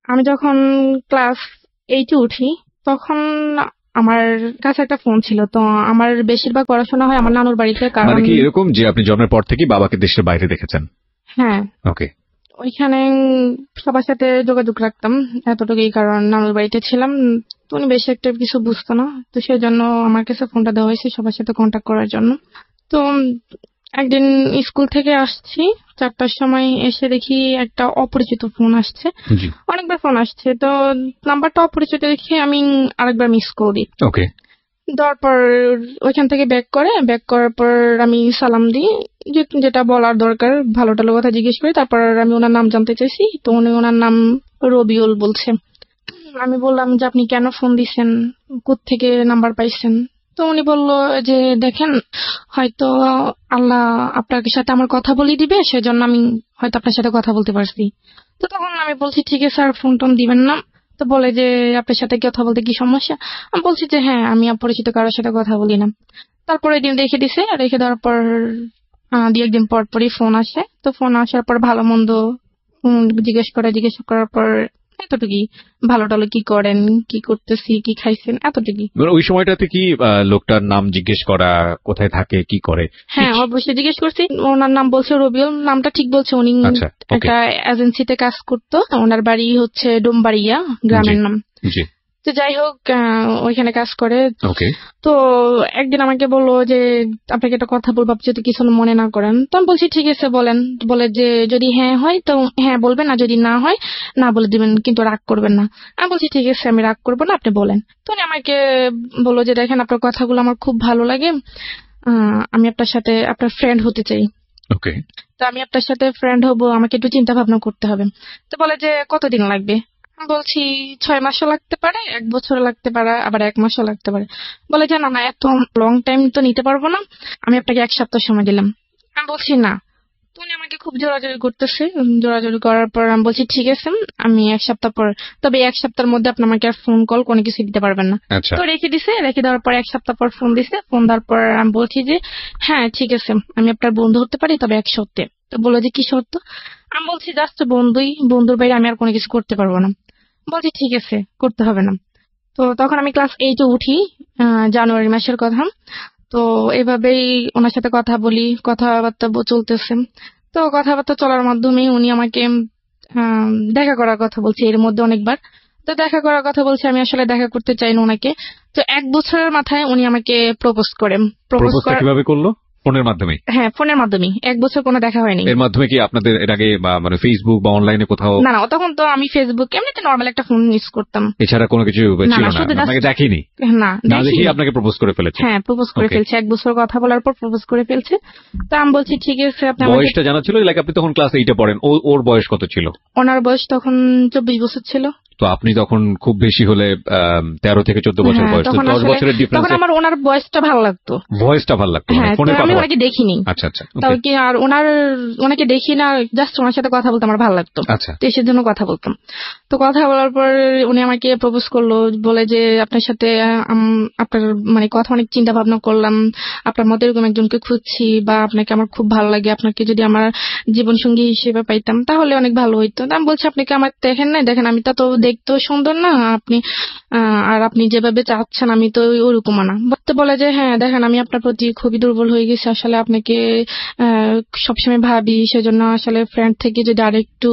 আমি যখন ক্লাস 8-এ উঠি তখন আমার কাছে একটা ফোন ছিল। তো আমার বেশিরভাগ পড়াশোনা হয় আমার নানুর বাড়িতে, মানে কারণ কি এরকম যে আপনি জন্মের পর থেকেই বাবাকে দেশের বাইরে দেখেছেন? হ্যাঁ, ওকে। ওইখানে সবার সাথে যোগাযোগ রাখতাম এতটুকুই, কারণ নানুর বাড়িতে ছিলাম। তো উনি বেশি একটা কিছু বুঝতো না, তো সেই জন্য আমার কাছে ফোনটা দেওয়া হয়েছে সবার সাথে কন্ট্যাক্ট করার জন্য। তো একদিন স্কুল থেকে আসছি 4টার সময়, এসে দেখি একটা অপরিচিত ফোন আসছে। জি। অনেকবার ফোন আসছে, তো নাম্বারটা অপরিচিত দেখে আমি আরেকবার মিস কল দিই। ওকে। দেওয়ার পর ওইখান থেকে ব্যাক করার পর আমি সালাম দিই, যেটা বলার দরকার ভালো টালো কথা জিজ্ঞেস করি। তারপর আমি ওনার নাম জানতে চাইছি, তো উনি ওনার নাম রবিউল বলছে। আমি বললাম যে আপনি কেন ফোন দিছেন, কোত্থেকে নাম্বার পাইছেন? তো উনি বলল যে দেখেন, হয়তো আল্লাহ আপনার সাথে আমার কথা বলিয়ে দিবে, সেজন্য আমি হয়তো আপনার সাথে কথা বলতে পারছি। তো তখন আমি বলছি ঠিক আছে স্যার, ফোন টোন দিবেন না। তো বলে যে আপনার সাথে কথা বলতে কি সমস্যা? আমি বলছি যে হ্যাঁ, আমি অপরিচিত কারোর সাথে কথা বলি না। তারপরে দিন রেখে দিছে, রেখে দেওয়ার পর 2-1 দিন পর পরই ফোন আসে। তো ফোন আসার পর ভালো মন্দ জিজ্ঞেস করার পর এতটুকুই, ভালো টালো কি করেন, কি করতেছি, কি খাইছেন, এতটুকুই। ওই সময়টাতে কি লোকটার নাম জিজ্ঞেস করা, কোথায় থাকে, কি করে? হ্যাঁ, অবশ্যই জিজ্ঞেস করছি। ওনার নাম বলছে রবিউল, নামটা ঠিক বলছে। উনি আচ্ছা, ওকে। একটা এজেন্সিতে কাজ করতো, ওনার বাড়ি হচ্ছে ডোমবাড়িয়া, গ্রামের নাম। জি। তো যাই হোক, ওইখানে কাজ করে। ওকে। তো একদিন আমাকে বললো যে আপনাকে একটা কথা বলবো, আপনি যদি কিছু মনে না করেন। তো আমি বলছি ঠিক আছে বলেন। বলে যে যদি হ্যাঁ হয় তো হ্যাঁ বলবেন, আর যদি না হয় না বলে দিবেন, কিন্তু রাগ করবেন না। আমি বলছি ঠিক আছে, আমি রাগ করবো না, আপনি বলেন। তো উনি আমাকে বললো যে দেখেন, আপনার কথাগুলো আমার খুব ভালো লাগে, আমি আপনার সাথে আপনার ফ্রেন্ড হতে চাই। ওকে। তো আমি আপনার সাথে ফ্রেন্ড হব, আমাকে একটু চিন্তা ভাবনা করতে হবে। তো বলে যে কতদিন লাগবে? আমি বলছি 6 মাসও লাগতে পারে, 1 বছর লাগতে পারে, আবার 1 মাসও লাগতে পারে। বলে যে না না, এত লং টাইম তো নিতে পারবো না, আমি আপনাকে 1 সপ্তাহ সময় দিলাম। আমি বলছি না। তো উনি আমাকে খুব জোরাজোরি করতেছে। জোরাজোরি করার পর আমি বলছি ঠিক আছে, আমি 1 সপ্তাহ পর, তবে 1 সপ্তাহের মধ্যে আপনি আমাকে আর ফোন কল কোনো কিছু দিতে পারবেন না। তো রেখে দিছে। রেখে দেওয়ার পর 1 সপ্তাহ পর ফোন দিছে। ফোন দেওয়ার পর আমি বলছি যে হ্যাঁ ঠিক আছে, আমি আপনার বন্ধু হতে পারি, তবে 1 শর্তে। তো বললো যে কি শর্ত? আমি বলছি জাস্ট বন্ধুই, বন্ধুর বাইরে আমি আর কোনো কিছু করতে পারবো না। বলছি ঠিক আছে, করতে হবে না। তো তখন আমি ক্লাস 8-এ উঠি, জানুয়ারি মাসের কথা। তো এভাবেই ওনার সাথে কথা বলি, কথাবার্তা চলতেছে। তো কথাবার্তা চলার মাধ্যমে উনি আমাকে দেখা করার কথা বলছে এর মধ্যে অনেকবার। তো দেখা করার কথা বলছে, আমি আসলে দেখা করতে চাই না ওনাকে। তো 1 বছরের মাথায় উনি আমাকে প্রপোজ করেন। প্রপোজ কিভাবে করলো? ফোনের মাধ্যমে? হ্যাঁ, ফোনের মাধ্যমে। 1 বছর কোনো দেখা হয়নি। এর মাধ্যমে কি আপনাদের এর আগে মানে ফেসবুক বা অনলাইনে কোথাও? না না, তখন তো আমি ফেসবুক এমনিতে নরমাল একটা ফোন ইউজ করতাম, এছাড়া কোনো কিছু ছিল না? আপনাকে দেখেনি? না, দেখি আপনাকে প্রপোজ করে ফেলেছে? হ্যাঁ, প্রপোজ করে ফেলছে। 1 বছর কথা বলার পর প্রপোজ করে ফেলছে। তো আমি বলছি ঠিক আছে, আপনি আমাকে। বয়সটা জানা ছিল? লাইক আপনি তখন ক্লাস 8-এ পড়েন, ওর বয়স কত ছিল? ওনার বয়স তখন 24 বছর ছিল। তো আপনি তখন খুব বেশি হলে 13 থেকে 14 বছর বয়স, তো 10 বছরের ডিফারেন্স। তখন আমার ওনার বয়সটা ভালো লাগতো। ভয়েসটা ভালো লাগতো? হ্যাঁ, ফোনে আমি ওনাকে দেখিনি। আচ্ছা আচ্ছা। তাও কি আর ওনাকে দেখি না, জাস্ট ওনার সাথে কথা বলতে আমার ভালো লাগতো। আচ্ছা। তো এসের জন্য কথা বলতাম। তো কথা বলার পর উনি আমাকে প্রপোজ করলো, বলে যে আপনার সাথে আপনার মানে কথা অনেক চিন্তা ভাবনা করলাম, আপনার মতো এরকম একজনকে খুঁজছি, বা আপনাকে আমার খুব ভালো লাগে, আপনাকে যদি আমার জীবন সঙ্গী হিসেবে পাইতাম তাহলে অনেক ভালো হইতো। আমি বলছি আপনি কি আমার দেখেন না? দেখেন আমি তো দেখতেও সুন্দর না, আপনি আর আপনি যেভাবে চাচ্ছেন আমি তো ওরকম না। তো বলে যে হ্যাঁ দেখেন, আমি আপনার প্রতি খুবই দুর্বল হয়ে গেছি, আসলে আপনাকে সবসময় ভাবি, সেজন্য আসলে ফ্রেন্ড থেকে যদি আরেকটু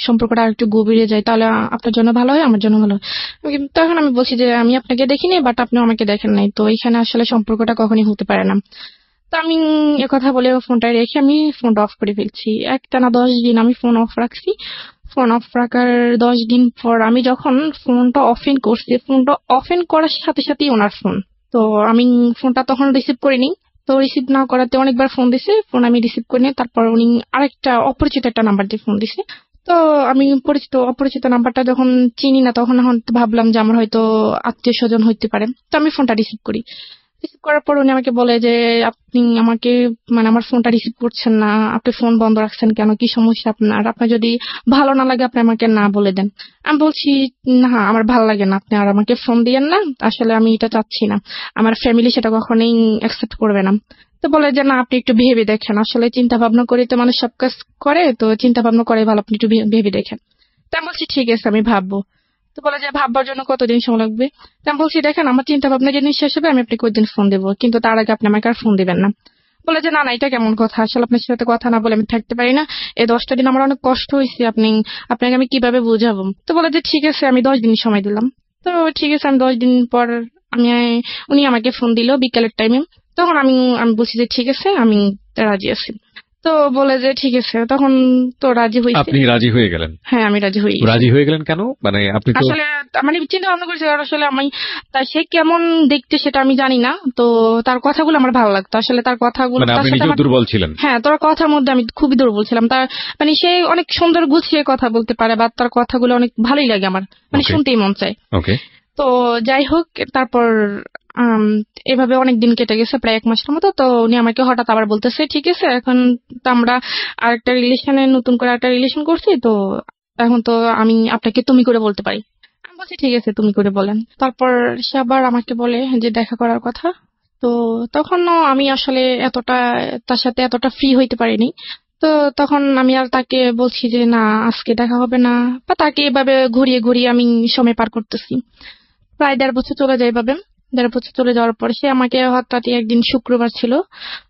সম্পর্কটা আরেকটু গভীরে যায় তাহলে আপনার জন্য ভালো হয়, আমার জন্য ভালো হয়। তখন আমি বলছি যে আমি আপনাকে দেখিনি, বাট আপনি আমাকে দেখেন নাই, তো এখানে আসলে সম্পর্কটা কখনই হতে পারে না। তো আমি কথা বলে ফোনটা রেখে আমি ফোনটা অফ করে ফেলছি। একটানা 10 দিন আমি ফোন অফ রাখছি। ফোন অফ রাখার 10 দিন পর আমি যখন ফোনটা অফেন করছি, ফোনটা অফেন করার সাথে সাথেই ওনার ফোন। তো আমি ফোনটা তখন রিসিভ করিনি। তো রিসিভ না করাতে অনেকবার ফোন দিছে, ফোন আমি রিসিভ করিনি। তারপর উনি আরেকটা অপরিচিত একটা নাম্বার দিয়ে ফোন দিছে। তো আমি অপরিচিত নাম্বারটা যখন চিনি না, তখন ভাবলাম যে আমার হয়তো আত্মীয় স্বজন হইতে পারে। তো আমি ফোনটা রিসিভ করি। রিসিভ করার পর উনি আমাকে বলে যে আপনি আমাকে মানে আমার ফোনটা রিসিভ করছেন না, আপনি ফোন বন্ধ রাখছেন কেন, কি সমস্যা আপনার যদি ভালো না লাগে আপনি আমাকে না বলে দেন। আমি বলছি না, আমার ভালো লাগে না, আপনি আর আমাকে ফোন দিয়েন না, আসলে আমি এটা চাচ্ছি না, আমার ফ্যামিলি সেটা কখনোই অ্যাকসেপ্ট করবে না। তো বলে যে না, আপনি একটু ভেবে দেখেন, আসলে চিন্তা ভাবনা করে তো মানুষ সব কাজ করে, তো চিন্তা ভাবনা করে ভালো, আপনি একটু ভেবে দেখেন। তা আমি বলছি ঠিক আছে আমি ভাববো। তো বলে যে ভাববার জন্য কতদিন সময় লাগবে? তা আমি বলছি দেখেন আমার চিন্তা ভাবনা যেদিন শেষ হবে আমি আপনাকে ওই দিন ফোন দেবো, কিন্তু তার আগে আপনি আমাকে আর ফোন দিবেন না। বলে যে না না এটা কেমন কথা, আসলে আপনার সাথে কথা না বলে আমি থাকতে পারি না, এই 10টা দিন আমার অনেক কষ্ট হয়েছে, আপনাকে আমি কিভাবে বুঝাবো। তো বলে যে ঠিক আছে আমি 10 দিন সময় দিলাম। তো ঠিক আছে আমি 10 দিন পর আমি উনি আমাকে ফোন দিল বিকালের টাইমে। তখন আমি আমি বলছি যে ঠিক আছে আমি রাজি আছি। তো বলে যে ঠিক আছে, তখন তো রাজি হয়েছে। আপনি রাজি হয়ে গেলেন? হ্যাঁ আমি রাজি হই। রাজি হয়ে গেলেন কেন? মানে আপনি তো আসলে চিন্তা ভাবনা করছি আর আসলে আমি সে কেমন দেখতে সেটা আমি জানি না, তো তার কথাগুলো আমার ভালো লাগতো, আসলে তার কথাগুলো মানে তার আপনি সাথে নিজেও দুর্বল ছিলেন? হ্যাঁ তোর কথার মধ্যে আমি খুবই দুর্বল ছিলাম। তার সে অনেক সুন্দর গুছিয়ে কথা বলতে পারে বা তার কথাগুলো অনেক ভালোই লাগে আমার, শুনতেই মন চায়। ওকে। তো যাই হোক তারপর এভাবে অনেক দিন কেটে গেছে, প্রায় 1 মাসের মতো। তো উনি আমাকে হঠাৎ আবার বলতেছে ঠিক আছে এখন তো আমরা আরেকটা রিলেশনে নতুন করে একটা রিলেশন করছি, তো এখন তো আমি আপনাকে তুমি করে বলতে পারি। আমি বলছি ঠিক আছে তুমি করে বলেন। তারপর সে আবার আমাকে বলে যে দেখা করার কথা। তো তখনও আমি আসলে তার সাথে এতটা ফ্রি হইতে পারিনি। তো তখন আমি আর তাকে বলছি যে না আজকে দেখা হবে না, বা তাকে এভাবে ঘুরিয়ে ঘুরিয়ে আমি সময় পার করতেছি। প্রায় 1.5 বছর চলে যায় এভাবে। 1.5 বছর চলে যাওয়ার পর সে আমাকে হঠাৎ একদিন শুক্রবার ছিল,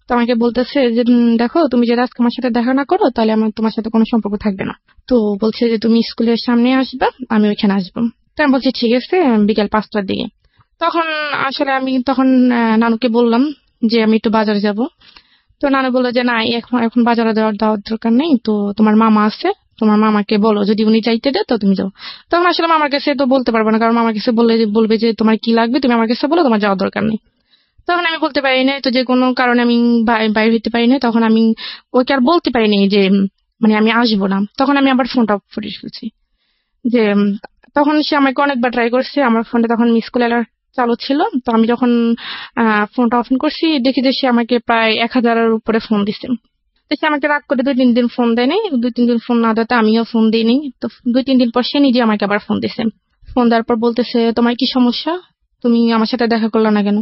তো আমাকে বলতেছে যে দেখো তুমি যদি আজকে আমার সাথে দেখা না করো তাহলে আমার তোমার সাথে কোনো সম্পর্ক থাকবে না। তো বলছে যে তুমি স্কুলের সামনে আসবা, আমি ওইখানে আসবো। তো আমি বলছি ঠিক আছে বিকাল 5টার দিকে। তখন আসলে আমি তখন নানুকে বললাম যে আমি একটু বাজারে যাব। তো নানু বললো যে না এখন এখন বাজারে যাওয়ার দরকার নেই, তো তোমার মামা আছে, তোমার মামাকে বলো যদি উনি চাইতে দেয় তো তুমি যাও। তখন আসলে মামার কাছে তো বলতে পারবো না, কারণ মামার কাছে বলবে যে তোমার কি লাগবে তুমি আমার কাছে বলো, তোমার যাওয়ার দরকার নেই। তখন আমি বলতে পারি না, তো যে কোনো কারণে আমি বাইরে হইতে পারি না। তখন আমি ওকে আর বলতে পারিনি যে আমি আসবো না। তখন আমি আবার ফোনটা অফ করে ফেলছি। যে তখন সে আমাকে অনেকবার ট্রাই করছে, আমার ফোনটা তখন মিস কল অ্যালার্ট চালু ছিল। তো আমি যখন ফোনটা অফ করছি দেখি যে সে আমাকে প্রায় 1000-এর উপরে ফোন দিছে। তো সে আমাকে রাগ করে 2-3 দিন ফোন দেয়নি। 2-3 দিন ফোন না দেওয়াতে আমিও ফোন দিইনি। তো 2-3 দিন পর সে নিজে আমাকে আবার ফোন দিছে। ফোন দেওয়ার পর বলতেছে তোমার কি সমস্যা, তুমি আমার সাথে দেখা করলে না কেন?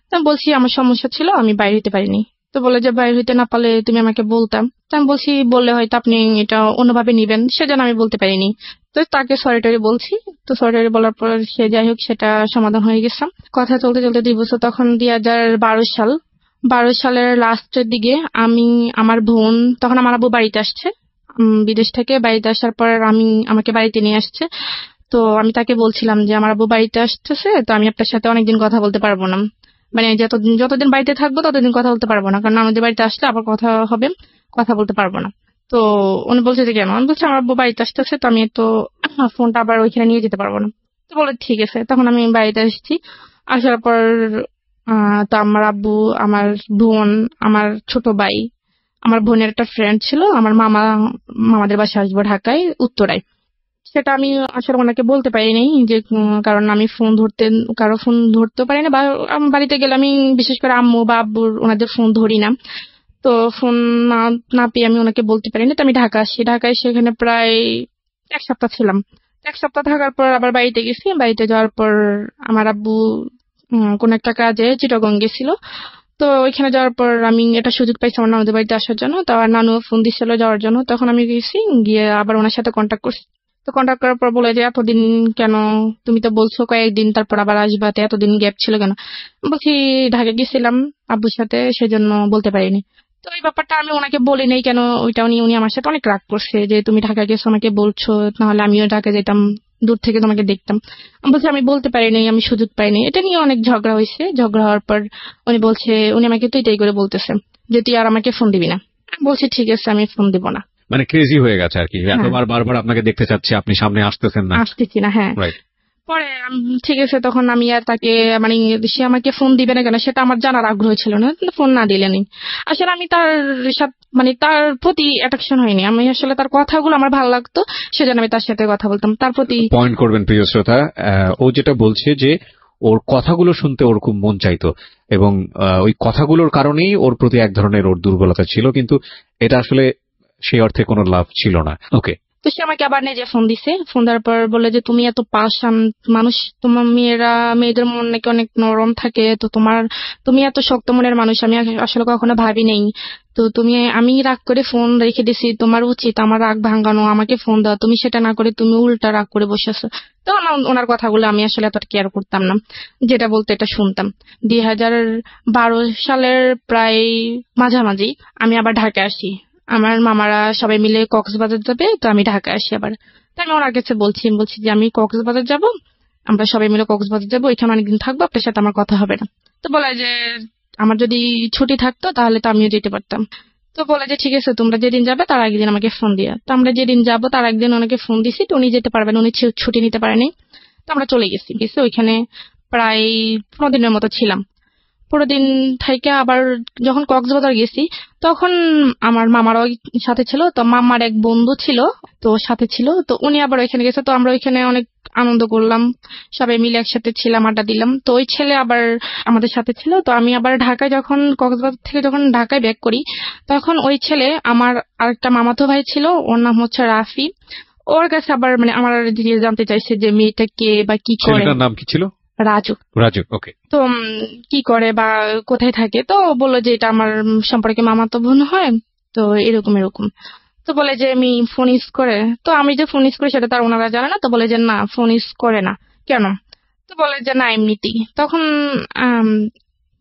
তো আমি বলছি আমার সমস্যা ছিল, আমি বাইরে হইতে পারিনি। তো বলে যে বাইরে হইতে না পারলে তুমি আমাকে বলতাম। তো আমি বলছি বললে হয়তো আপনি এটা অন্যভাবে নিবেন, সেজন্য আমি বলতে পারিনি। তো তাকে সরি টরি বলছি। তো সরি টরি বলার পর সে যাই হোক সেটা সমাধান হয়ে গেছে। কথা চলতে চলতে 2 বছর, তখন 2012 সাল। 2012 সালের লাস্টের দিকে আমি আমার বোন, তখন আমার আব্বু বাড়িতে আসছে বিদেশ থেকে। বাড়িতে আসার পর আমাকে বাড়িতে নিয়ে আসছে। তো আমি তাকে বলছিলাম যে আমার আব্বু বাড়িতে আসতেছে, তো আমি আপনার সাথে অনেকদিন কথা বলতে পারবো না, যতদিন বাড়িতে থাকবো ততদিন কথা বলতে পারবো না, কারণ আমাদের বাড়িতে আসলে আবার কথা হবে, কথা বলতে পারবো না। তো উনি বলছে যে কেন? আমি বলছি আমার আব্বু বাড়িতে আসতেছে, তো আমি তো ফোনটা আবার ওইখানে নিয়ে যেতে পারবো না। তো বলে ঠিক আছে। তখন আমি বাড়িতে আসছি। আসার পর তো আমার আব্বু, আমার বোন, আমার ছোট ভাই, আমার বোনের একটা ফ্রেন্ড ছিল, আমার মামাদের বাসায় আসবো ঢাকায় উত্তরায়। সেটা আমি আসলে ওনাকে বলতে পারিনি যে কারণ আমি কারো ফোন ধরতেও পারি না, বা বাড়িতে গেলে আমি বিশেষ করে আম্মু বা আব্বুর ওনাদের ফোন ধরি না। তো ফোন না না পেয়ে আমি ওনাকে বলতে পারিনি। তো আমি ঢাকা আসি। ঢাকায় সেখানে প্রায় 1 সপ্তাহ ছিলাম। 1 সপ্তাহ থাকার পর আবার বাড়িতে গেছি। বাড়িতে যাওয়ার পর আমার আব্বু কোন একটা কাজে চিটাগং গেছিল। তো ওইখানে যাওয়ার পর আমি একটা সুযোগ পাইছি আমার নানুদের বাড়িতে আসার জন্য। তো আমার নানু ফোন দিচ্ছিল যাওয়ার জন্য। তখন আমি গেছি, গিয়ে আবার ওনার সাথে কন্ট্যাক্ট করছি। তো কন্ট্যাক্ট করার পর বলে যে এতদিন কেন, তুমি তো বলছো কয়েকদিন তারপর আবার আসবা, তো এতদিন গ্যাপ ছিল কেন? বলছি ঢাকা গেছিলাম আব্বুর সাথে, সেজন্য বলতে পারিনি। তো এই ব্যাপারটা আমি ওনাকে বলি নাই কেন, ওইটা উনি আমার সাথে অনেক রাগ করছে যে তুমি ঢাকা গেছো আমাকে বলছো, নাহলে আমিও ঢাকা যেতাম, দূর থেকে তোমাকে দেখতাম। আমি বলছি আমি বলতে পারিনি, আমি সুযোগ পাইনি। এটা নিয়ে অনেক ঝগড়া হয়েছে। ঝগড়া হওয়ার পর উনি আমাকে তো এটাই করে বলতেছে যে তুই আর আমাকে ফোন দিবি না। আমি বলছি ঠিক আছে আমি ফোন দিব না। মানে ক্রেজি হয়ে গেছে আর কি, এতবার বারবার আপনাকে দেখতে চাচ্ছে, আপনি সামনে আসতেছেন না। আসতেছি না, হ্যাঁ। রাইট। পরে ঠিক আছে, তখন আমি আর তাকে সে আমাকে ফোন দিবে না কেন সেটা আমার জানার আগ্রহ ছিল না, ফোন না দিলেনি। আসলে আমি তার সাথে তার প্রতি অ্যাট্রাকশন হয়নি, আমি আসলে তার কথাগুলো আমার ভালো লাগতো, সেজন্য আমি তার সাথে কথা বলতাম। তার প্রতি পয়েন্ট করবেন প্রিয় শ্রোতা, ও যেটা বলছে যে ওর কথাগুলো শুনতে ওর খুব মন চাইতো, এবং ওই কথাগুলোর কারণেই ওর প্রতি এক ধরনের ওর দুর্বলতা ছিল, কিন্তু এটা আসলে সেই অর্থে কোনো লাভ ছিল না। ওকে, তো সে আমাকে আবার নিজে ফোন দিছে, ফোন দেওয়ার পর বলে যে তুমি এত পাষাণ মানুষ, তোমার মেয়েদের মন নাকি অনেক নরম থাকে, তো তুমি এত শক্ত মনের মানুষ আমি আসলে কখনো ভাবি নেই। তো আমি রাগ করে ফোন রেখে দিছি, তোমার উচিত আমার রাগ ভাঙানো, আমাকে ফোন দেওয়া, তুমি সেটা না করে তুমি উল্টা রাগ করে বসে আছো। তো ওনার কথাগুলো আমি আসলে এত কেয়ার করতাম না, যেটা বলতো এটা শুনতাম। 2012 সালের প্রায় মাঝামাঝি আমি আবার ঢাকা আসি। আমার মামারা সবাই মিলে কক্সবাজার যাবে, তো আমি ঢাকা আসি আবার। তো আমি ওনার কাছে বলছি যে আমি কক্সবাজার যাব, আমরা সবাই মিলে কক্সবাজার যাবো, এখানে অনেকদিন থাকবো, আপনার সাথে আমার কথা হবে না। তো বলে যে আমার যদি ছুটি থাকতো তাহলে তো আমিও যেতে পারতাম। তো বলে যে ঠিক আছে তোমরা যেদিন যাবে তার একদিন আমাকে ফোন দিয়া। তো আমরা যেদিন যাবো তার একদিন ওনাকে ফোন দিছি, তো উনি যেতে পারবেন, উনি ছুটি নিতে পারেনি। তো আমরা চলে গেছি, ওইখানে প্রায় 15 দিনের মতো ছিলাম। পুরো দিন থাইকা আবার যখন কক্সবাজার গেছি তখন আমার মামারও সাথে ছিল, তো মামার এক বন্ধু ছিল, তো সাথে ছিল, তো উনি আবার ওইখানে গেছে। তো আমরা ওইখানে অনেক আনন্দ করলাম, সবাই মিলে একসাথে ছিলাম, আড্ডা দিলাম। তো ওই ছেলে আবার আমাদের সাথে ছিল। তো আমি আবার ঢাকায় যখন কক্সবাজার থেকে যখন ঢাকায় ব্যাক করি, তখন ওই ছেলে আমার আরেকটা মামাতো ভাই ছিল, ওর নাম হচ্ছে রাফি। ওর কাছে আবার আমার জানতে চাইছে যে মেয়েটা কে বা কি করে। ছেলেটার নাম কি ছিল? রাজু। রাজু, ওকে। তো কি করে বা কোথায় থাকে, তো বললো যে এটা আমার সম্পর্কে মামাতো বোন হয়, তো এরকম এরকম। তো বলে যে আমি ফোন ইউজ করে, তো আমি যে ফোন ইউজ করি সেটা তার ওনারা জানে না। তো বলে যে না ফোন ইউজ করে না, কেন? তো বলে যে না এমনিতেই। তখন আম,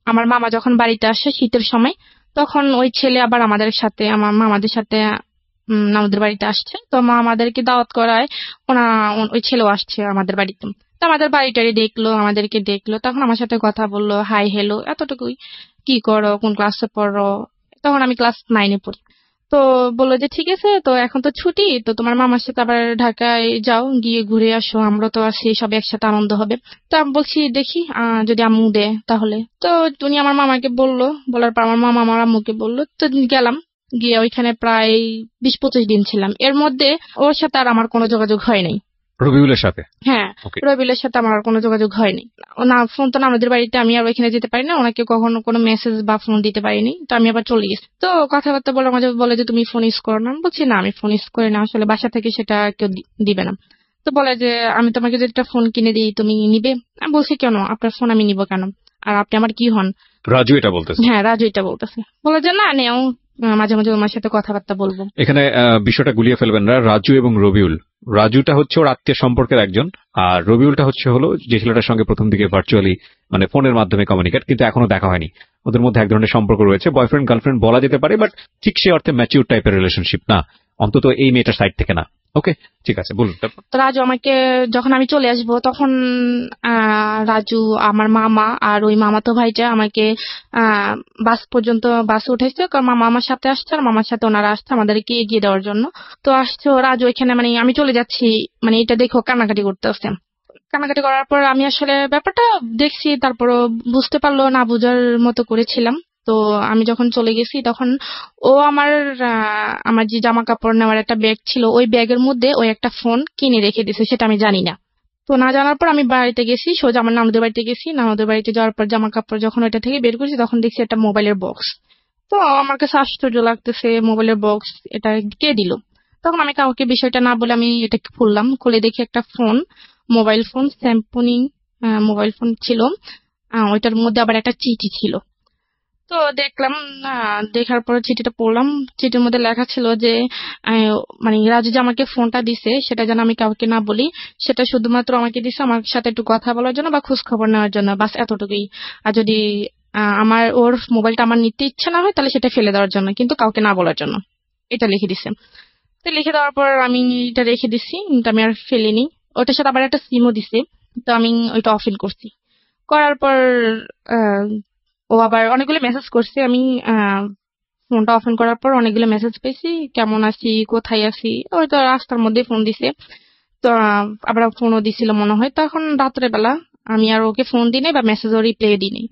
আমার মামা যখন বাড়িতে আসে শীতের সময়, তখন ওই ছেলে আবার আমার মামাদের সাথে আমাদের বাড়িতে আসছে। তো আমাদেরকে দাওয়াত করায় ওই ছেলেও আসছে আমাদের বাড়িতে। তো আমাদের বাড়িটারি দেখলো, আমাদেরকে দেখলো, তখন আমার সাথে কথা বললো, হাই হ্যালো এতটুকুই। কি করো, কোন ক্লাসে পড়ো? তখন আমি ক্লাস 9-এ পড়ি। তো বললো যে ঠিক আছে, তো এখন তো ছুটি, তো তোমার মামার সাথে আবার ঢাকায় যাও, গিয়ে ঘুরে আসো, আমরা তো আছি, সব একসাথে আনন্দ হবে। তো আমি বলছি দেখি যদি আম্মু দেয় তাহলে। তো উনি আমার মামাকে বললো, বলার পর আমার মামা আমার আম্মুকে বললো, তো গেলাম। গিয়ে ওইখানে প্রায় 20-25 দিন ছিলাম। এর মধ্যে ওর সাথে আর আমার কোনো যোগাযোগ হয় নাই। রবিউলের সাথে? হ্যাঁ, ওকে। রবিউলের সাথে আমার আর কোনো যোগাযোগ হয়নি। ও না ফোন তো না আমাদের বাড়িতে, আমি আর ওইখানে যেতে পারি না, ওনাকে কখনো কোনো মেসেজ বা ফোন দিতে পারিনি। তো আমি আবার চলে গেছি। তো কথাবার্তা বলে মাঝে বলে যে তুমি ফোন ইউজ করো না, আমি বলছি না আমি ফোন ইউজ করি না, আসলে বাসা থেকে সেটা কেউ দিবে না। তো বলে যে আমি তোমাকে যদি একটা ফোন কিনে দিই তুমি নিবে? আমি বলছি কেন, আপনার ফোন আমি নিব কেন, আর আপনি আমার কি হন? রাজু এটা বলতেছে? হ্যাঁ রাজু এটা বলতেছে। বলে যে না নেও, মাঝে মাঝে তোমার সাথে কথাবার্তা বলবো। এখানে বিষয়টা গুলিয়ে ফেলবেন না। রাজু এবং রবিউল, রাজুটা হচ্ছে ওর আত্মীয় সম্পর্কের একজন, আর রবিউলটা হলো যে ছেলেটার সঙ্গে প্রথম দিকে ভার্চুয়ালি মানে ফোনের মাধ্যমে কমিউনিকেট, কিন্তু এখনো দেখা হয়নি। ওদের মধ্যে এক ধরনের সম্পর্ক রয়েছে, বয়ফ্রেন্ড গার্লফ্রেন্ড বলা যেতে পারে, বাট ঠিক সে অর্থে ম্যাচিউর টাইপের রিলেশনশিপ না, অন্তত এই মেয়েটার সাইড থেকে না। ওকে, ঠিক আছে, বলুন তারপর। তো রাজু আমাকে যখন আমি চলে আসবো তখন রাজু আমার মামা আর ওই মামাতো ভাইটা আমাকে বাস পর্যন্ত বাসে উঠেছে, কারণ মামা আমার সাথে আসছে আর মামার সাথে ওনারা আসছে আমাদেরকে এগিয়ে দেওয়ার জন্য। তো আসছে রাজু এখানে, মানে আমি চলে যাচ্ছি, মানে এটা দেখো কান্নাকাটি করতেছে। কান্নাকাটি করার পর আমি আসলে ব্যাপারটা দেখছি, তারপরও বুঝতে পারলো না, বুঝার মতো করেছিলাম। তো আমি যখন চলে গেছি তখন ও আমার যে জামা কাপড় নেওয়ার একটা ব্যাগ ছিল, ওই ব্যাগের মধ্যে ওই একটা ফোন কিনে রেখে দিয়েছে, সেটা আমি জানি না। তো না জানার পর আমি বাড়িতে গেছি, সোজা আমার নানুদের বাড়িতে গেছি। নানুদের বাড়িতে যাওয়ার পর জামা কাপড় যখন ওইটা থেকে বের করছি তখন দেখছি একটা মোবাইলের বক্স। তো আমার কাছে আশ্চর্য লাগতেছে, মোবাইলের বক্স এটা কে দিল? তখন আমি কাউকে বিষয়টা না বলে আমি এটা খুললাম, খুলে দেখি একটা phone, mobile phone, Samsung mobile phone ছিল। ওইটার মধ্যে আবার একটা চিঠি ছিল। তো দেখলাম, দেখার পর চিঠিটা পড়লাম। চিঠির মধ্যে লেখা ছিল যে মানে রাজু যে আমাকে ফোনটা দিছে সেটা যেন আমি কাউকে না বলি, সেটা শুধুমাত্র আমাকে দিছে আমার সাথে একটু কথা বলার জন্য বা খোঁজ খবর নেওয়ার জন্য, বাস এতটুকুই। আর যদি ওর মোবাইলটা আমার নিতে ইচ্ছা না হয় তাহলে সেটা ফেলে দেওয়ার জন্য, কিন্তু কাউকে না বলার জন্য, এটা লিখে দিছে। তো লিখে দেওয়ার পর আমি এটা রেখে দিছি, কিন্তু আমি আর ফেলিনি। ওটার সাথে আবার একটা সিমও দিছে, তো আমি ওইটা অফ করছি। করার পর আহ, ও আবার অনেকগুলো মেসেজ করছে। আমি ফোনটা অফ করার পর অনেকগুলো মেসেজ পেয়েছি, কেমন আছি, কোথায় আছি, ওই তো রাস্তার মধ্যে ফোন দিছে। তো আবার ফোনও দিছিল মনে হয়। তখন রাত্রে বেলা আমি আর ওকে ফোন দিই নাই বা মেসেজও রিপ্লাই দিই নাই।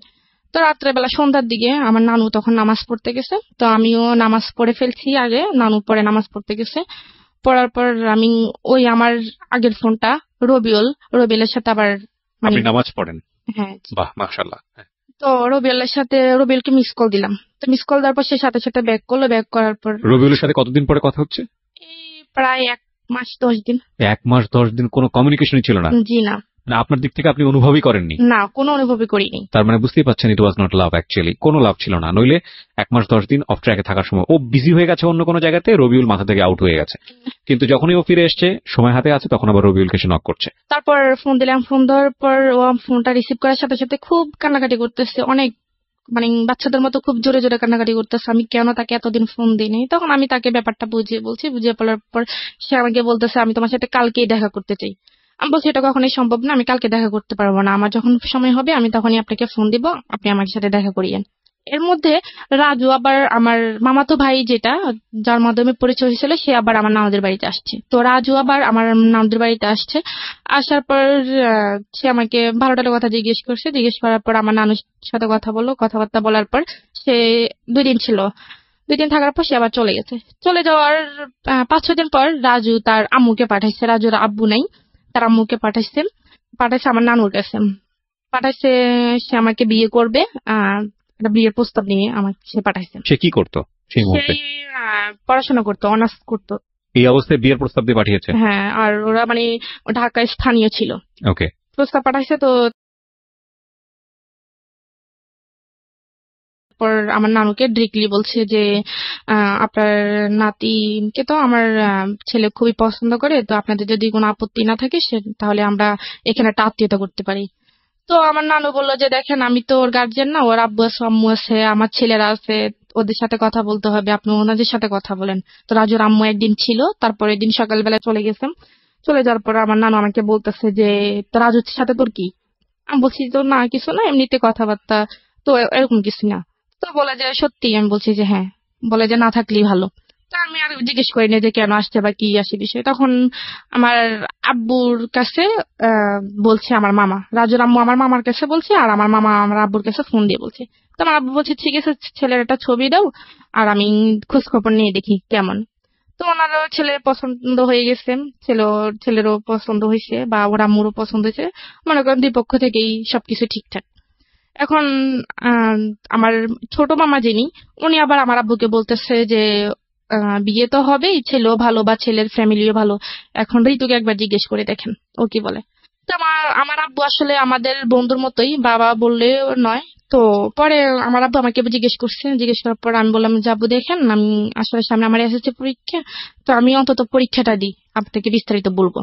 তো রাত্রেবেলা সন্ধ্যার দিকে আমার নানু তখন নামাজ পড়তে গেছে, তো আমিও নামাজ পড়ে ফেলছি আগে, নানু পরে নামাজ পড়তে গেছে। পড়ার পর আমি ওই আমার আগের ফোনটা রবিউলের সাথে আবার মানে আপনি নামাজ পড়েন? হ্যাঁ। বাহ, মাশাআল্লাহ। তো রবিউলকে মিস কল দিলাম। তো মিস কল দেওয়ার পর সে সাথে সাথে ব্যাক করলো, ব্যাক করার পর রবিউলের সাথে কতদিন পরে কথা হচ্ছে? এই প্রায় 1 মাস 10 দিন। 1 মাস 10 দিন কোনো কমিউনিকেশনই ছিল না? জি না। মানে আপনার দিক থেকে আপনি অনুভবই করেননি? না, কোনো অনুভবই করিনি। তার মানে বুঝতেই পাচ্ছেন ইট ওয়াজ নট লাভ অ্যাকচুয়ালি, কোনো লাভ ছিল না। নইলে 1 মাস 10 দিন অফ ট্র্যাকে থাকার সময় ও বিজি হয়ে গেছে অন্য কোনো জায়গাতে, রবিউল মাথা থেকে আউট হয়ে গেছে, কিন্তু যখনই ও ফিরে এসছে সময় হাতে আছে তখন আবার রবিউলকে সে নক করছে। তারপর ফোন দিলাম, ফোন দেওয়ার পর ও ফোনটা রিসিভ করার সাথে সাথে খুব কান্নাকাটি করতেছে, অনেক মানে বাচ্চাদের মতো খুব জোরে জোরে কান্নাকাটি করতেছে, আমি কেন তাকে এতদিন ফোন দিইনি। তখন আমি তাকে ব্যাপারটা বুঝিয়ে বলার পর সে আমাকে বলতেছে আমি তোমার সাথে কালকেই দেখা করতে চাই। আমি বলছি এটা কখনোই সম্ভব না, আমি কালকে দেখা করতে পারবো না, আমার যখন সময় হবে আমি তখনই আপনাকে ফোন দিব, আপনি আমার সাথে দেখা করিয়েন। এর মধ্যে রাজু আবার আমার মামাতো ভাই যেটা, যার মাধ্যমে পরিচয় হয়েছিল, সে আবার আমার নানুদের বাড়িতে আসছে। তো রাজু আবার আমার নানুদের বাড়িতে আসছে, আসার পর সে আমাকে ভালো টালো কথা জিজ্ঞেস করার পর আমার নানুর সাথে কথা বললো, কথাবার্তা বলার পর সে 2 দিন ছিল। 2 দিন থাকার পর সে আবার চলে গেছে। চলে যাওয়ার 5-6 দিন পর রাজু তার আম্মুকে পাঠাইছে, রাজুর আব্বু নাই, তার আম্মুকে পাঠাইছে আমার নানুর কাছে। পাঠাইছে সে আমাকে বিয়ে করবে, একটা বিয়ের প্রস্তাব নিয়ে আমাকে সে পাঠাইছে। সে কি করতো সেই মুহূর্তে? সেই পড়াশোনা করতো, অনার্স করতো। এই অবস্থায় বিয়ের প্রস্তাব দিয়ে পাঠিয়েছে? হ্যাঁ, আর ওরা মানে ঢাকায় স্থানীয় ছিল। ওকে। প্রস্তাব পাঠাইছে। তো পর আমার নানুকে ডিরেক্টলি বলছে যে আপনার নাতিকে তো আমার ছেলে খুবই পছন্দ করে, তো আপনাদের যদি কোনো আপত্তি না থাকে তাহলে আমরা এখানে একটা আত্মীয়তা করতে পারি। তো আমার নানু বললো যে দেখেন আমি তো ওর গার্জিয়ান না, ওর আব্বু আছে, আম্মু আছে, আমার ছেলেরা আছে, ওদের সাথে কথা বলতে হবে, আপনি ওনাদের সাথে কথা বলেন। তো রাজুর আম্মু একদিন ছিল, তারপরে দিন সকালবেলা চলে গেছেন। চলে যাওয়ার পর আমার নানু আমাকে বলতেছে যে তো রাজুর সাথে তোর কি? আমি বলছি তো না কিছু না, এমনিতে কথাবার্তা, তো এরকম কিছু না। তো বলে যে সত্যি? আমি বলছি যে হ্যাঁ। বলে যে না থাকলেই ভালো। তা আমি আর জিজ্ঞেস করিনি যে কেন আসছে বা কি আসে বিষয়। তখন আমার আব্বুর কাছে বলছে আমার মামা, রাজুর আম্মু আমার মামার কাছে বলছে, আর আমার মামা আমার আব্বুর কাছে ফোন দিয়ে বলছে। তো আমার আব্বু বলছে ঠিক আছে, ছেলের একটা ছবি দাও আর আমি খোঁজ খবর নিয়ে দেখি কেমন। তো ওনারও ছেলে পছন্দ হয়ে গেছে, ছেলেরও পছন্দ হয়েছে বা ওর আম্মুরও পছন্দ হয়েছে। মনে করেন 2 পক্ষ থেকেই সবকিছু ঠিকঠাক। এখন আহ, আমার ছোট মামা যিনি, উনি আবার আমার আব্বুকে বলতেছে যে বিয়ে তো হবেই, ছেলেও ভালো বা ছেলের ফ্যামিলিও ভালো, এখন ঋতুকে একবার জিজ্ঞেস করে দেখেন ও কি বলে। তো আমার আব্বু আসলে আমাদের বন্ধুর মতোই, বাবা বললেও নয়। তো পরে আমার আব্বু আমাকে জিজ্ঞেস করার পর আমি বললাম যে আব্বু দেখেন, আমি আসলে সামনে আমার এসএসসি পরীক্ষা, তো আমি অন্তত পরীক্ষাটা দিই, আপনাকে বিস্তারিত বলবো।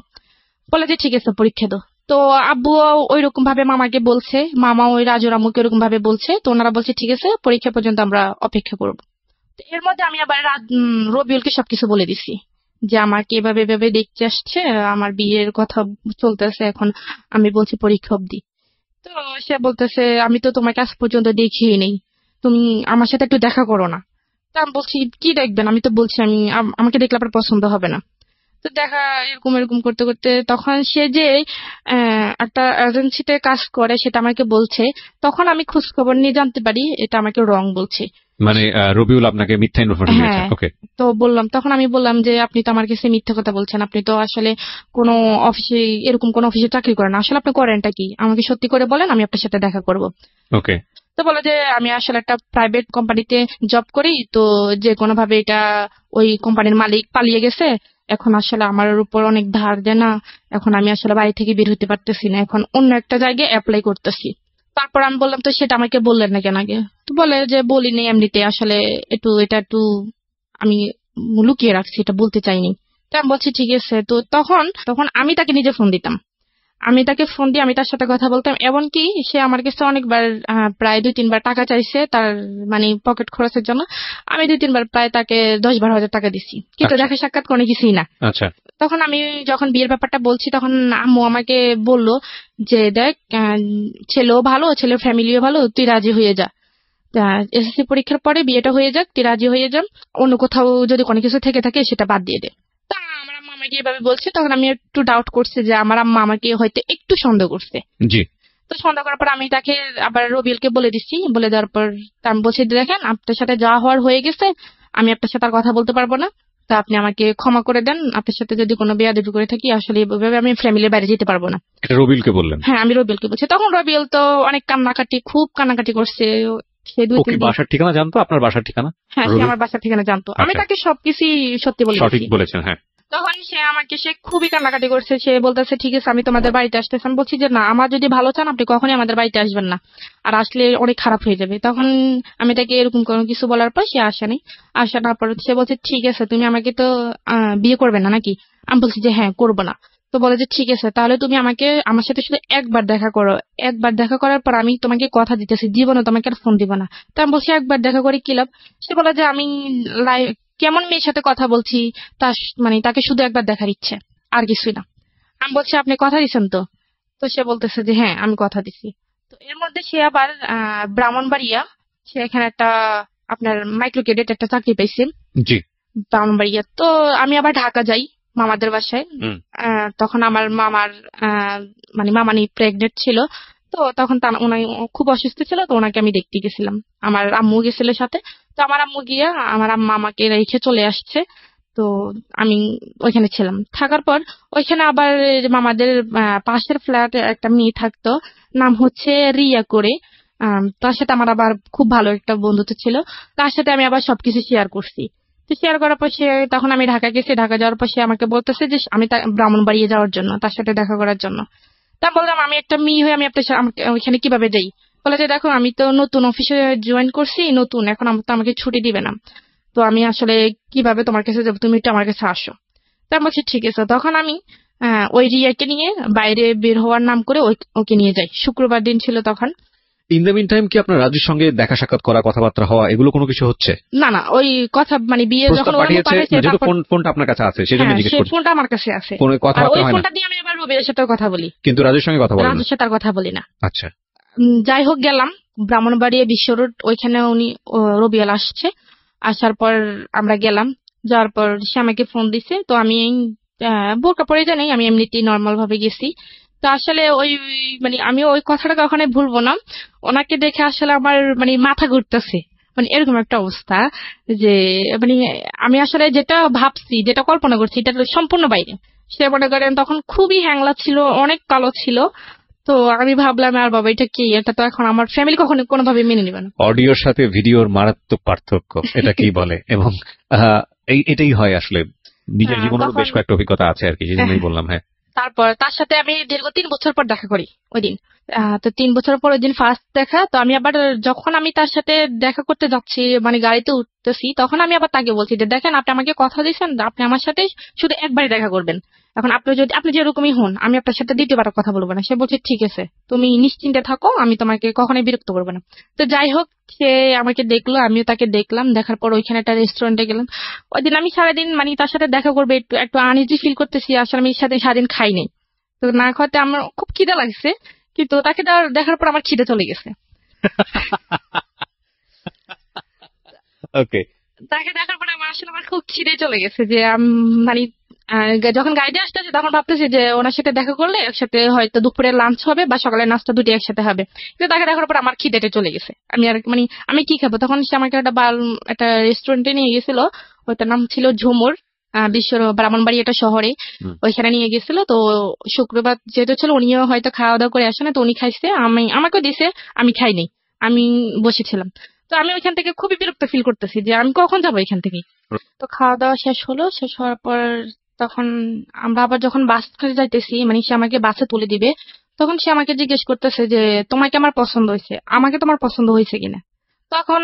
বলে যে ঠিক আছে পরীক্ষা দাও। তো আব্বু ওই রকম ভাবে মামাকে বলছে, মামা ওই রাজুর আম্মুকে ওরকম ভাবে বলছে। তো ওনারা বলছে ঠিক আছে পরীক্ষা পর্যন্ত আমরা অপেক্ষা করব। তো এর মধ্যে আমি আবার রবিউলকে সবকিছু বলে দিছি যে আমাকে এভাবে এভাবে দেখতে আসছে, আমার বিয়ের কথা চলতেছে, এখন আমি বলছি পরীক্ষা অবধি। তো সে বলতেছে আমি তো তোমাকে আজ পর্যন্ত দেখিই নেই, তুমি আমার সাথে একটু দেখা করো না। তা আমি বলছি কি দেখবেন, আমি তো বলছি আমাকে দেখলে আপনার পছন্দ হবে না। তো দেখা এরকম এরকম করতে করতে তখন সে যে একটা এজেন্সিতে কাজ করে সেটা আমাকে বলছে। তখন আমি খোঁজ খবর নিয়ে জানতে পারি এটা আমাকে রং বলছে। মানে রবিউল আপনাকে মিথ্যা ইনফরমেশন দিয়েছে? হ্যাঁ। ওকে। তো তখন আমি বললাম যে আপনি তো আমার কাছে মিথ্যা কথা বলছেন, আপনি তো আসলে কোনো অফিসে, এরকম কোন অফিসে চাকরি করেন না, আসলে আপনি করেনটা কি আমাকে সত্যি করে বলেন, আমি আপনার সাথে দেখা করব। ওকে। তো বলে যে আমি আসলে একটা প্রাইভেট কোম্পানিতে জব করি, তো যে কোনো ভাবে এটা ওই কোম্পানির মালিক পালিয়ে গেছে, এখন আসলে আমার উপর অনেক ধার দেনা, এখন আমি আসলে বাড়ি থেকে বের হতে পারতেছি না, এখন অন্য একটা জায়গায় অ্যাপ্লাই করতেছি। তারপর আমি বললাম তো সেটা আমাকে বললেন না কেন আগে? তো বলে যে বলিনি, এমনিতে আসলে এটা একটু আমি লুকিয়ে রাখছি, এটা বলতে চাইনি। তো আমি বলছি ঠিক আছে। তো তখন তখন আমি তাকে নিজে ফোন দিতাম, আমি তাকে ফোন দিয়ে আমি তার সাথে কথা বলতাম। এমনকি সে আমার কাছে অনেকবার প্রায় 2-3 বার টাকা চাইছে তার মানে পকেট খরচের জন্য। আমি 2-3 বার প্রায় তাকে 10-12 হাজার টাকা দিছি, কিন্তু আচ্ছা। দেখা সাক্ষাৎ কোনো কিছুই না। আচ্ছা। তখন আমি যখন বিয়ের ব্যাপারটা বলছি তখন আম্মু আমাকে বলল যে দেখ ছেলেও ভালো, ছেলের ফ্যামিলিও ভালো, তুই রাজি হয়ে যা, এসএসসি পরীক্ষার পরে বিয়েটা হয়ে যাক, তুই রাজি হয়ে যান, অন্য কোথাও যদি কোনো কিছু থেকে থাকে সেটা বাদ দিয়ে দে। তা আমার আম্মা আমাকে এভাবে বলছে, তখন আমি একটু ডাউট করছি যে আমার আম্মা আমাকে হয়তো একটু সন্দেহ করছে। জি। তো সন্দেহ করার পর আমি তাকে আবার রবিউলকে বলে দিচ্ছি, বলে দেওয়ার পর আমি বলছি দেখেন আপনার সাথে যা হওয়ার হয়ে গেছে, আমি আপনার সাথে আর কথা বলতে পারবো না, তা আপনি আমাকে ক্ষমা করে দেন, আপনার সাথে যদি কোনো বেয়াদবি করে থাকি আসলে এভাবে আমি ফ্যামিলির বাইরে যেতে পারবো না। এটা রবিউলকে বললেন? হ্যাঁ, আমি রবিউলকে বলছি। তখন রবিউল তো অনেক খুব কান্নাকাটি করছে। সে 2-3 ওকে দিন। বাসার ঠিকানা জানতো? আপনার বাসার ঠিকানা? হ্যাঁ, সে আমার বাসার ঠিকানা জানতো। আমি আচ্ছা। তাকে সবকিছু সত্যি বলে সঠিক দিয়েছি। বলেছেন। হ্যাঁ। তখন সে খুবই কান্নাকাটি করছে। সে বলতেছে ঠিক আছে আমি তোমাদের বাড়িতে আসতেছি। আমি বলছি যে না, আমার যদি ভালো চান আপনি কখনই আমাদের বাড়িতে আসবেন না, আর আসলে অনেক খারাপ হয়ে যাবে। তখন আমি তাকে এরকম কোনো কিছু বলার পর সে আসেনি। আসার পর সে বলছে ঠিক আছে তুমি আমাকে তো বিয়ে করবে না নাকি? আমি বলছি যে হ্যাঁ করবো না। তো বলে যে ঠিক আছে তাহলে তুমি আমার সাথে শুধু একবার দেখা করো, একবার দেখা করার পর আমি তোমাকে কথা দিতেছি জীবনে তোমাকে আর ফোন দিব না। তো আমি বলছি একবার দেখা করে কি লাভ? সে বলে যে আমি কেমন মেয়ের সাথে কথা বলছি, তার তাকে শুধু একবার দেখার ইচ্ছে, আর কিছুই না। আমি বলছি আপনি কথা দিচ্ছেন তো? তো সে বলতেছে যে হ্যাঁ আমি কথা দিছি। তো এর মধ্যে সে আবার ব্রাহ্মণবাড়িয়া, সে এখানে একটা আপনার মাইক্রো ক্রেডিট একটা চাকরি পাইছে জি। ব্রাহ্মণবাড়িয়া। তো আমি আবার ঢাকা যাই মামাদের বাসায়। তখন আমার মামার মামানি প্রেগনেন্ট ছিল। তো তখন উনি খুব অসুস্থ ছিল, তো ওনাকে আমি দেখতে গেছিলাম। আমার আম্মু গেছিল সাথে। তো আমার আম্মু গিয়ে আমার আম্মা আমাকে রেখে চলে আসছে। তো আমি ওইখানে ছিলাম। থাকার পর ওইখানে আবার এই যে মামাদের পাশের ফ্ল্যাটে একটা মেয়ে থাকতো, নাম হচ্ছে রিয়া করে। তার সাথে আমার আবার খুব ভালো একটা বন্ধুত্ব ছিল। তার সাথে আমি আবার সবকিছু শেয়ার করছি। তো শেয়ার করার পর তখন আমি ঢাকা গেছি। ঢাকা যাওয়ার পর সে আমাকে বলতেছে যে আমি ব্রাহ্মণবাড়িয়া যাওয়ার জন্য, তার সাথে দেখা করার জন্য। তা বললাম আমি একটা মেয়ে হয়ে আমি ওইখানে কিভাবে যাই? বলে যে দেখো আমি তো নতুন অফিসে জয়েন করছি, নতুন, এখন তো আমাকে ছুটি দিবে না। তো আমি আসলে কিভাবে তোমার কাছে যাবো, তুমি একটু আমার কাছে আসো। তা আমি বলছি ঠিক আছে। তখন আমি ওই রিয়াকে নিয়ে বাইরে বের হওয়ার নাম করে ওকে নিয়ে যাই। শুক্রবার দিন ছিল তখন। ইন দ্য মিন টাইম কি আপনার রাজুর সঙ্গে দেখা সাক্ষাৎ করা, কথাবার্তা হওয়া, এগুলো কোনো কিছু হচ্ছে? না না, ওই কথা বিয়ে যখন ওরা পাঠাইছে, যেহেতু ফোনটা আপনার কাছে আছে সেজন্য জিজ্ঞেস করছি। ফোনটা আমার কাছে আছে, কোনো আর ওই কথাবার্তা হয় না? ফোনটা দিয়ে আমি আবার রবির সাথে কথা বলি, কিন্তু রাজুর সঙ্গে কথা বলেন না? রাজুর সাথে আর কথা বলি না। আচ্ছা। যাই হোক গেলাম ব্রাহ্মণবাড়িয়া বিশ্ব রোড, ওইখানে রবিয়াল আসছে। আসার পর আমরা গেলাম। যাওয়ার পর সে আমাকে ফোন দিছে। তো আমি বোরকা পরে জানি, আমি এমনিতেই নর্মাল ভাবে গেছি। তো আসলে ওই আমি ওই কথাটা কখনোই ভুলবো না। ওনাকে দেখে আসলে আমার মাথা ঘুরতেছে, এরকম একটা অবস্থা যে মানে আমি আসলে যেটা ভাবছি, যেটা কল্পনা করছি, এটা সম্পূর্ণ বাইরে। সে মনে করেন তখন খুবই হ্যাংলা ছিল, অনেক কালো ছিল। তো আমি ভাবলাম আর বাবা এটা কি, এটা তো এখন আমার ফ্যামিলি কখনো কোনোভাবে মেনে নেবে না। অডিওর সাথে ভিডিওর মারাত্মক পার্থক্য, এটা কি বলে। এবং এটাই হয় আসলে। নিজের জীবনেরও বেশ কয়েকটা অভিজ্ঞতা আছে আর কি, সেজন্যই বললাম। হ্যাঁ। তারপর তার সাথে আমি দীর্ঘ 3 বছর পর দেখা করি ওই দিন। তো 3 বছর পর ওই দিন ফার্স্ট দেখা। তো আমি আবার যখন আমি তার সাথে দেখা করতে যাচ্ছি, গাড়িতে উঠতেছি, তখন আমি আবার তাকে বলছি যে দেখেন আপনি আমাকে কথা দিয়েছেন আপনি আমার সাথে শুধু একবারই দেখা করবেন। এখন আপনি যেরকমই হন, আমি আপনার সাথে দ্বিতীয়বার কথা বলবো না। সে বলছে ঠিক আছে তুমি নিশ্চিন্তে থাকো, আমি তোমাকে কখনোই বিরক্ত করবো না। তো যাই হোক সে আমাকে দেখলো, আমিও তাকে দেখলাম। দেখার পর ওইখানে একটা রেস্টুরেন্টে গেলাম। ওই দিন আমি সারাদিন তার সাথে দেখা করবে একটু একটু আনইজি ফিল করতেছি। আসলে আমি সারাদিন খাইনি। তো না খাওয়াতে আমার খুব খিদে লাগছে, কিন্তু তাকে দেখার পর আমার খিদে চলে গেছে। ওকে। তাকে দেখার পর আমার খুব খিদে চলে গেছে যে যখন গাড়িতে আসতেছে তখন ভাবতেছি যে ওনার সাথে দেখা করলে একসাথে হয়তো দুপুরে লাঞ্চ হবে বা সকালের নাস্তা দুটি একসাথে হবে। কিন্তু তাকে দেখার পর আমার খিদেটা চলে গেছে। আমি আর আমি কি খাবো? তখন সে আমাকে একটা রেস্টুরেন্টে নিয়ে গেছিল। ওটার নাম ছিল ঝুমুর, ব্রাহ্মণবাড়ি একটা শহরে। ওইখানে নিয়ে গেছিল। তো শুক্রবার যেহেতু ছিল, উনিও হয়তো খাওয়া দাওয়া করে আসে না, তো উনি খাইছে, আমাকেও দিছে, আমি খাইনি, আমি বসেছিলাম। তো আমি ওইখান থেকে খুবই বিরক্ত ফিল করতেছি যে আমি কখন যাবো এখান থেকে। তো খাওয়া দাওয়া শেষ হলো, শেষ হওয়ার পর তখন আমরা আবার যখন বাস যাইতেছি, সে আমাকে বাসে তুলে দিবে, তখন সে আমাকে জিজ্ঞেস করতেছে যে তোমাকে আমার পছন্দ হয়েছে, আমাকে তোমার পছন্দ হয়েছে কিনা। তখন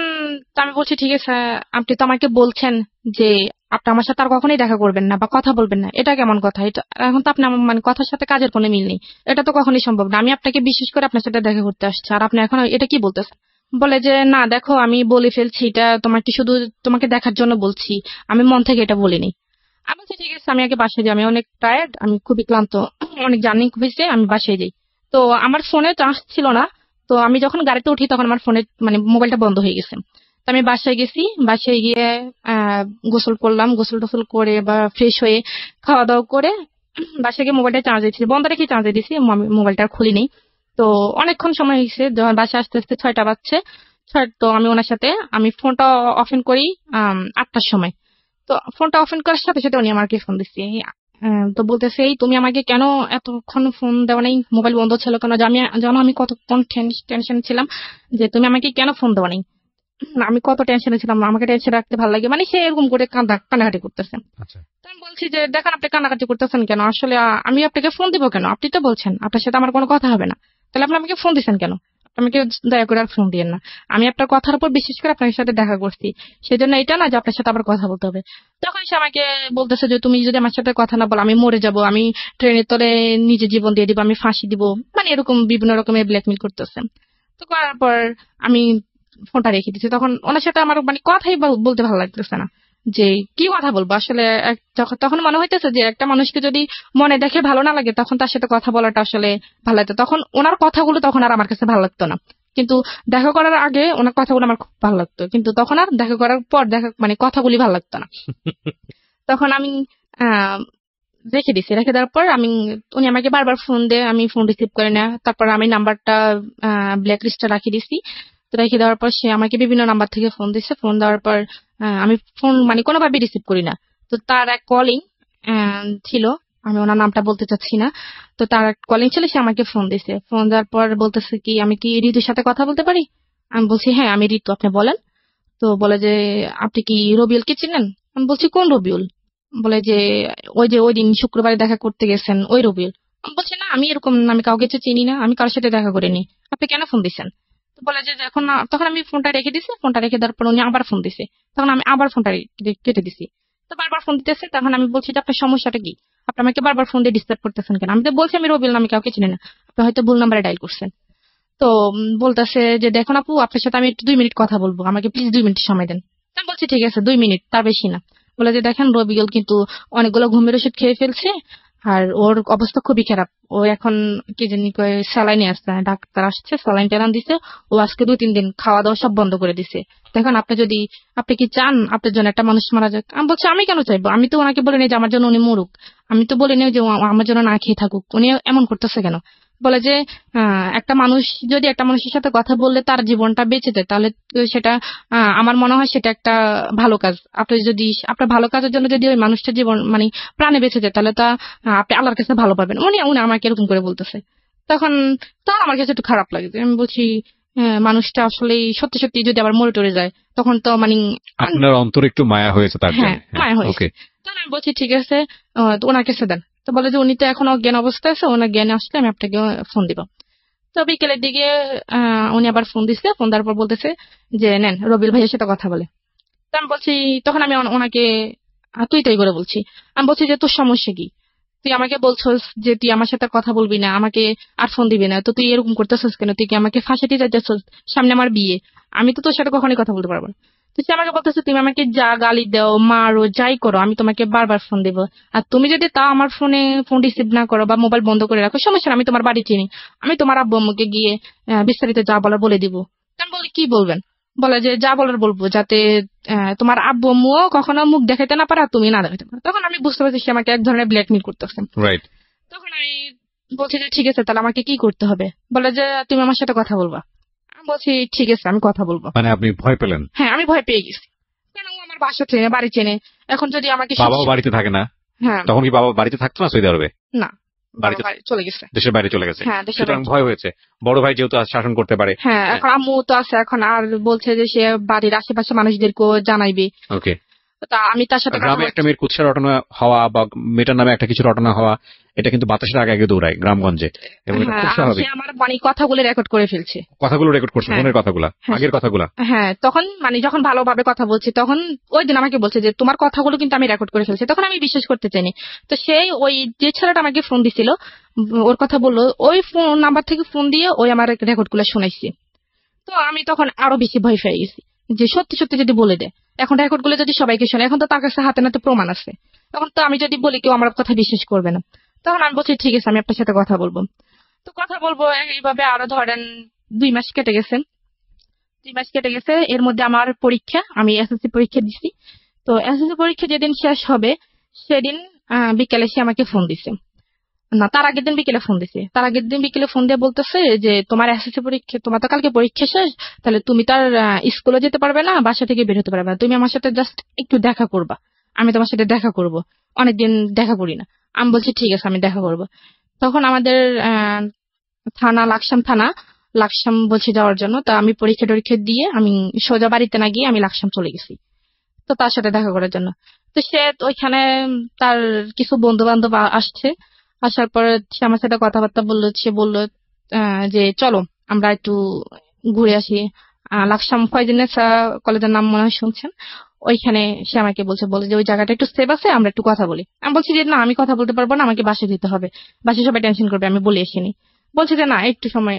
আমি বলছি ঠিক আছে আপনি তো আমাকে বলছেন যে আপনি আমার সাথে আর কখনোই দেখা করবেন না বা কথা বলবেন না, এটা কেমন কথা? এটা এখন তো আপনি আমার কথার সাথে কাজের কোনো মিল নেই, এটা তো কখনোই সম্ভব না। আমি আপনাকে বিশেষ করে আপনার সাথে দেখা করতে আসছি, আর আপনি এখন এটা কি বলতেছেন? বলে যে না দেখো আমি বলে ফেলছি, এটা তোমাকে শুধু তোমাকে দেখার জন্য বলছি, আমি মন থেকে এটা বলিনি। আমি বলছি ঠিক আছে আমি আগে বাসায় যাই, আমি অনেক টায়ার্ড, আমি খুবই ক্লান্ত, অনেক জার্নি হয়েছে, আমি বাসায় যাই। তো আমার ফোনে চার্জ ছিল না। তো আমি যখন গাড়িতে উঠি তখন আমার ফোনে মোবাইলটা বন্ধ হয়ে গেছে। তো আমি বাসায় গেছি, বাসায় গিয়ে গোসল করলাম, গোসল টোসল করে বা ফ্রেশ হয়ে খাওয়া দাওয়া করে বাসায় গিয়ে মোবাইলটা চার্জে দিচ্ছি, বন্ধ রেখে চার্জে দিছি, মোবাইলটা খুলিনি। তো অনেকক্ষণ সময় হয়েছে, যখন বাসায় আস্তে আস্তে 6টা বাজছে। তো আমি ওনার সাথে ফোনটা অফেন করি 8টার সময়। তো ফোনটা অফেন করার সাথে সাথে উনি আমাকে ফোন দিচ্ছে। তো বলতেছে এই তুমি আমাকে কেন এতক্ষণ ফোন দেওয়া নাই, মোবাইল বন্ধ ছিল কেন? জানো আমি কতক্ষণ টেনশন ছিলাম যে তুমি আমাকে কেন ফোন দেওয়া নাই। আমি কত টেনশনে ছিলাম, আমাকে টেনশন রাখতে ভালো লাগে, মানে সে এরকম করে কান্নাকাটি করতেছে। আচ্ছা। তো আমি বলছি যে দেখেন আপনি কান্নাকাটি করতেছেন কেন, আসলে আমি আপনাকে ফোন দিব কেন, আপনি তো বলছেন আপনার সাথে আমার কোনো কথা হবে না, তাহলে আপনি আমাকে ফোন দিচ্ছেন কেন, আমাকে দয়া করে আর ফোন দিয়েন না। আমি আপনার কথার উপর বিশেষ করে আপনার সাথে দেখা করছি, সেজন্য এটা না যে আপনার সাথে আবার কথা বলতে হবে। তখন সে আমাকে বলতেছে যে তুমি যদি আমার সাথে কথা না বলো আমি মরে যাব, আমি ট্রেনের তলে নিজে জীবন দিয়ে দিব, আমি ফাঁসি দিব, মানে এরকম বিভিন্ন রকমের ব্ল্যাকমেল করতেছে। তো করার পর আমি ফোনটা রেখে দিচ্ছি। তখন ওনার সাথে আমার মানে কথাই বলতে ভালো লাগতেছে না, যে কি কথা বলবো আসলে। তখন মনে হইতেছে যে একটা মানুষকে যদি মনে দেখে ভালো না লাগে তখন তার সাথে কথা বলাটা আসলে ভালো লাগতো। তখন ওনার কথাগুলো তখন আর আমার কাছে ভালো লাগতো না, কিন্তু দেখা করার আগে ওনার কথাগুলো আমার খুব ভালো লাগতো, কিন্তু তখন আর দেখা করার পর মানে কথাগুলি ভালো লাগতো না। তখন আমি আহ রেখে দিছি। রেখে দেওয়ার পর উনি আমাকে বারবার ফোন দেয়, আমি ফোন রিসিভ করি না। তারপর আমি নাম্বারটা ব্ল্যাক লিস্টে রাখিয়ে দিছি। তো রেখে দেওয়ার পর সে আমাকে বিভিন্ন নাম্বার থেকে ফোন দিচ্ছে। ফোন দেওয়ার পর আমি ফোন মানে কোনোভাবে রিসিভ করি না। তো তার এক কলিং ছিল, আমি ওনার নামটা বলতে চাচ্ছি না। তো তার এক কলিং ছিল, সে আমাকে ফোন দিছে। ফোন দেওয়ার পর বলতেছে কি আমি কি ঋতুর সাথে কথা বলতে পারি। আমি বলছি হ্যাঁ আমি ঋতু, আপনি বলেন। তো বলে যে আপনি কি রবিউলকে চিনেন। আমি বলছি কোন রবিউল। বলে যে ওই যে ওই দিন শুক্রবারে দেখা করতে গেছেন ওই রবিউল। আমি বলছি না আমি এরকম আমি কাউকে তো চিনি না, আমি কারোর সাথে দেখা করিনি, আপনি কেন ফোন দিচ্ছেন। তো বলে যে এখন তখন আমি ফোনটা রেখে দিছি। ফোনটা রেখে দেওয়ার পর উনি আবার ফোন দিছে। তখন আমি আবার ফোনটা কেটে দিছি। তো বারবার ফোন দিতেছে। তখন আমি বলছি যে আপনার সমস্যাটা কি, আপনি আমাকে বারবার ফোন দিয়ে ডিস্টার্ব করতেছেন কেন। আমি তো বলছি আমি রবিউল নামে কাউকে চিনি না, আপনি হয়তো ভুল নাম্বারে ডায়াল করছেন। তো বলতেছে যে দেখুন আপু আপনার সাথে আমি একটু 2 মিনিট কথা বলবো, আমাকে প্লিজ 2 মিনিট সময় দেন। আমি বলছি ঠিক আছে 2 মিনিট, তার বেশি না। বলে যে দেখেন রবিউল কিন্তু অনেকগুলো ঘুমের ওষুধ খেয়ে ফেলছে, আর ওর অবস্থা খুবই খারাপ। ও এখন কি জানি কয় স্যালাইনে আসছে, ডাক্তার আসছে স্যালাইন টেলাইন দিছে। ও আজকে 2-3 দিন খাওয়া দাওয়া সব বন্ধ করে দিছে। দেখেন আপনি কি চান আপনার জন্য একটা মানুষ মারা যাক। আমি বলছি আমি কেন চাইবো, আমি তো ওনাকে বলিনি যে আমার জন্য উনি মরুক, আমি তো বলিনি যে ও আমার জন্য না খেয়ে থাকুক, উনি এমন করতেছে কেন। বলে যে একটা মানুষ যদি একটা মানুষের সাথে কথা বললে তার জীবনটা বেঁচে যায়, তাহলে তো সেটা আমার মনে হয় সেটা একটা ভালো কাজ। আপনি যদি আপনার ভালো কাজের জন্য যদি ওই মানুষটার জীবন মানে প্রাণে বেঁচে যায়, তাহলে তা আপনি আল্লাহর কাছে ভালো পাবেন। উনি উনি আমাকে এরকম করে বলতেছে। তখন তখন আমার কাছে একটু খারাপ লাগে, আমি বলছি মানুষটা আসলে সত্যি সত্যি যদি আবার মরে টরে যায় তখন তো মানে আপনার অন্তরে একটু মায়া হয়েছে তার হ্যাঁ জন্য। মায়া হয়েছে। ওকে। তখন আমি বলছি ঠিক আছে, তো ওনার কাছে দেন। তো বলে যে উনি তো এখন অজ্ঞান অবস্থায় আছে, ওনার জ্ঞানে আসলে আমি আপনাকে ফোন দিব। তো বিকেলের দিকে উনি আবার ফোন দিচ্ছে। ফোন দেওয়ার পর বলতেছে যে নেন রবিউল ভাইয়ের সাথে কথা বলে। তো আমি বলছি, তখন আমি ওনাকে তুই তাই করে বলছি। আমি বলছি যে তোর সমস্যা কি, তুই আমাকে বলছস যে তুই আমার সাথে কথা বলবি না, আমাকে আর ফোন দিবি না, তো তুই এরকম করতেছস কেন, তুই কি আমাকে ফাঁসাতে যাইতেছস, সামনে আমার বিয়ে, আমি তো তোর সাথে কখনোই কথা বলতে পারবো না। তো সে আমাকে বলতেছে তুমি আমাকে যা গালি দাও মারো যাই করো আমি তোমাকে বারবার ফোন দেবো, আর তুমি যদি তা আমার ফোন রিসিভ না করো বা মোবাইল বন্ধ করে রাখো সমস্যা না, আমি তোমার বাড়ি চিনি, আমি তোমার আব্বু আম্মুকে গিয়ে বিস্তারিত যা বলার বলে দিব। তো আমি বলি কি বলবেন। বলে যে যা বলার বলবো, যাতে তোমার আব্বু আম্মুও কখনো মুখ দেখাইতে না পারে আর তুমি না দেখাতে পারো। তখন আমি বুঝতে পারছি সে আমাকে এক ধরনের ব্ল্যাকমেল করতেছে। রাইট। তখন আমি বলছি যে ঠিক আছে তাহলে আমাকে কি করতে হবে। বলে যে তুমি আমার সাথে কথা বলবা। আমি বলছি ঠিক আছে আমি কথা বলবো। মানে আপনি ভয় পেলেন? হ্যাঁ আমি ভয় পেয়ে গেছি, কারণ ও আমার বাসা চেনে বাড়ি চেনে। এখন যদি আমাকে বাবাও বাড়িতে থাকে না? হ্যাঁ তখন কি বাবা বাড়িতে থাকতো না সৌদি আরবে? না, বাড়িতে বাড়ি চলে গেছে। দেশের বাইরে চলে গেছে। হ্যাঁ দেশের সুতরাং বাড়ি। ভয় হয়েছে, বড় ভাই যেহেতু শাসন করতে পারে। হ্যাঁ এখন আম্মু তো আছে, এখন আর বলছে যে সে বাড়ির আশেপাশে মানুষদেরকেও জানাইবে। ওকে। তা আমি তার সাথে কথা গ্রামে একটা বলছি। মেয়ের কুৎসা রটনা হওয়া বা মেয়েটার নামে একটা কিছু রটনা হওয়া, এটা কিন্তু বাতাসের আগে আগে দৌড়ায় গ্রামগঞ্জে, এবং এটা খুব হ্যাঁ স্বাভাবিক। সে আমার মানে কথাগুলো রেকর্ড করে ফেলছে। কথাগুলো রেকর্ড করছে, হ্যাঁ ফোনের কথাগুলা, হ্যাঁ আগের কথাগুলা। হ্যাঁ তখন মানে যখন ভালোভাবে কথা বলছি তখন ওই দিন আমাকে বলছে যে তোমার কথাগুলো কিন্তু আমি রেকর্ড করে ফেলছি। তখন আমি বিশ্বাস করতে চাইনি। তো সেই ওই যে ছেলেটা আমাকে ফোন দিছিল ওর কথা বললো, ওই ফোন নাম্বার থেকে ফোন দিয়ে ওই আমার রেকর্ড গুলো শোনাইছি। তো আমি তখন আরো বেশি ভয় পেয়ে গেছি যে সত্যি সত্যি যদি বলে দেয়, এখন রেকর্ড গুলো যদি সবাইকে শোনে, এখন তো তার কাছে হাতে নাতে প্রমাণ আছে, তখন তো আমি যদি বলি কেউ আমার কথা বিশ্বাস করবে না। তখন আমি বলছি ঠিক আছে আমি আপনার সাথে কথা বলবো। তো কথা বলবো এইভাবে আরো ধরেন 2 মাস কেটে গেছে। 2 মাস কেটে গেছে, এর মধ্যে আমার পরীক্ষা, আমি এসএসসি পরীক্ষা দিছি। তো এসএসসি পরীক্ষা যেদিন শেষ হবে সেদিন বিকেলে সে আমাকে ফোন দিছে। না তার আগের দিন বিকেলে ফোন দিছে। তার আগের দিন বিকেলে ফোন দিয়ে বলতেছে যে তোমার এসএসসি পরীক্ষা, তোমার তো কালকে পরীক্ষা শেষ, তাহলে তুমি তার স্কুলে যেতে পারবে না, বাসা থেকে বের হতে পারবে না, তুমি আমার সাথে জাস্ট একটু দেখা করবা, আমি তোমার সাথে দেখা করব, অনেকদিন দেখা করি না। আমি বলছি ঠিক আছে আমি দেখা করব। তখন আমাদের থানা লাকসাম থানা লাকসাম বলছে যাওয়ার জন্য। তা আমি পরীক্ষা টরীক্ষা দিয়ে আমি সোজা বাড়িতে না গিয়ে আমি লাকসাম চলে গেছি তো তার সাথে দেখা করার জন্য। তো সে ওইখানে তার কিছু বন্ধু বান্ধব আসছে, আসার পর সে আমার সাথে কথাবার্তা বললো। সে বললো যে চলো আমরা একটু ঘুরে আসি। লাকসাম ফয়জুন্নেসা কলেজের নাম মনে হয় শুনছেন। ওইখানে সে আমাকে বলে যে ওই জায়গাটা একটু সেফ আছে, আমরা একটু কথা বলি। আমি বলছি যে না, আমি কথা বলতে পারবো না, আমাকে বাসে দিতে হবে, বাসে সবাই টেনশন করবে, আমি বলে আসিনি। বলছে যে না, একটু সময়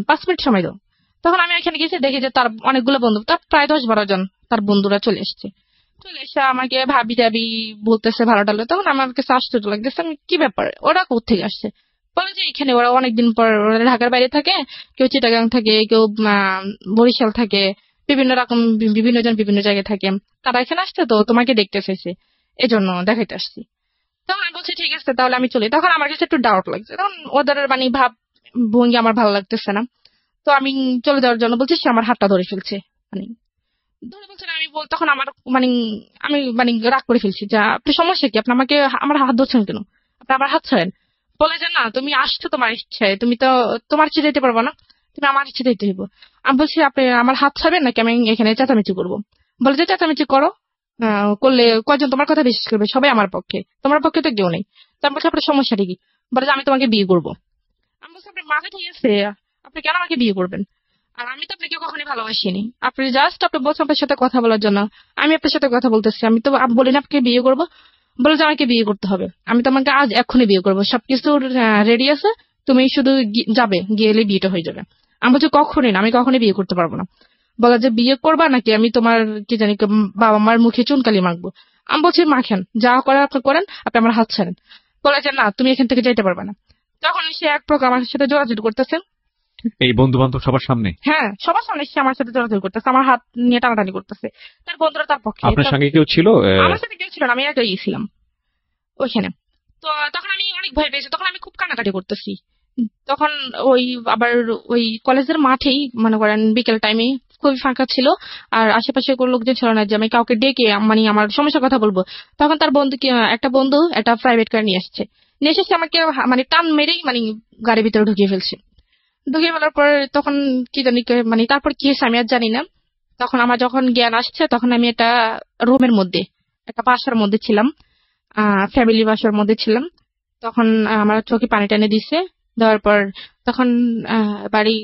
5 মিনিট সময় দাও। তখন আমি এখানে গেছি, দেখি যে তার অনেকগুলো বন্ধু, তার প্রায় 10-12 জন তার বন্ধুরা চলে এসছে। চলে এসে আমাকে ভাবি টাবি বলতেছে, ভালো টালো। তখন আমার কাছে আশ্চর্য লাগতেছে, আমি কি ব্যাপার, ওরা কোথেকে আসছে? বলে যে এখানে ওরা অনেকদিন পর, ওরা ঢাকার বাইরে থাকে, কেউ চিটাগাং থাকে, কেউ বরিশাল থাকে, বিভিন্ন রকম বিভিন্ন জন বিভিন্ন জায়গায় থাকে। তারা এখানে আসছে তো তোমাকে দেখতে চাইছে, এজন্য দেখাইতে আসছি। তখন আমি বলছি ঠিক আছে তাহলে আমি চলি। তখন আমার কাছে একটু ডাউট লাগছে, তখন ওদের মানে ভাব ভঙ্গি আমার ভালো লাগতেছে না। তো আমি চলে যাওয়ার জন্য বলছি, সে আমার হাতটা ধরে ফেলছে। মানে ধরে বলছে না, তখন আমার মানে আমি রাগ করে ফেলছি যে আপনি সমস্যা কি, আপনি আমাকে আমার হাত ধরছেন কেন, আপনি আমার হাত ছাড়েন। বলে যে না, তুমি আসছো তোমার ইচ্ছায়, তুমি তো তোমার ইচ্ছে যেতে পারবো না, তুমি আমার ইচ্ছে যেতে হইব। আমি বলছি আপনি আমার হাত ছাড়বেন নাকি আমি এখানে চেঁচামেচি করবো? বলে যে চেঁচামেচি করো, করলে কয়জন তোমার কথা বিশ্বাস করবে? সবাই আমার পক্ষে, তোমার পক্ষে তো কেউ নেই। তো আমি বলছি আপনার সমস্যাটা কি? বলে যে আমি তোমাকে বিয়ে করবো। আমি বলছি আপনার মাথা ঠিক আছে, আপনি কেন আমাকে বিয়ে করবেন? আর আমি তো আপনাকে কখনোই ভালোবাসিনি, আপনি জাস্ট আপনি বলছেন আপনার সাথে কথা বলার জন্য, আমি আপনার সাথে কথা বলতেছি। আমি তো বলি না আপনাকে বিয়ে করবো। বলে যে আমাকে বিয়ে করতে হবে, আমি তোমাকে আজ এক্ষুনি বিয়ে করবো, সবকিছু রেডি আছে, তুমি শুধু যাবে, গেলে বিয়েটা হয়ে যাবে। আমি বলছি কখনই না, আমি কখনোই বিয়ে করতে পারবো না। বলা যে বিয়ে করবা নাকি আমি তোমার কি জানি বাবা মার মুখে চুনকালি মাখবো? আমি বলছি মাখেন, যা করার আপনি করেন, আপনি আমার হাত ছাড়েন। বলে যে না, তুমি এখান থেকে যাইতে পারবে না। তখন সে এক প্রকার আমার সাথে যোগাযোগ করতেছে। এই বন্ধু বান্ধব সবার সামনে? হ্যাঁ, সবার সামনে সে আমার সাথে যোগাযোগ করতেছে, আমার হাত নিয়ে টানাটানি করতেছে। তার বন্ধুরা তার পক্ষে। আপনার সঙ্গে কেউ ছিল? আমার সাথে কেউ ছিল না, আমি একাই ছিলাম ওইখানে। তো তখন আমি অনেক ভয় পেয়েছি, তখন আমি খুব কান্নাকাটি করতেছি। তখন ওই আবার ওই কলেজের মাঠেই মনে করেন বিকেল টাইমে খুবই ফাঁকা ছিল, আর আশেপাশে কোনো লোকজন ছিল না যে আমি কাউকে ডেকে মানে আমার সমস্যার কথা বলবো। তখন তার বন্ধু একটা বন্ধু একটা প্রাইভেট কার নিয়ে আসছে, নিয়ে এসে আমাকে মানে টান মেরেই মানে গাড়ির ভিতরে ঢুকিয়ে ফেলছে। ঢুকিয়ে ফেলার পর তখন কি জানি মানে তারপর কি হয়েছে আমি আর জানি না। তখন আমার যখন জ্ঞান আসছে, তখন আমি একটা রুমের মধ্যে, একটা বাসার মধ্যে ছিলাম, ফ্যামিলি বাসার মধ্যে ছিলাম। তখন আমার চোখে পানি টানে দিছে, দেওয়ার পর তখন বাড়ি,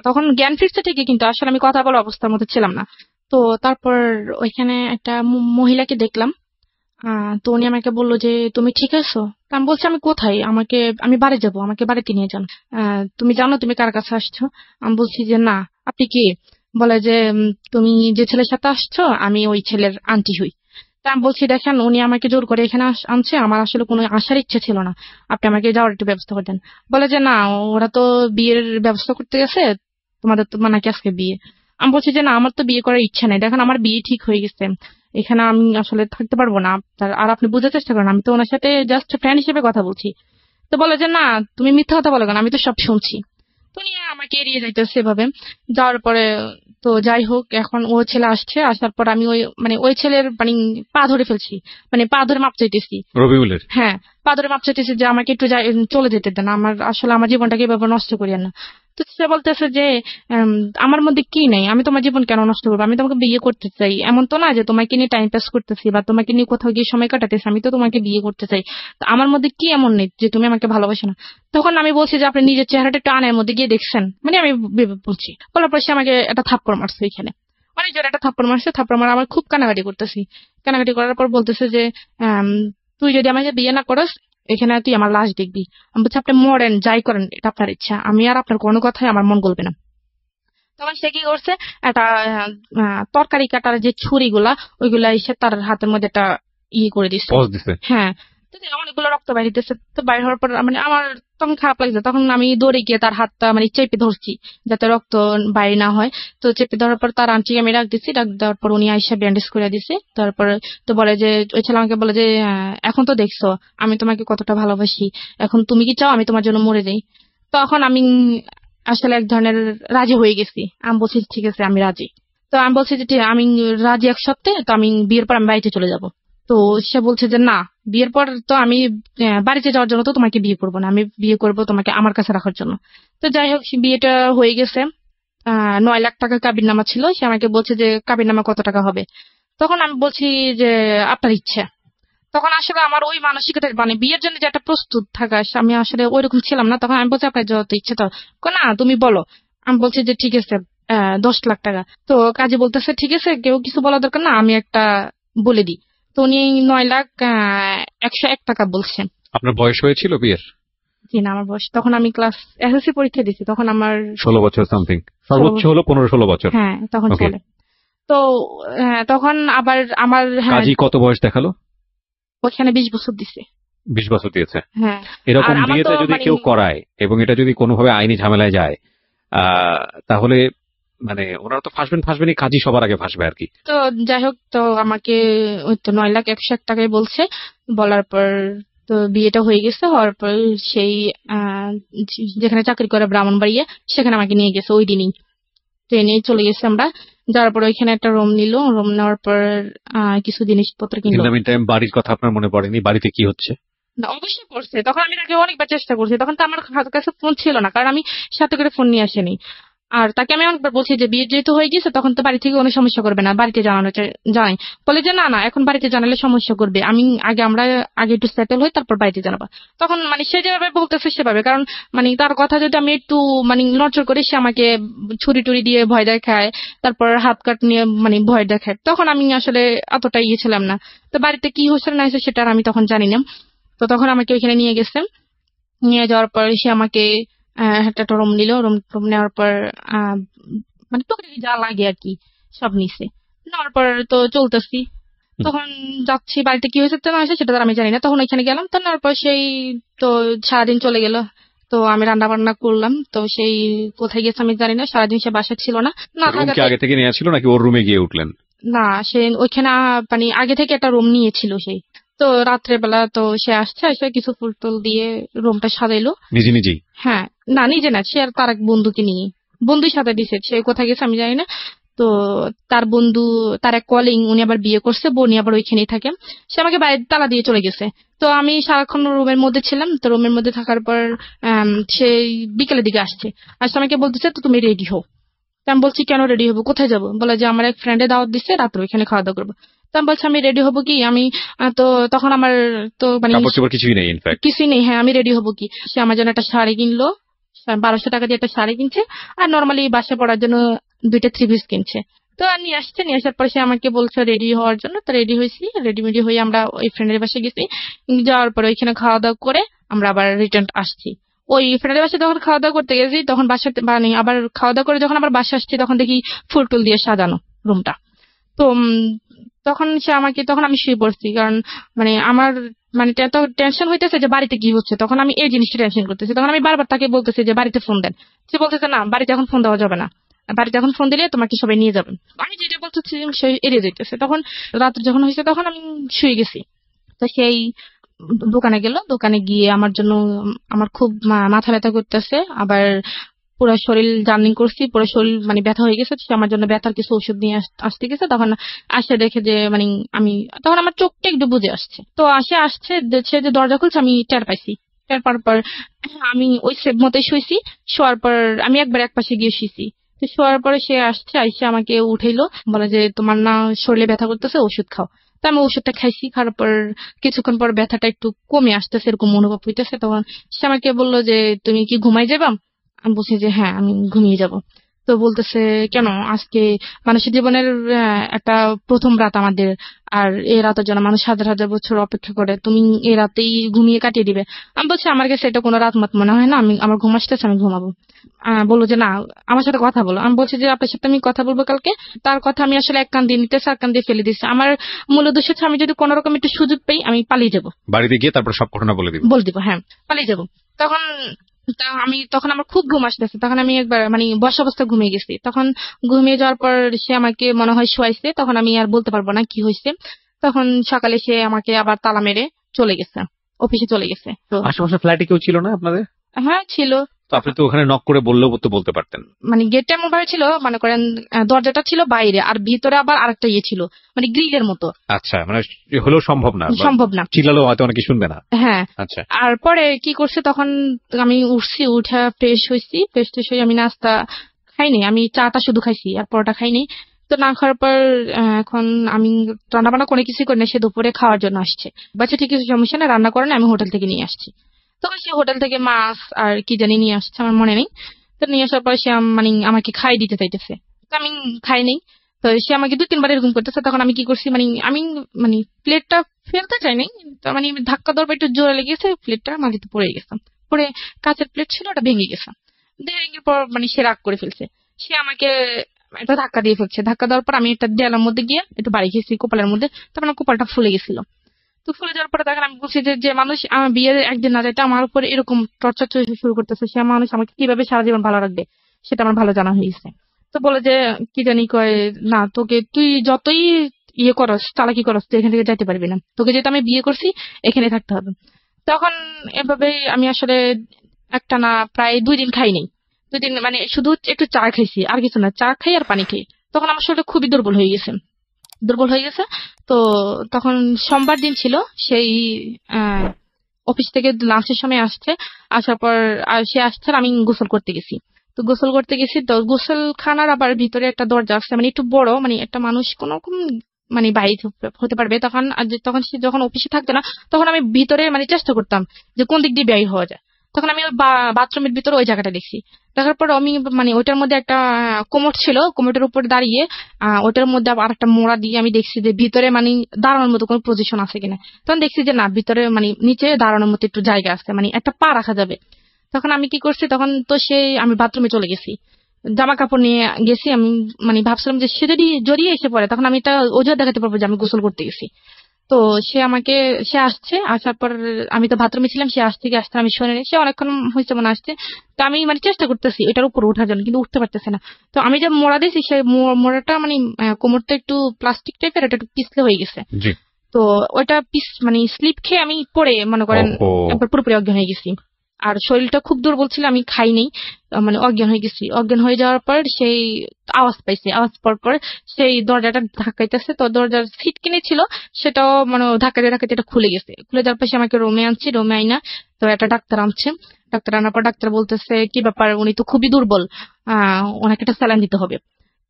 তখন জ্ঞান ফিরছে ঠিকই, কিন্তু আসলে আমি কথা বলার অবস্থার মধ্যে ছিলাম না। তো তারপর ওইখানে একটা মহিলাকে দেখলাম। তো উনি আমাকে বললো যে তুমি ঠিক আছো? তা আমি বলছি আমি কোথায়, আমি বাড়ি যাব, আমাকে বাড়িতে নিয়ে যান। তুমি জানো তুমি কার কাছে আসছো? আমি বলছি যে না। আপনি কি? বলে যে তুমি যে ছেলের সাথে আসছো আমি ওই ছেলের আন্টি হই। তা আমি বলছি দেখেন, উনি আমাকে জোর করে এখানে আনছে, আমার আসলে কোনো আসার ইচ্ছে ছিল না, আপনি আমাকে যাওয়ার একটু ব্যবস্থা করে দেন। বলে যে না, ওরা তো বিয়ের ব্যবস্থা করতে গেছে, তোমাদের তো নাকি আজকে বিয়ে। আমি বলছি যে না, আমার তো বিয়ে করার ইচ্ছা নেই, দেখেন আমার বিয়ে ঠিক হয়ে গেছে, এখানে আমি আসলে থাকতে পারবো না। আর আপনি বুঝার চেষ্টা করেন, আমি তো ওনার সাথে জাস্ট ফ্রেন্ড হিসেবে কথা বলছি। তো বলে যে না, তুমি মিথ্যা কথা বলো কেন, আমি তো সব শুনছি। তো নিয়ে আমাকে এড়িয়ে যাইতেছে এভাবে। যাওয়ার পরে তো যাই হোক, এখন ও ছেলে আসছে, আসার পর আমি ওই ছেলের পা ধরে ফেলছি, পা ধরে মাপ চাইতেছি। রবিউলের? হ্যাঁ, পা ধরে মাপ চাইতেছি যে আমাকে একটু চলে যেতে দেন, আমার আসলে আমার জীবনটাকে এভাবে নষ্ট করিয়েন না। তো সে বলতেছে যে উম, আমার মধ্যে কি নেই, আমি তোমার জীবন কেন নষ্ট করবো, আমি তোমাকে বিয়ে করতে চাই, এমন তো না যে তোমাকে নিয়ে টাইম পাস করতেছি বা তোমাকে নিয়ে কোথাও গিয়ে সময় কাটাতেছি, আমি তো তোমাকে বিয়ে করতে চাই। তো আমার মধ্যে কি এমন নেই যে তুমি আমাকে ভালোবাসো না? তখন আমি বলছি যে আপনি নিজের চেহারাটা একটু আয়নার মধ্যে গিয়ে দেখছেন, আমি বলছি। বলার পর সে আমাকে একটা থাপ্পড় মারছে এখানে, অনেক জোরে একটা থাপ্পড় মারছে। থাপ্পড় মারা আমার খুব কানাকাটি করতেছি। কানাকাটি করার পর বলতেছে যে আম, তুই যদি আমাকে বিয়ে না করস, এখানে তুই আমার লাশ দেখবি। আমি বলছি আপনি মরেন, যাই করেন, এটা আপনার ইচ্ছা, আমি আর আপনার কোনো কথাই আমার মন গলবে না। তখন সে কি করছে, একটা তরকারি কাটার যে ছুরিগুলা, ওইগুলা এসে তার হাতের মধ্যে একটা করে দিচ্ছে। পজ দিছে? হ্যাঁ। তো অনেকগুলো রক্ত বাইরিতেছে। তো বাইর হওয়ার পর আমার তখন খারাপ লাগছে, তখন আমি দৌড়ে গিয়ে তার হাতটা চেপে ধরছি যাতে রক্ত বাইরে না হয়। তো চেপে ধরার পর তার আন্টিকে আমি ডাক দিচ্ছি, ডাক দেওয়ার পর উনি আইসা ব্যান্ডেজ করে দিছে। তারপর তো বলে যে ওই ছেলে আমাকে বলে যে এখন তো দেখছো আমি তোমাকে কতটা ভালোবাসি, এখন তুমি কি চাও আমি তোমার জন্য মরে যাই? তখন আমি আসলে এক ধরনের রাজি হয়ে গেছি। আমি বলছি ঠিক আছে আমি রাজি। তো আমি বলছি যে ঠিক, আমি রাজি এক সপ্তাহে, তো আমি বিয়ের পর আমি বাড়িতে চলে যাব। তো সে বলছে যে না, বিয়ের পর তো আমি বাড়িতে যাওয়ার জন্য তো তোমাকে বিয়ে করবো না, আমি বিয়ে করবো তোমাকে আমার কাছে রাখার জন্য। তো যাই হোক, বিয়েটা হয়ে গেছে। 9 লাখ টাকা কাবিননামা ছিল। সে আমাকে বলছে যে কাবিননামা কত টাকা হবে। তখন আমি বলছি যে আপনার ইচ্ছে। তখন আসলে আমার ওই মানসিকতা, মানে বিয়ের জন্য যে একটা প্রস্তুত থাকা, আমি আসলে ওইরকম ছিলাম না। তখন আমি বলছি আপনার যত ইচ্ছে তো। না তুমি বলো। আমি বলছি যে ঠিক আছে 10 লাখ টাকা। তো কাজী বলতেছে ঠিক আছে, কেউ কিছু বলা দরকার না, আমি একটা বলে দিই। তো উনি 9 লাখ 101 টাকা বলছেন। আপনার বয়স হয়েছিল বিয়ের? জি না, আমার বয়স তখন, আমি ক্লাস এসএসসি পরীক্ষা দিছি, তখন আমার 16 বছর সামথিং, সর্বোচ্চ হলো 15-16 বছর। হ্যাঁ তখন ওকে। চলে। তো তখন আবার আমার কাজী কত বয়স দেখালো? ওখানে 20 বছর দিছে। 20 বছর দিয়েছে। হ্যাঁ। এরকম আর আমার তো বিয়েতে যদি মানে কেউ করায় এবং এটা যদি কোনোভাবে আইনি ঝামেলায় যায়, তাহলে মানে ওনারা তো ফাঁসবেনই, কাজী সবার আগে ফাঁসবে আর কি। তো যাই হোক, তো আমাকে ওই তো 9 লাখ 101 টাকায় বলছে। বলার পর তো বিয়েটা হয়ে গেছে। হওয়ার পর সেই যেখানে চাকরি করে ব্রাহ্মণবাড়িয়া, সেখানে আমাকে নিয়ে গেছে ওই দিনই। ট্রেনে চলে গেছে আমরা। যাওয়ার পর ওইখানে একটা রুম নিল। রুম নেওয়ার পর কিছু জিনিসপত্র ইন কিনলো। দ্য মিন টাইম বাড়ির কথা আপনার মনে পড়েনি? বাড়িতে কি হচ্ছে? না, অবশ্যই পড়ছে। তখন আমি তাকে অনেকবার চেষ্টা করছি। তখন তো আমার কাছে ফোন ছিল না, কারণ আমি সাথে করে ফোন নিয়ে আসিনি। আর তাকে আমি অনেকবার বলছি যে বিয়ে যেহেতু হয়ে গেছে, তখন তো বাড়ি থেকে কোনো সমস্যা করবে না, বাড়িতে জানাই। বলে যে না না, এখন বাড়িতে জানালে সমস্যা করবে, আমরা আগে একটু সেটেল হই, তারপর বাড়িতে জানাবো। তখন মানে সে যেভাবে বলতেছে সেভাবে, কারণ মানে তার কথা যদি আমি একটু মানে নজর করি, সে আমাকে ছুরি টুরি দিয়ে ভয় দেখায়, তারপর হাত কাট নিয়ে মানে ভয় দেখায়। তখন আমি আসলে অতটা ইয়ে ছিলাম না। তো বাড়িতে কি হয়েছে না হয়েছে সেটা আর আমি তখন জানি না। তো তখন আমাকে ওইখানে নিয়ে গেছে। নিয়ে যাওয়ার পর সে আমাকে একটা রুম নিল। রুম নেওয়ার পর আহ, মানে টুকটাকি যা লাগে আর কি সব নিছে। নেওয়ার পর তো চলতেছি। তখন যাচ্ছি, বাড়িতে কি হয়েছে না হয়েছে সেটা তো আর আমি জানি না। তখন ওইখানে গেলাম। তো নেওয়ার পর সেই তো সারাদিন চলে গেল। তো আমি রান্না বান্না করলাম। তো সেই কোথায় গেছে আমি জানি না, সারাদিন সে বাসায় ছিল না। না রুম কি থাকাতে আগে থেকে নেওয়া ছিল নাকি ওর রুমে গিয়ে উঠলেন? না, সে ওইখানে মানে আগে থেকে একটা রুম নিয়েছিল সেই। তো রাত্রে বেলা তো সে আসছে, এসে কিছু ফুল টুল দিয়ে রুমটা সাজাইলো নিজে নিজেই? হ্যাঁ। না, নিজে না, সে আর তার এক বন্ধুকে নিয়ে, বন্ধুই সাথে দিছে। সে কোথায় গেছে আমি জানি না। তো তার বন্ধু, তার এক কলিং, উনি আবার বিয়ে করছে, বোনই আবার ওইখানেই থাকে। সে আমাকে বাইরে তালা দিয়ে চলে গেছে। তো আমি সারাক্ষণ রুমের মধ্যে ছিলাম। তো রুমের মধ্যে থাকার পর সে বিকেলের দিকে আসছে। আসছে আমাকে বলতেছে তো তুমি রেডি হও। তো আমি বলছি কেন রেডি হবো, কোথায় যাবো? বলে যে আমার এক ফ্রেন্ডে দাওয়াত দিচ্ছে, রাত্রে ওইখানে খাওয়া দাওয়া করবো। তো আমি বলছি আমি রেডি হবো কি, আমি তো তখন আমার তো মানে কাপড় চোপড় কিছুই নেই ইনফ্যাক্ট? কিছুই নেই। হ্যাঁ, আমি রেডি হবো কি? সে আমার জন্য একটা শাড়ি কিনলো। 1200 টাকা দিয়ে একটা শাড়ি কিনছে। আর নর্মালি বাসা পড়ার জন্য 2টা 3 পিস কিনছে। তো আর নিয়ে আসছে। নিয়ে আসার পরে সে আমাকে বলছে রেডি হওয়ার জন্য। তো রেডি হয়েছি। রেডিমেডি হয়ে আমরা ওই ফ্রেন্ডের বাসায় গেছি। যাওয়ার পরে ওইখানে খাওয়া দাওয়া করে আমরা আবার রিটার্ন আসছি। ওই ফ্রেন্ডের বাসায় যখন খাওয়া দাওয়া করতে গেছি, তখন বাসাতে মানে আবার খাওয়া দাওয়া করে যখন আবার বাসা আসছি, তখন দেখি ফুল টুল দিয়ে সাজানো রুমটা। তো তখন আমি শুয়ে পড়ছি, কারণ মানে আমার মানে এত টেনশন হইতেছে যে বাড়িতে কি হচ্ছে। তখন আমি এই জিনিসটা টেনশন করতেছি। তখন আমি বারবার তাকে বলতেছি যে বাড়িতে ফোন দেন। সে বলতেছে না, বাড়িতে এখন ফোন দেওয়া যাবে না, বাড়িতে এখন ফোন দিলে তোমাকে সবাই নিয়ে যাবেন। আমি যেটা বলতেছি সে এড়িয়ে যেতেছে। তখন রাত যখন হয়েছে, তখন আমি শুয়ে গেছি। তো সেই দোকানে গেল। দোকানে গিয়ে আমার জন্য, আমার খুব মাথা ব্যথা করতেছে, আবার পুরো শরীর জার্নি করছি, পুরো শরীর মানে ব্যথা হয়ে গেছে। সে আমার জন্য ব্যথার কিছু ওষুধ নিয়ে আসতে গেছে। তখন আসে দেখে যে মানে আমি, তখন আমার চোখটা একটু বুঝে আসছে। তো আসছে সে যে দরজা খুলছে, আমি টের পাইছি। টের পাওয়ার পর আমি ওই সেভ মতোই শুয়েছি। শোয়ার পর আমি একবার এক পাশে গিয়ে শুয়েছি। তো শোয়ার পরে সে আসছে, আইসে আমাকে উঠাইলো। বলে যে তোমার না শরীরে ব্যথা করতেছে, ওষুধ খাও। তো আমি ওষুধটা খাইছি। খাওয়ার পর কিছুক্ষণ পর ব্যথাটা একটু কমে আসতেছে, এরকম অনুভব হইতেছে। তখন সে আমাকে বললো যে তুমি কি ঘুমাই যাবা? আমি বলছি যে হ্যাঁ, আমি ঘুমিয়ে যাব। তো বলতেছে কেন, আজকে মানুষের জীবনের একটা প্রথম রাত আমাদের, আর এই রাতের জন্য মানুষ হাজার হাজার বছর অপেক্ষা করে, তুমি এই রাতেই ঘুমিয়ে কাটিয়ে দিবে? আমি বলছি আমার কাছে এটা কোনো রাত মাত মনে হয় না, আমার ঘুম আসতেছে, আমি ঘুমাবো। বললো যে না, আমার সাথে কথা বলো। আমি বলছি যে আপনার সাথে আমি কথা বলবো কালকে। তার কথা আমি আসলে এক কান দিয়ে নিতেছি, এক কান দিয়ে ফেলে দিচ্ছি। আমার মূল উদ্দেশ্য হচ্ছে আমি যদি কোনো রকম একটু সুযোগ পাই, আমি পালিয়ে যাবো, বাড়িতে গিয়ে তারপর সব ঘটনা বলে দিব। হ্যাঁ, পালিয়ে যাবো। তখন তখন আমার খুব ঘুম আসতেছে। তখন আমি একবার মানে বসা অবস্থা ঘুমিয়ে গেছি। তখন ঘুমিয়ে যাওয়ার পর সে আমাকে মনে হয় শোয়াইছে। তখন আমি আর বলতে পারবো না কি হয়েছে। তখন সকালে সে আমাকে আবার তালা মেরে চলে গেছে, অফিসে চলে গেছে। তো আশেপাশে ফ্ল্যাটে কেউ ছিল না আপনাদের? হ্যাঁ ছিল। তো আপনি তো ওখানে নক করে বললেও তো বলতে পারতেন। মানে গেটটা এমন ভাবে ছিল, মনে করেন দরজাটা ছিল বাইরে আর ভিতরে আবার আরেকটা ইয়ে ছিল, মানে গ্রিলের মতো। আচ্ছা, মানে হলেও সম্ভব না, সম্ভব না, চিল্লালেও হয়তো অনেকে শুনবে না। হ্যাঁ। আচ্ছা, আর পরে কি করছে, তখন আমি উঠছি, উঠা ফ্রেশ হয়েছি, ফ্রেশ ট্রেশ হয়ে আমি নাস্তা খাইনি, আমি চাটা শুধু খাইছি আর পরোটা খাইনি। তো না খাওয়ার পর এখন আমি রান্না বান্না কোনো কিছু করি না, সে দুপুরে খাওয়ার জন্য আসছে। বাচ্চা ঠিক কিছু সমস্যা না, রান্না করে না, আমি হোটেল থেকে নিয়ে আসছি। তো সে হোটেল থেকে মাছ আর কি জানি নিয়ে আসছে, আমার মনে নেই। তো নিয়ে আসার পর সে মানে আমাকে খাই দিতে চাইতেছে, তো আমি খাই নেই। তো সে আমাকে 2-3 বার এরকম করতেছে, তখন আমি কি করছি, আমি মানে প্লেটটা ফেলতে চাই নাই, তার মানে ধাক্কা দেওয়ার পর একটু জোরে লেগেছে, প্লেটটা মাটিতে পড়ে গেছে। পরে কাঁচের প্লেট ছিল, ওটা ভেঙে গেছে। ভেঙে পর মানে সে রাগ করে ফেলছে, সে আমাকে একটা ধাক্কা দিয়ে ফেলছে। ধাক্কা দেওয়ার পর আমি একটা দেয়ালের মধ্যে গিয়ে একটু বাড়ি খেয়েছি কপালের মধ্যে, তারপর আমার কপালটা ফুলে গেছিল। তো ফুলে যাওয়ার পরে তখন আমি বলছি যে মানুষ আমার বিয়ের একদিন না যেটা আমার উপর এরকম টর্চার শুরু করতেছে, সে মানুষ আমাকে কিভাবে সারা জীবন ভালো রাখবে সেটা আমার ভালো জানা হয়েছে। তো বলে যে কি জানি কয়, না তোকে তুই যতই ইয়ে করস, চালাকি করস, তুই এখান থেকে যাইতে পারবি না, তোকে যেহেতু আমি বিয়ে করছি এখানে থাকতে হবে। তখন এভাবেই আমি আসলে একটা না প্রায় 2 দিন খাইনি। 2 দিন মানে শুধু একটু চা খাইছি, আর কিছু না, চা খাই আর পানি খাই। তখন আমার শরীরটা খুবই দুর্বল হয়ে গেছে, দুর্বল হয়ে গেছে। তো তখন সোমবার দিন ছিল, সেই অফিস থেকে লাঞ্চের সময় আসছে, আসার পর সে আসছে আর আমি গোসল করতে গেছি। তো গোসল করতে গেছি, তো গোসলখানার আবার ভিতরে একটা দরজা আছে, মানে একটু বড়, মানে একটা মানুষ কোন রকম মানে বাইরে হতে পারবে। তখন তখন সে যখন অফিসে থাকতো না, তখন আমি ভিতরে মানে চেষ্টা করতাম যে কোন দিক দিয়ে বের হওয়া যায়। তখন আমি ওই বাথরুমের ভিতরে ওই জায়গাটা দেখছি। দেখার পর আমি মানে ওইটার মধ্যে একটা কোমর ছিল, কোমরের উপর দাঁড়িয়ে ওইটার মধ্যে আবার একটা মোড়া দিয়ে আমি দেখছি যে ভিতরে মানে দাঁড়ানোর মতো কোনো পজিশন আছে কিনা। তখন দেখছি যে না, ভিতরে মানে নিচে দাঁড়ানোর মতো একটু জায়গা আছে, মানে একটা পা রাখা যাবে। তখন আমি কি করছি, তখন তো আমি বাথরুমে চলে গেছি, জামা কাপড় নিয়ে গেছি। আমি মানে ভাবছিলাম যে সে যদি জড়িয়ে এসে পড়ে, তখন আমি এটা অজুহাত দেখাতে পারবো যে আমি গোসল করতে গেছি। তো সে আসছে, আসার পর আমি তো বাথরুমে ছিলাম, সে আসতে আমি শুনে, সে অনেকক্ষণ হয়েছে মনে আসছে। তো আমি মানে চেষ্টা করতেছি এটার উপর ওঠার জন্য, কিন্তু উঠতে পারতেছে না। তো আমি যে মোড়া দিয়েছি, সেই মোড়াটা মানে কোমরটা একটু প্লাস্টিক টাইপের, এটা একটু পিছলে হয়ে গেছে। তো ওইটা মানে স্লিপ খেয়ে আমি পড়ে মনে করেন একবার পুরোপুরি অজ্ঞান হয়ে গেছি। আর শরীরটা খুব দুর্বল ছিল, আমি খাইনি, মানে অজ্ঞান হয়ে গেছি। অজ্ঞান হয়ে যাওয়ার পর সেই আওয়াজ পাইছি, আওয়াজ পর পর সেই দরজাটা ধাক্কাইতেছে। তো দরজার সিট কিনে ছিল, সেটাও মানে ধাক্কাতে এটা খুলে গেছে। খুলে যাওয়ার পর আমাকে রুমে আনছি, রুমে আইনা তো একটা ডাক্তার আনছে। ডাক্তার আনার পর ডাক্তার বলতেছে কি ব্যাপার, উনি তো খুবই দুর্বল, ওনাকে একটা স্যালাইন দিতে হবে।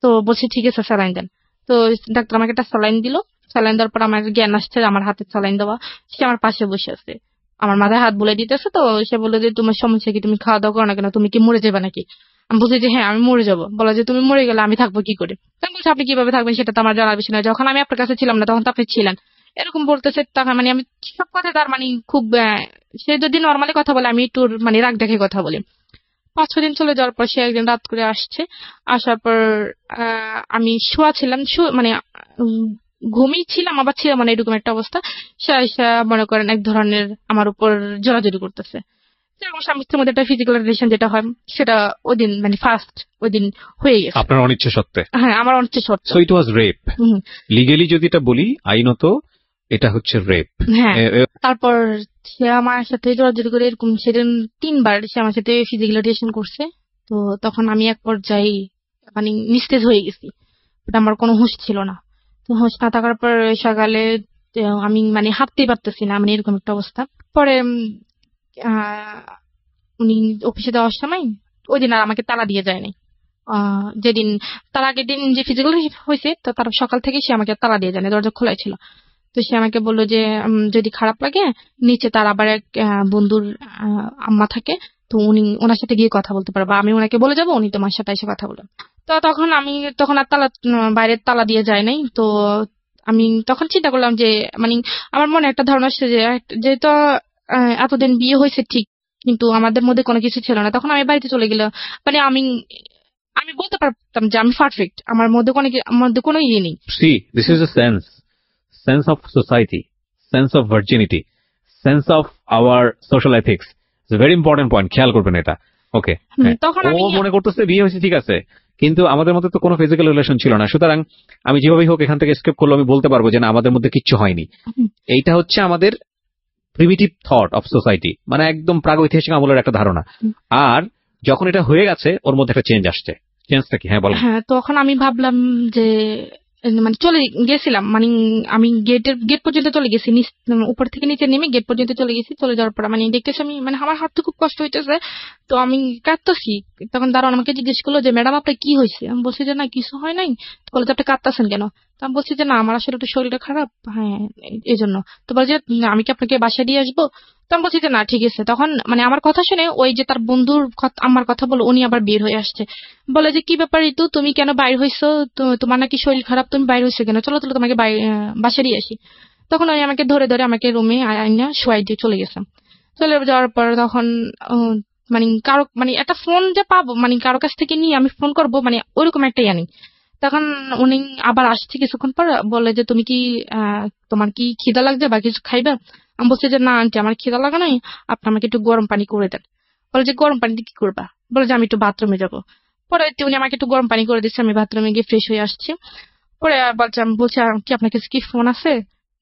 তো বলছি ঠিক আছে স্যালাইন দেন। তো ডাক্তার আমাকে একটা স্যালাইন দিল। স্যালাইন দেওয়ার পর আমার জ্ঞান আসছে, আমার হাতে স্যালাইন দেওয়া। সে আমার পাশে বসে আছে, আমার মাথায় হাত বুলাই দিতেছে। তো সে বললো যে তোমার সমস্যা কি, তুমি খাওয়া দাওয়া করো না কেন, তুমি কি মরে যাবে নাকি? আমি বলছি যে হ্যাঁ আমি মরে যাবো। বলা যে তুমি মরে গেলে আমি থাকবো কি করে? আমি বলছি আপনি কিভাবে থাকবেন সেটা তো আমার জানার বিষয় না, যখন আমি আপনার কাছে ছিলাম না তখন তো আপনি ছিলেন, এরকম বলতেছে। তখন মানে আমি সব কথা তার মানে খুব সে যদি নর্মালি কথা বলে আমি একটু মানে রাগ দেখে কথা বলি। 5-6 দিন চলে যাওয়ার পর সে একদিন রাত করে আসছে। আসার পর আমি শোয়া ছিলাম, মানে ঘুমিয়ে ছিলাম আবার ছিলাম, মানে এরকম একটা অবস্থা। সে মনে করেন এক ধরনের আমার উপর জোরাজুরি করতেছে। যেরকম স্বামী স্ত্রীর মধ্যে একটা ফিজিক্যাল রিলেশন যেটা হয়, সেটা ওই দিন মানে ফার্স্ট ওই দিন হয়ে গেছে আপনার অনিচ্ছা সত্ত্বে। হ্যাঁ, আমার অনিচ্ছা সত্ত্বে। So it was rape. Legally যদি এটা বলি, আইনত এটা হচ্ছে রেপ। হ্যাঁ। তারপর সে আমার সাথে জোরাজুরি করে এরকম সেদিন 3 বার সে আমার সাথে ফিজিক্যাল রিলেশন করছে। তো তখন আমি এক পর্যায়ে মানে নিস্তেজ হয়ে গেছি, আমার কোনো হুঁশ ছিল না। তো হুঁশ না থাকার পর সকালে আমি মানে হাঁটতেই পারতেছি না, মানে এরকম একটা অবস্থা। পরে উনি অফিসে যাওয়ার সময় ওই দিন আর আমাকে তালা দিয়ে যায় নাই। যেদিন তার আগের দিন যে ফিজিক্যাল হয়েছে, তো তার সকাল থেকে সে আমাকে তালা দিয়ে যায় না, দরজা খোলাই ছিল। তো সে আমাকে বললো যে যদি খারাপ লাগে নিচে তার আবার এক বন্ধুর আম্মা থাকে, তো উনি ওনার সাথে গিয়ে কথা বলতে পারবে, আমি ওনাকে বলে যাবো, উনি তোমার সাথে এসে কথা বলবেন। তো তখন আর তালা বাইরের তালা দিয়ে যায় নাই। তো আমি তখন চিন্তা করলাম যে মানে আমার মনে একটা ধারণা আসছে যে যেহেতু এতদিন বিয়ে হয়েছে ঠিক, কিন্তু আমাদের মধ্যে কোনো কিছু ছিল না। তখন আমি বাড়িতে চলে গেলাম, মানে আমি বলতে পারতাম যে আমি পারফেক্ট, আমার মধ্যে কোনো ইয়ে নেই। See, this is a sense of society, sense of virginity, sense of our social ethics. It's a very important point. খেয়াল করবেন এটা। ওকে, তখন ও মনে করতেছে বিয়ে হয়েছে ঠিক আছে, কিন্তু আমাদের মধ্যে তো কোনো ফিজিক্যাল রিলেশন ছিল না, সুতরাং আমি যেভাবেই হোক এখান থেকে এসকেপ করলে আমি বলতে পারবো যে না আমাদের মধ্যে কিচ্ছু হয়নি। এইটা হচ্ছে আমাদের প্রিমিটিভ থট অফ সোসাইটি, মানে একদম প্রাগৈতিহাসিক আমলের একটা ধারণা। আর যখন এটা হয়ে গেছে ওর মধ্যে একটা চেঞ্জ আসছে, চেঞ্জটা কি? হ্যাঁ বলেন। হ্যাঁ, তখন আমি ভাবলাম যে মানে চলে গেছিলাম, মানে আমি গেট পর্যন্ত চলে গেছি, উপর থেকে নিচে নেমে গেট পর্যন্ত চলে গেছি। চলে যাওয়ার পর মানে দেখতেছি আমি, মানে আমার হাত তো খুব কষ্ট হইতেছে, তো আমি কাঁদতেছি। তখন দারোয়ান আমাকে জিজ্ঞেস করলো যে ম্যাডাম আপনার কি হয়েছে? আমি বলছি যে না কিছু হয় নাই। তো বলে যে আপনি কাঁদতেছেন কেন? তো আমি বলছি যে না আমার আসলে একটু শরীরটা খারাপ, হ্যাঁ এই জন্য। তো বলে যে আমি কি আপনাকে বাসায় দিয়ে আসবো? তো আমি বলছি যে না ঠিক আছে। তখন মানে আমার কথা শুনে ওই যে তার বন্ধুর আমার কথা বলে উনি আবার বের হয়ে আসছে। বলে যে কি ব্যাপার ঋতু, তুমি কেন বাইর হইছো? তোমার নাকি শরীর খারাপ, তুমি বাইর হইছো কেন? চলো চলো তোমাকে বাসায় দিয়ে আসি। তখন উনি আমাকে ধরে ধরে আমাকে রুমে আইনা শোয়াই দিয়ে চলে গেছে। চলে যাওয়ার পর তখন মানে কারো মানে একটা ফোন যে পাবো, মানে কারো কাছ থেকে নিয়ে আমি ফোন করবো, মানে ওইরকম একটা নেই। তখন উনি আবার আসছে কিছুক্ষণ পর, বলে যে তুমি কি তোমার কি খিদা লাগছে বা কিছু খাইবা? আমি বলছি যে না আন্টি আমার খিদা লাগা নাই, আপনি আমাকে একটু গরম পানি করে দেন। বলে যে গরম পানি দিয়ে কি করবা? বলে যে আমি একটু বাথরুমে যাবো। পরে উনি আমাকে একটু গরম পানি করে দিচ্ছে, আমি বাথরুমে গিয়ে ফ্রেশ হয়ে আসছি। পরে আমি বলছি কি আপনার কাছে কি ফোন আছে?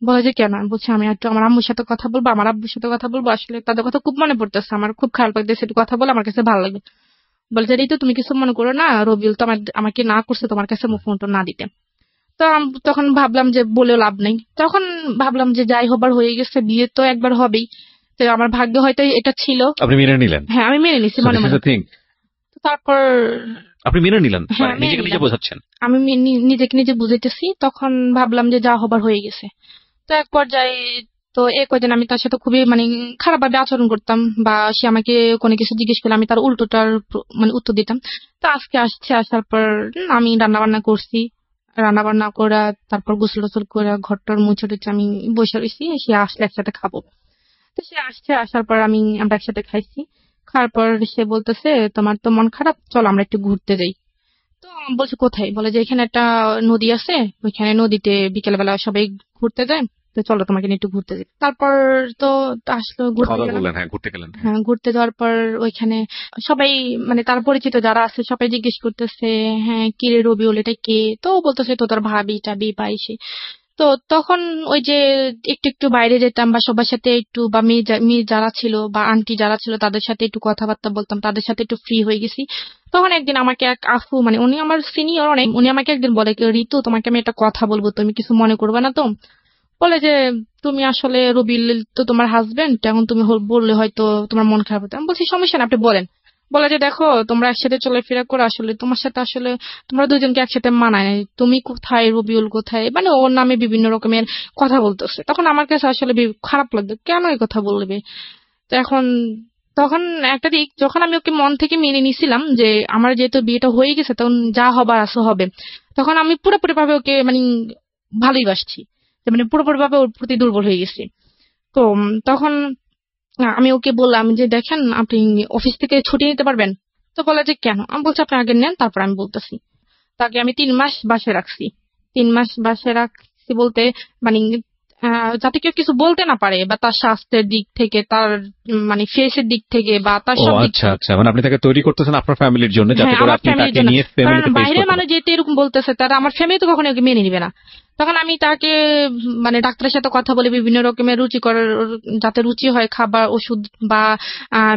বলে যে কেন? আমি বলছি আমি একটু আমার আম্মুর সাথে কথা বলবো, আমার আব্বুর সাথে কথা বলবো, আসলে তাদের কথা খুব মনে পড়তেছে, আমার খুব খারাপ লাগতেছে, একটু কথা বলে আমার কাছে ভালো লাগে। বলে যে এই তো তুমি কিছু মনে করো না, রবিউল তো আমাকে না করছে তোমার কাছে ফোনটা না দিতে। তো তখন ভাবলাম যে বলেও লাভ নেই, তখন ভাবলাম যে যাই হবার হয়ে গেছে, বিয়ে তো একবার হবেই, তো আমার ভাগ্য হয়তো এটা ছিল। আপনি মেনে নিলেন? হ্যাঁ আমি মেনে নিছি মনে মনে। তো তারপর আপনি মেনে নিলেন, হ্যাঁ মানে মেনে নিজেকে নিজে নিলাম, বোঝাচ্ছেন? আমি নিজেকে নিজে বুঝাইতেছি। তখন ভাবলাম যে যা হবার হয়ে গেছে। তো এক পর্যায়ে তো এই কয়দিন আমি তার সাথে খুবই মানে খারাপ ভাবে আচরণ করতাম, বা সে আমাকে কোনো কিছু জিজ্ঞেস করলে আমি তার উল্টোটার মানে উত্তর দিতাম। তো আজকে আসার পর আমি রান্না বান্না করছি, রান্না বান্না করা, তারপর গোসল টোসল করে ঘরটার মুছে টুছে আমি বসে রয়েছি, সে আসলে একসাথে খাবো। তো সে আসছে, আসার পর আমরা একসাথে খাইছি। খাওয়ার পর সে বলতেছে তোমার তো মন খারাপ, চলো আমরা একটু ঘুরতে যাই। তো আমি বলছি কোথায়? বলে যে এখানে একটা নদী আছে, ওইখানে নদীতে বিকেল বেলা সবাই ঘুরতে যায়, তো চলো তোমাকে নিয়ে একটু ঘুরতে যাই। তারপর তো আসলো, ঘুরতে খাওয়া দাওয়া গেলাম। করলেন? হ্যাঁ ঘুরতে গেলেন। হ্যাঁ। হ্যাঁ ঘুরতে যাওয়ার পর ওইখানে সবাই মানে তার পরিচিত যারা আছে সবাই জিজ্ঞেস করতেছে হ্যাঁ কি রে রবিউল এটা কে? তো ও বলতেছে তো তোর ভাবি টাবি পাইছে। তো তখন ওই যে একটু একটু বাইরে যেতাম, বা সবার সাথে একটু, বা মেয়ে যারা ছিল বা আন্টি যারা ছিল তাদের সাথে একটু কথাবার্তা বলতাম, তাদের সাথে একটু ফ্রি হয়ে গেছি। তখন একদিন আমাকে এক আফু, মানে উনি আমার সিনিয়র অনেক, উনি আমাকে একদিন বলে ঋতু তোমাকে আমি একটা কথা বলবো, তুমি কিছু মনে করবে না তো? বলে যে তুমি আসলে রবিউল তো তোমার হাজবেন্ড, এখন তুমি বললে হয়তো তোমার মন খারাপ হতো। আমি বলছি সমস্যা না আপনি বলেন। বলে যে দেখো তোমরা একসাথে চলাফেরা করো, আসলে তোমার সাথে আসলে তোমরা দুজনকে একসাথে মানায় নাই, তুমি কোথায় রবিউল কোথায়, মানে ওর নামে বিভিন্ন রকমের কথা বলতেছে। তখন আমার কাছে আসলে খারাপ লাগতো, কেন এই কথা বলবে? তো এখন তখন একটা দিক, যখন আমি ওকে মন থেকে মেনে নিছিলাম যে আমার যেহেতু বিয়েটা হয়ে গেছে, তখন যা হবার আছে হবে, তখন আমি পুরোপুরি ভাবে ওকে মানে ভালোই বাসছি, মানে পুরোপুরি ভাবে ওর প্রতি দুর্বল হয়ে গেছি। তো তখন আমি ওকে বললাম যে দেখেন আপনি অফিস থেকে ছুটি নিতে পারবেন? তো বলে যে কেন? আমি বলছি আপনি আগে নেন, তারপর আমি বলতেছি। তাকে আমি 3 মাস বাসায় রাখছি। 3 মাস বাসায় রাখছি বলতে মানে যাতে কেউ কিছু বলতে না পারে, বা তার স্বাস্থ্যের দিক থেকে, তার মানে ফেসের দিক থেকে, বা তার ও সব দিক আচ্ছা থেকে। আচ্ছা, মানে আপনি তাকে তৈরি করতেছেন আপনার ফ্যামিলির জন্য, যাতে হ্যাঁ করে আমার আপনি ফ্যামিলির তাকে জন্য, নিয়ে কারণ ফ্যামিলিতে ফেস বাইরের করতে মানুষ পারেন। যেহেতু এরকম বলতেছে, তারা আমার ফ্যামিলি তো কখনো ওকে মেনে নিবে না। তখন আমি তাকে মানে ডাক্তারের সাথে কথা বলে বিভিন্ন রকমের রুচিকর, যাতে রুচি হয় খাবার, ওষুধ, বা আহ,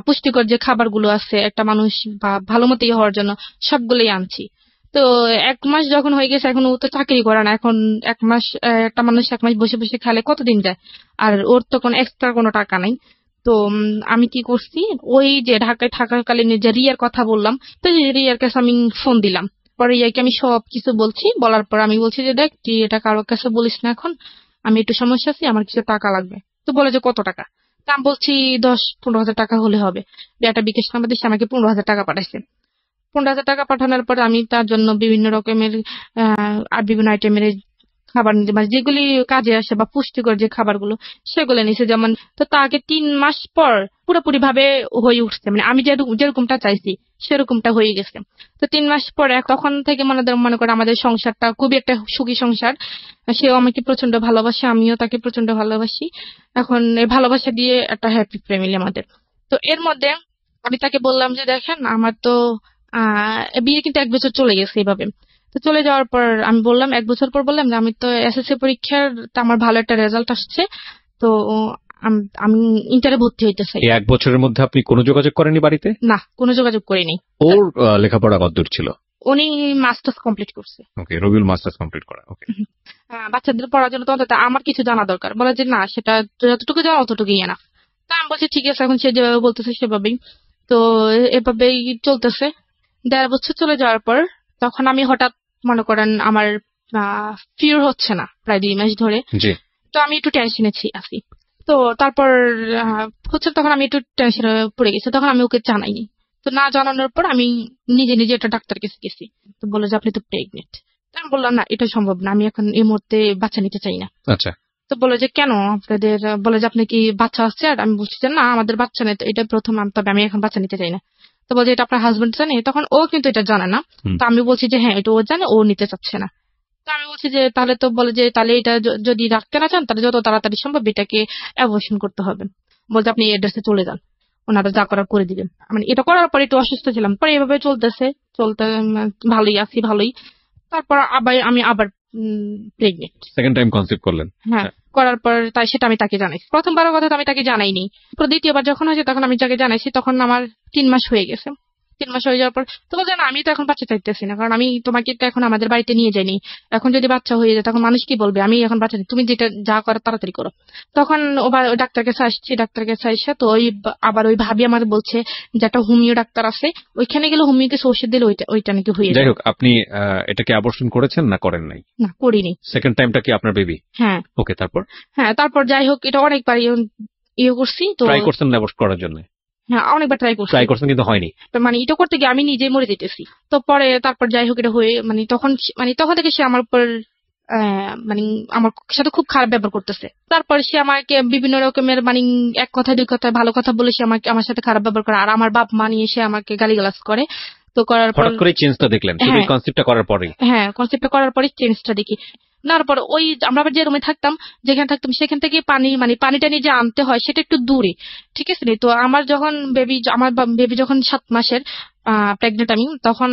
পুষ্টিকর যে খাবারগুলো আছে একটা মানুষ বা ভালো মতো ইয়ে হওয়ার জন্য, সবগুলোই আনছি। তো 1 মাস যখন হয়ে গেছে, এখন ও তো চাকরি করে না, এখন 1 মাস একটা মানুষ 1 মাস বসে বসে খেলে কতদিন যায়? আর ওর তো কোনো এক্সট্রা কোনো টাকা নাই। তো আমি কি করছি, ওই যে ঢাকায় থাকাকালীন যে রিয়ার কথা বললাম, তো এই রিয়ার কাছে আমি ফোন দিলাম। পরে রিয়াকে আমি সব কিছু বলছি, বলার পর আমি বলছি যে দেখ তুই এটা কারোর কাছে বলিস না এখন, আমি একটু সমস্যা আছি, আমার কিছু টাকা লাগবে। তো বলে যে কত টাকা? তা আমি বলছি 10-15 হাজার টাকা হলে হবে। একটা বিকাশ নাম্বার দিচ্ছে, আমাকে 15 হাজার টাকা পাঠাইছে। 15 হাজার টাকা পাঠানোর পর আমি তার জন্য বিভিন্ন রকমের আর বিভিন্ন আইটেমের খাবার নিতে, মানে যেগুলি কাজে আসে বা পুষ্টিকর যে খাবারগুলো, সেগুলো নিছে। যেমন তো তাকে 3 মাস পর পুরোপুরি ভাবে হয়ে উঠছে, মানে আমি যেরকমটা চাইছি সেরকমটা হয়ে গেছে। তো 3 মাস পর তখন থেকে মনে করে আমাদের সংসারটা খুবই একটা সুখী সংসার। সেও আমাকে প্রচন্ড ভালোবাসে, আমিও তাকে প্রচন্ড ভালোবাসি। এখন এই ভালোবাসা দিয়ে একটা হ্যাপি ফ্যামিলি আমাদের। তো এর মধ্যে আমি তাকে বললাম যে দেখেন আমার তো বিয়ে কিন্তু 1 বছর চলে গেছে এইভাবে। তো চলে যাওয়ার পর আমি বললাম, 1 বছর পর বললাম যে আমি তো এসএসসি পরীক্ষার তো আমার ভালো একটা রেজাল্ট আসছে, তো আমি ইন্টারে ভর্তি হইতে চাই। এই 1 বছরের মধ্যে আপনি কোনো যোগাযোগ করেননি বাড়িতে? না, কোনো যোগাযোগ করিনি। ওর লেখাপড়া কতদূর ছিল? উনি মাস্টার্স কমপ্লিট করছে। ওকে, রবিউল মাস্টার্স কমপ্লিট করা। ওকে, বাচ্চাদের পড়ার জন্য তো অন্তত আমার কিছু জানা দরকার। বলে যে না, সেটা যতটুকু জানা অতটুকুই না। তা আমি বলছি ঠিক আছে, এখন সে যেভাবে বলতেছে সেভাবেই। তো এভাবেই চলতেছে। 1.5 বছর চলে যাওয়ার পর তখন আমি হঠাৎ মনে করেন আমার ফিওর হচ্ছে না প্রায় 2 মাস ধরে। জি। তো আমি একটু টেনশনে আছি। তো তারপর হচ্ছে তখন আমি একটু টেনশনে পড়ে গেছি। তখন আমি ওকে জানাইনি। তো না জানানোর পর আমি নিজে নিজে একটা ডাক্তার কাছে গেছি। তো বলে যে আপনি তো প্রেগনেন্ট। আমি বললাম না, এটা সম্ভব না, আমি এখন এই মুহূর্তে বাচ্চা নিতে চাই না। আচ্ছা। তো বলে যে কেন আপনাদের, বলে যে আপনি কি বাচ্চা আছে? আর আমি বলছি যে না, আমাদের বাচ্চা নেই, তো এটা প্রথম, তবে আমি এখন বাচ্চা নিতে চাই না। তো বলছে এটা আপনার হাজবেন্ড জানে? তখন ও কিন্তু এটা জানে না। তো আমি বলছি যে হ্যাঁ, এটা ও জানে, ও নিতে চাচ্ছে না। তো আমি বলছি যে তাহলে, তো বলে যে তাহলে এটা যদি রাখতে না চান তাহলে যত তাড়াতাড়ি সম্ভব এটাকে অ্যাবর্শন করতে হবে। বলতে আপনি এড্রেসে চলে যান, ওনারা যা করার করে দিবেন। মানে এটা করার পর একটু অসুস্থ ছিলাম, পরে এভাবে চলতে ভালোই আছি, ভালোই। তারপর আমি আবার প্রেগনেন্ট। সেকেন্ড টাইম কনসিভ করলেন? হ্যাঁ, করার পর সেটা আমি তাকে জানাইছি। প্রথমবারের কথা তো আমি তাকে জানাইনি। দ্বিতীয়বার যখন হয়েছে তখন আমি যাকে জানাইছি, তখন আমার 3 মাস হয়ে গেছে। 3 মাস হয়ে যাওয়ার পর তো বলছে না, আমি তো এখন বাচ্চা চাইতেছি না, কারণ আমি তোমাকে তো এখন আমাদের বাড়িতে নিয়ে যাইনি। এখন যদি বাচ্চা হয়ে যায় তখন মানুষ কি বলবে? আমি এখন বাচ্চা তুমি যেটা যা করো তাড়াতাড়ি করো। তখন ওই ডাক্তার কাছে আসছি, ডাক্তার কাছে আসে তো আবার ওই ভাবি আমার বলছে যে একটা হোমিও ডাক্তার আছে, ওইখানে গেলে হোমিও কিছু ওষুধ দিলে ওইটা নাকি হয়ে যায়। যাই হোক, আপনি এটাকে অ্যাবর্শন করেছেন না করেন নাই? না, করিনি। সেকেন্ড টাইমটা কি আপনার বেবি? হ্যাঁ। ওকে, তারপর? হ্যাঁ, তারপর যাই হোক, এটা অনেকবার করছি। তো ট্রাই করছেন অ্যাবর্ট করার জন্য? হ্যাঁ, অনেকবার ট্রাই করছেন কিন্তু হয়নি। মানে এটা করতে গিয়ে আমি নিজেই মরে যেতেছি। তো পরে তারপর যাই হোক এটা হয়ে তখন থেকে সে আমার উপর মানে আমার সাথে খুব খারাপ ব্যবহার করতেছে। তারপর সে আমাকে বিভিন্ন রকমের এক কথা 2 কথা ভালো কথা বলে সে আমার সাথে খারাপ ব্যবহার করে, আর আমার বাপ মা নিয়ে সে আমাকে গালিগালাজ করে। তো করার পর হঠাৎ করে চেঞ্জটা দেখলেন শুধু কনসেপ্টটা করার পরে? হ্যাঁ, কনসেপ্টটা করার পরে চেঞ্জটা দেখি। তারপর ওই আমরা যে রুমে থাকতাম, যেখানে থাকতাম সেখান থেকে পানিটা নিয়ে যে আনতে হয় সেটা একটু দূরে, ঠিক আছে? তো আমার বেবি যখন 7 মাসের প্রেগনেন্ট আমি, তখন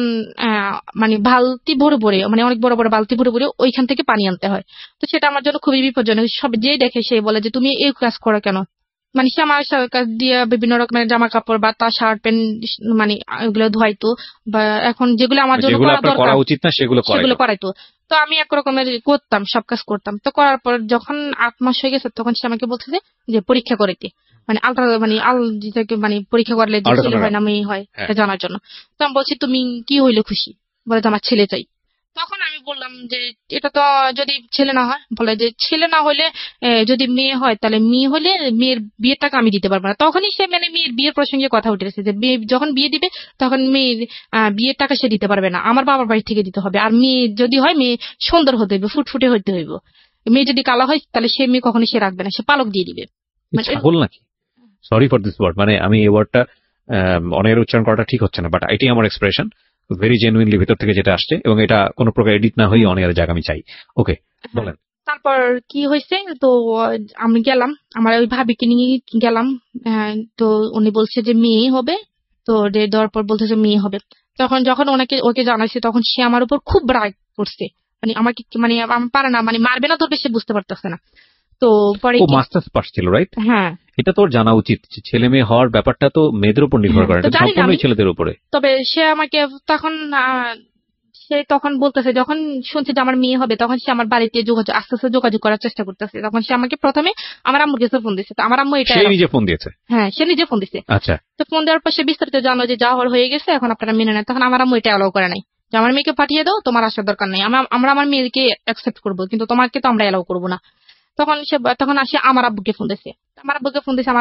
বালতি ভরে ভরে, অনেক বড় বড় বালতি ভরে ভরে ওইখান থেকে পানি আনতে হয়। তো সেটা আমার জন্য খুবই বিপজ্জনক। সব যে দেখে সে বলে যে তুমি এই কাজ করো কেন? সে আমার কাছ দিয়ে বিভিন্ন রকমের জামা কাপড় বা তার শার্ট প্যান্ট ওগুলো ধোয়াইতো, বা এখন যেগুলো আমার জন্য করা উচিত না সেগুলো করাইতো। তো আমি একরকমের করতাম, সব কাজ করতাম। তো করার পর যখন 8 মাস হয়ে গেছে তখন সে আমাকে বলছে যে পরীক্ষা করাইতে, পরীক্ষা করলে যে ছেলে হয় না মেয়ে হয় এটা জানার জন্য। তো আমি বলছি তুমি কি হইলে খুশি? বলে যে আমার ছেলে চাই। তখন আমি বললাম যে এটা তো যদি ছেলে না হয়, বলে যে ছেলে না হলে যদি মেয়ে হয়, তাহলে মেয়ে হলে মেয়ের বিয়ের টাকা আমি দিতে পারবো না। তখনই সে মেয়ের বিয়ের প্রসঙ্গে কথা উঠেছে যে যখন বিয়ে দিবে তখন মেয়ের বিয়ের টাকা সে দিতে পারবে না, আমার বাবার বাড়ি থেকে দিতে হবে। আর মেয়ে যদি হয়, মেয়ে সুন্দর হতে হইবে, ফুটফুটে হইতে হইব। মেয়ে যদি কালো হয় তাহলে সে মেয়ে কখনো সে রাখবে না, সে পালক দিয়ে দিবে। ছাগল নাকি? সরি ফর দিস ওয়ার্ড, আমি এই ওয়ার্ডটা অনেক উচ্চারণ করাটা ঠিক হচ্ছে না, বাট এটাই আমার এক্সপ্রেশন, ভেরি জেনুইনলি ভিতর থেকে যেটা আসছে, এবং এটা কোনো প্রকার এডিট না হয়ে অনেক জায়গা আমি চাই। ওকে, বলেন। তারপর কি হয়েছে, তো আমি গেলাম, আমার ওই ভাবিকে নিয়ে গেলাম। তো উনি বলছে যে মেয়ে হবে। তো দেওয়ার পর বলতেছে মেয়ে হবে। যখন ওকে জানাইছে তখন সে আমার উপর খুব রাগ করছে। আমাকে আমার পারে না, মারবে না ধরবে, সে বুঝতে পারতেছে না। তো পরে মাস্টার্স পাস ছিল, রাইট? হ্যাঁ, এটা তোর জানা উচিত। ছেলে মেয়ে হওয়ার ব্যাপারটা তো মেয়েদের উপর নির্ভর করে, এটা সম্পূর্ণই ছেলেদের উপরে। তবে সে আমাকে তখন বলতেছে, যখন শুনছে যে আমার মেয়ে হবে তখন সে আমার বাড়িতে আস্তে আস্তে যোগাযোগ করার চেষ্টা করতেছে। তখন সে আমাকে প্রথমে আমার আম্মুর কাছে ফোন দিচ্ছে। তো আমার আম্মু নিজে ফোন দিয়েছে? হ্যাঁ, সে নিজে ফোন দিচ্ছে। আচ্ছা। তো ফোন দেওয়ার পর সে বিস্তারিত জানো যে যা হয়ে গেছে, এখন আপনারা মেনে নেন। তখন আমার আম্মু এটা অ্যালাউ করে নাই যে আমার মেয়েকে পাঠিয়ে দাও, তোমার আসার দরকার নেই, আমরা আমার মেয়েকে অ্যাকসেপ্ট করবো, কিন্তু তোমাকে তো আমরা অ্যালাউ করবো না। তখন আসে আমার আব্বুকে ফোন দিয়েছে। আমার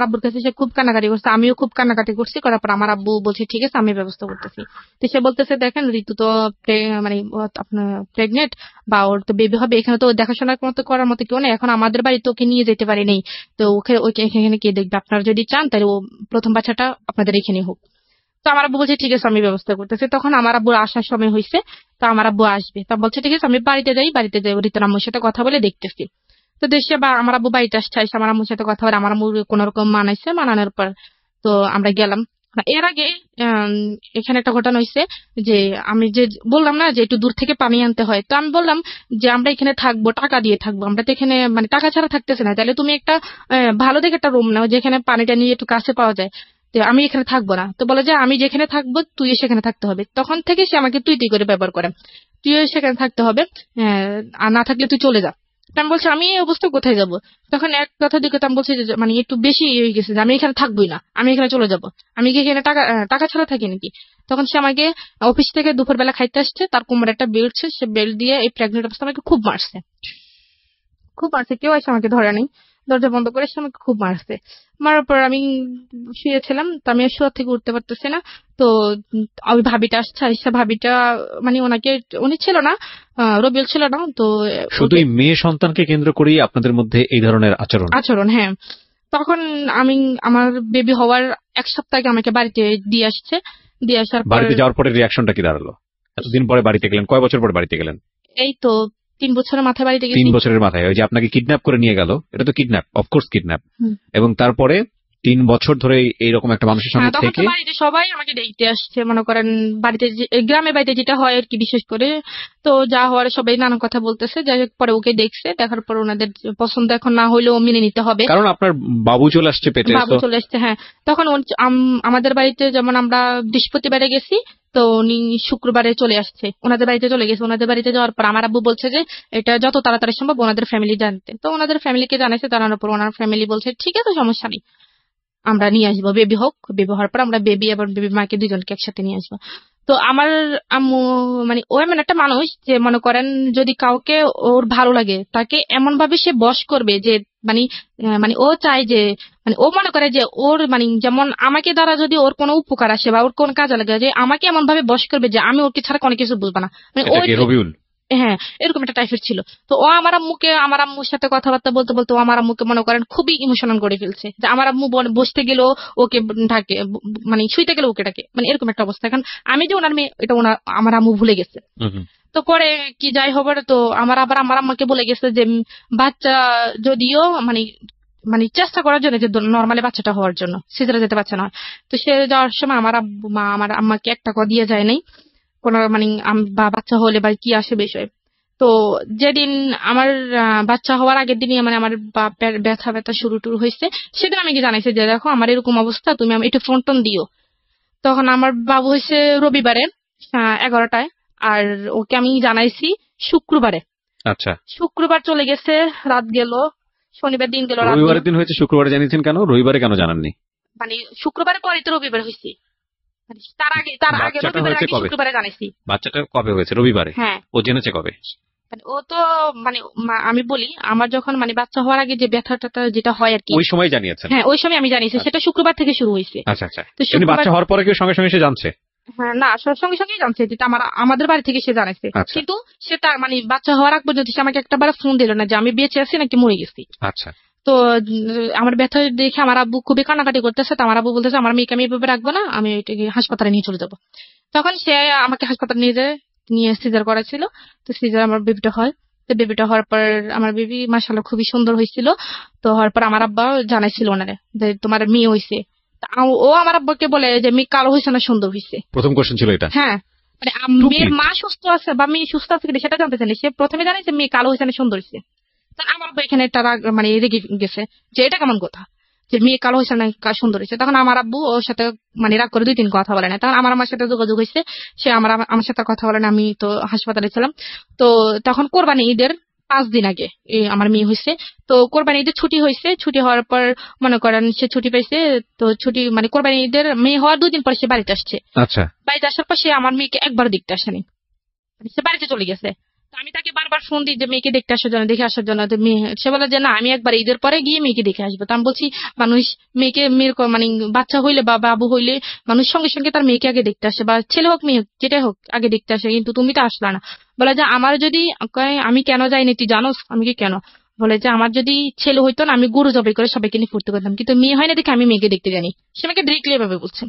আব্বুর কাছে সে খুব কান্নাকাটি করছে, আমিও খুব কান্নাকাটি করছি। করার পর আমার আব্বু বলছে ঠিক আছে, আমি ব্যবস্থা করতেছি। তো সে বলতেছে দেখেন, ঋতু তো আপনার প্রেগনেন্ট, বা ওর তো বেবি হবে, এখানে তো দেখাশোনা করার মতো কেউ নেই, এখন আমাদের বাড়ি তো ওকে নিয়ে যেতে পারি নেই। তো ওকে এখানে কে দেখবে? আপনারা যদি চান তাহলে ও প্রথম বাচ্চাটা আপনাদের এখানে হোক। তো আমার আব্বু বলছে ঠিক আছে, আমি ব্যবস্থা করতেছি। তখন আমার আব্বুর আসার সময় হয়েছে, তো আমার আব্বু আসবে। তা বলছে ঠিক আছে, আমি বাড়িতে যাই ঋতুর আম্মুর সাথে কথা বলে দেখতেছি। তো দেশে আমার আব্বু বাড়িতে আসছে, আমার আম্মুর সাথে কথা বলে আমার আম্মু কোন রকম মানানোর পর তো আমরা গেলাম। না, এর আগে আম, এখানে একটা ঘটনা হয়েছে যে আমি যে বললাম না যে একটু দূর থেকে পানি আনতে হয়, তো আমি বললাম যে আমরা এখানে থাকবো, টাকা দিয়ে থাকবো, আমরা তো এখানে মানে টাকা ছাড়া থাকতেছে না, তাহলে তুমি একটা ভালো দেখে একটা রুম নাও যেখানে পানিটা নিয়ে একটু কাছে পাওয়া যায়। তো আমি এখানে থাকবো না, তো বলে যে আমি যেখানে থাকবো তুই সেখানে থাকতে হবে। তখন থেকে সে আমাকে তুই তুই করে ব্যবহার করে, তুইও সেখানে থাকতে হবে, আর না থাকলে তুই চলে যা। তো আমি বলছি আমি এই অবস্থা কোথায় যাব। তখন এক কথা দুই কথা আমি বলছি যে মানে একটু বেশি হয়ে গেছে, যে আমি এখানে থাকবোই না, আমি এখানে চলে যাব। আমি কি এখানে টাকা ছাড়া থাকি নাকি? তখন সে আমাকে অফিস থেকে দুপুরবেলা খাইতে আসছে, তার কোমরে একটা বেল্ট ছিল, সে বেল্ট দিয়ে এই প্রেগনেন্ট অবস্থা আমাকে খুব মারছে, খুব মারছে। কেউ এসে আমাকে ধরে নাই, দরজা বন্ধ করে সে আমাকে খুব মারছে। মারার পর আমি শুয়েছিলাম, তো আমি আর শোয়া থেকে উঠতে পারতেছি না। তো ওই ভাবিটা আসছে, আইসা ভাবিটা মানে ওনাকে, উনি ছিল না, রবিউল ছিল না তো। শুধু ওকে এই মেয়ে সন্তানকে কেন্দ্র করেই আপনাদের মধ্যে এই ধরনের আচরণ? আচরণ, হ্যাঁ। তখন আমি আমার বেবি হওয়ার এক সপ্তাহ আগে আমাকে বাড়িতে দিয়ে আসছে, দিয়ে আসার পর বাড়িতে যাওয়ার পরে রিয়াকশনটা কি দাঁড়ালো? এতদিন পরে বাড়িতে গেলেন, কয় বছর পরে বাড়িতে গেলেন? এই তো 3 বছরের মাথায় বাড়িতে 3 গেছি। বছরের মাথায় ওই যে আপনাকে কিডন্যাপ করে নিয়ে গেল, এটা তো কিডন্যাপ, অফকোর্স কিডন্যাপ। হুম। এবং তারপরে 3 বছর ধরে এইরকম একটা মানুষের হ্যাঁ, সঙ্গে তখন তো থেকে বাড়িতে সবাই আমাকে দেখতে আসছে, মনে করেন বাড়িতে গ্রামের বাড়িতে যেটা হয় আর কি, বিশেষ করে। তো যা হওয়ার সবাই নানান কথা বলতেছে, যাই হোক পরে ওকে দেখছে, দেখার পর ওনাদের পছন্দ এখন না হইলেও মেনে নিতে হবে। কারণ আপনার বাবু চলে আসছে পেটে, বাবু তো চলে এসছে, হ্যাঁ। তখন আমাদের বাড়িতে যেমন আমরা বৃহস্পতিবারে গেছি, তো উনি শুক্রবারে চলে আসছে, ওনাদের বাড়িতে চলে গেছে। ওনাদের বাড়িতে যাওয়ার পর আমার আব্বু বলছে যে এটা যত তাড়াতাড়ি সম্ভব ওনাদের ফ্যামিলি জানতে। তো ওনাদের ফ্যামিলিকে জানাইছে, জানানোর পর ওনার ফ্যামিলি বলছে ঠিক আছে, সমস্যা নেই, আমরা নিয়ে আসবো, বেবি হোক, বেবি হওয়ার পর আমরা বেবি এবং বেবি মাকে দুজনকে একসাথে নিয়ে আসবো। তো আমার আম্মু মানে ও এমন একটা মানুষ যে মনে করেন যদি কাউকে ওর ভালো লাগে তাকে এমন ভাবে সে বশ করবে যে মানে মানে ও চায় যে মানে ও মনে করে যে ওর মানে যেমন আমাকে দ্বারা যদি ওর কোনো উপকার আসে বা ওর কোন কাজে লাগে, যে আমাকে এমন ভাবে বশ করবে যে আমি ওকে ছাড়া কোনো কিছু বুঝবো না, মানে এটা ওই, কি রবিউল? হ্যাঁ, এরকম একটা টাইপের ছিল। তো ও আমার আম্মুর সাথে কথাবার্তা বলতে বলতে ও আমার আম্মুকে মনে করেন খুবই ইমোশনাল করে ফেলছে, যে আমার আম্মু বসতে গেলেও ওকে ডাকে, মানে শুইতে গেলে ওকে ডাকে, মানে এরকম একটা অবস্থা। এখন আমি যে ওনার মেয়ে এটা আমার আম্মু ভুলে গেছে। হুম হুম। তো পরে কি যাই হবে, তো আমার আম্মাকে বলে গেছে যে বাচ্চা যদিও মানে মানে চেষ্টা করার জন্য যে নর্মালি বাচ্চাটা হওয়ার জন্য, সিজারে যেতে বাচ্চা নয়। তো সে যাওয়ার সময় আমার আম্মাকে এক টাকা দিয়ে যায় নাই কোন মানে বা বাচ্চা হলে বা কি আসে বিষয়। তো যেদিন আমার বাচ্চা হওয়ার আগের দিনই মানে আমার বাপের ব্যথা ব্যথা শুরু টুরু হয়েছে, সেদিন আমি কি জানাইছি যে দেখো আমার এরকম অবস্থা, তুমি আমি একটু ফোন টোন দিও। তখন আমার বাবু হয়েছে রবিবারে 11টায়, আর ওকে আমি জানাইছি শুক্রবারে। আচ্ছা, শুক্রবার চলে গেছে, রাত গেল, শনিবার দিন গেল, রাত গেল। রবিবারের দিন হয়েছে, শুক্রবারে জানিয়েছেন কেন? রবিবারে কেন জানাননি? মানে শুক্রবারে পরে তো রবিবার হয়েছে, মানে তার আগে বাচ্চাটা রবিবার হয়েছে আগে কবে? শুক্রবারে জানাইছি। বাচ্চাটা কবে হয়েছে? রবিবারে। হ্যাঁ, ও জেনেছে কবে? মানে ও তো মানে আমি বলি আমার যখন মানে বাচ্চা হওয়ার আগে যে ব্যথাটা যেটা হয় আর কি, ওই সময় জানিয়েছেন? হ্যাঁ ওই সময় আমি জানিয়েছি, আচ্ছা। সেটা শুক্রবার থেকে শুরু হয়েছে। আচ্ছা আচ্ছা। তো এমনি শুক্রবার, বাচ্চা হওয়ার পরে কেউ সঙ্গে সঙ্গে এসে জানছে? হ্যাঁ না, সঙ্গে সঙ্গেই জানছে, যেটা আমাদের বাড়ি থেকে সে জানাইছে। আচ্ছা কিন্তু সেটা মানে বাচ্চা হওয়ার আগ পর্যন্ত সে আমাকে একটাবার ফোন দিল না যে আমি বেঁচে আছি নাকি মরে গেছি। আচ্ছা। তো আমার ব্যথা দেখে আমার আব্বু খুবই কান্নাকাটি করতেছে, তো আমার আব্বু বলতেছে আমার মেয়েকে আমি এভাবে রাখবো না, আমি এটাকে হাসপাতালে নিয়ে চলে যাবো। তখন সে আমাকে হাসপাতালে নিয়ে সিজার করেছিল। তো সিজার আমার বেবিটা হয়। তো বেবিটা হওয়ার পর আমার বেবি মাশাআল্লাহ খুবই সুন্দর হয়েছিল। তো হওয়ার পর আমার আব্বা জানাইছিল ওনারে যে তোমার মেয়ে হয়েছে। ও আমার আব্বাকে বলে যে মেয়ে কালো হয়েছে না সুন্দর হয়েছে। প্রথম কোশ্চেন ছিল এটা? হ্যাঁ, মানে মেয়ের মা সুস্থ আছে বা মেয়ে সুস্থ আছে কিনা সেটা জানতে চাইনি, সে প্রথমে জানাইছে মেয়ে কালো হয়েছে না সুন্দর হয়েছে। তখন আমার আব্বা এখানে একটা মানে রেগে গেছে যে এটা কেমন কথা, যে মেয়ে কালো হয়েছে না সুন্দর হয়েছে। তখন আমার আব্বু ওর সাথে মানে রাগ করে 2-3 কথা বলে না। তখন আমার সাথে যোগাযোগ হয়েছে, সে আমার সাথে কথা বলে না, আমি তো হাসপাতালে ছিলাম। তো তখন কোরবানি ঈদের 5 দিন আগে আমার মেয়ে হয়েছে। তো কোরবানি ঈদের ছুটি হয়েছে, ছুটি হওয়ার পর মনে করেন সে ছুটি পাইছে। তো ছুটি মানে কোরবানি ঈদের মেয়ে হওয়ার 2 দিন পর সে বাড়িতে আসছে। আচ্ছা। বাড়িতে আসার পর সে আমার মেয়েকে একবার দেখতে আসেনি, সে বাড়িতে চলে গেছে। তো আমি তাকে বারবার ফোন দিই যে মেয়েকে দেখতে আসার জন্য, দেখে আসার জন্য। তো সে বলে যে না আমি একবার ঈদের পরে গিয়ে মেয়েকে দেখে আসবো। তো আমি বলছি মানুষ মেয়ের মানে বাচ্চা হইলে বা বাবু হইলে মানুষ সঙ্গে সঙ্গে তার মেয়েকে আগে দেখতে আসে, বা ছেলে হোক মেয়ে হোক যেটাই হোক আগে দেখতে আসে, কিন্তু তুমি তো আসলা না। বলে যে আমার যদি আমি কেন যাইনি তুই জানোস? আমি কি কেন? বলে যে আমার যদি ছেলে হইতো না আমি গরু জবাই করে সবাইকে নিয়ে ফুর্তি করতাম, কিন্তু মেয়ে হয় না দেখে আমি মেয়েকে দেখতে জানি। সে আমাকে ডিরেক্টলি এভাবে বলছে।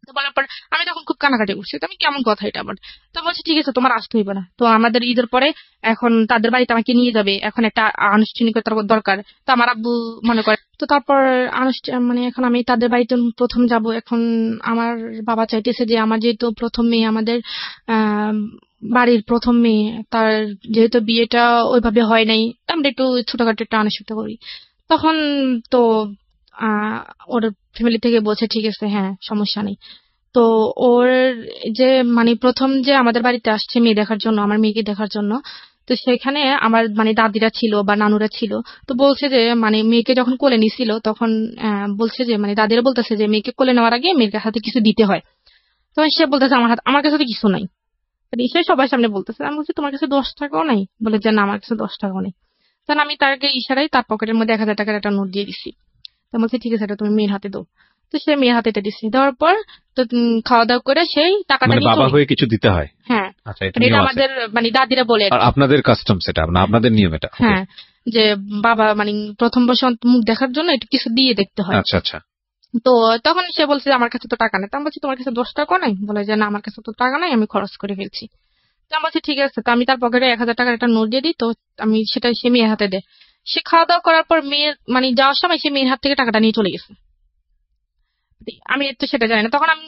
তো বলার পর আমি তখন খুব কানাকাটি করছি, তো আমি কেমন কথা এটা আবার। তো বলছি ঠিক আছে তোমার আসতে হইবে না, তো আমাদের ঈদের পরে এখন তাদের বাড়িতে আমাকে নিয়ে যাবে, এখন একটা আনুষ্ঠানিকতার দরকার। তো আমার আব্বু মনে করে, তো তারপর মানে এখন আমি তাদের বাড়িতে প্রথম যাব। এখন আমার বাবা চাইতেছে যে আমার যেহেতু প্রথম মেয়ে, আমাদের আহ বাড়ির প্রথম মেয়ে, তার যেহেতু বিয়েটা ওইভাবে হয় নাই, তা আমরা একটু ছোটখাটো একটা আনুষ্ঠানিকতা করি। তখন তো আহ ওর ফ্যামিলি থেকে বলছে ঠিক আছে, হ্যাঁ সমস্যা নেই। তো ওর যে মানে প্রথম যে আমাদের বাড়িতে আসছে মেয়ে দেখার জন্য, আমার মেয়েকে দেখার জন্য, তো সেখানে আমার মানে দাদিরা ছিল বা নানুরা ছিল। তো বলছে যে মানে মেয়েকে যখন কোলে নিছিল তখন বলছে যে মানে দাদিরা বলতেছে যে মেয়েকে কোলে নেওয়ার আগে মেয়ের হাতে কিছু দিতে হয়। তখন সে বলতেছে আমার কাছে তো কিছু নাই। মানে সে সবার সামনে বলতেছে। আমি বলছি তোমার কাছে 10 টাকাও নাই? বলে যে না, আমার কাছে 10 টাকাও নেই। তখন আমি তাকে ইশারায় তার পকেটের মধ্যে 1,000 টাকার একটা নোট দিয়ে দিছি। তো বলছে ঠিক আছে, এটা তুমি মেয়ের হাতে দাও। তো সে মেয়ের হাতে এটা দিচ্ছে, দেওয়ার পর তো খাওয়া দাওয়া করে সেই টাকাটা মানে নিয়ে বাবা চলে হয়ে কিছু দিতে হয়? হ্যাঁ, আচ্ছা, এটা মানে এটা নিয়ম আছে। আমাদের মানে দাদিরা বলে আর আর কি। আপনাদের কাস্টমস এটা, না আপনাদের নিয়ম এটা? ওকে। হ্যাঁ, যে বাবা মানে প্রথম বর্ষ মুখ দেখার জন্য একটু কিছু দিয়ে দেখতে হয়। আচ্ছা আচ্ছা। তো তখন সে বলছে যে আমার কাছে তো টাকা নেই। তো আমি বলছি তোমার কাছে 10 টাকা নাই? বলে যে না, আমার কাছে তো টাকা নাই, আমি খরচ করে ফেলছি। তো আমি বলছি ঠিক আছে। তো আমি তার পকেটে 1,000 টাকার একটা নোট দিয়ে দিই। তো আমি সেটা সে মেয়ের হাতে দেয়। সে খাওয়া দাওয়া করার পর মেয়ের মানে যাওয়ার সময় সে মেয়ের হাত থেকে টাকাটা নিয়ে চলে গেছে। আমি তো সেটা জানি না। তখন আমি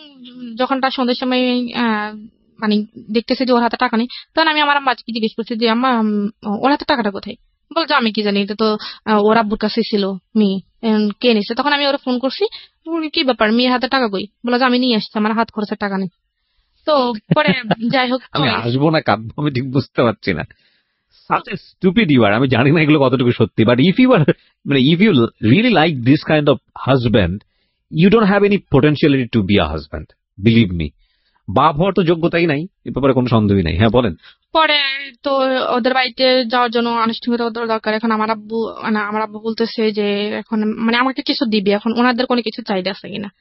যখন তার সন্ধ্যের সময় মানে দেখতেছি যে ওর হাতে টাকা নেই, তখন আমি আমার আম্মাকে জিজ্ঞেস করছি যে আম্মা, ওর হাতে টাকাটা কোথায়? বলছে আমি কি জানি, এটা তো ওর আব্বুর কাছে ছিল মেয়ে, কে নিছে। তখন আমি ওরা ফোন করছি, বলি, কি ব্যাপার, মেয়ের হাতে টাকা কই? বলে যে আমি নিয়ে আসছি, আমার হাত খরচের টাকা নেই। তো পরে যাই হোক আমি চলে গেছে। আসবো না কাঁদবো আমি ঠিক বুঝতে পারছি না। such a stupid you are. আমি জানি না এগুলো কতটুকু সত্যি, বাট ইফ ইউ আর মানে if you really like this kind of husband, you don't have any potentiality to be a husband, believe me. বাপ হওয়ার তো যোগ্যতাই নাই, এ ব্যাপারে কোনো সন্দেহই নাই। হ্যাঁ বলেন। পরে তো ওদের বাড়িতে যাওয়ার জন্য আনুষ্ঠানিকতা দরকার। এখন আমার আব্বু বলতেছে যে এখন মানে আমাকে কিছু দিবে, এখন ওনাদের কোনো কিছু চাহিদা আছে কিনা।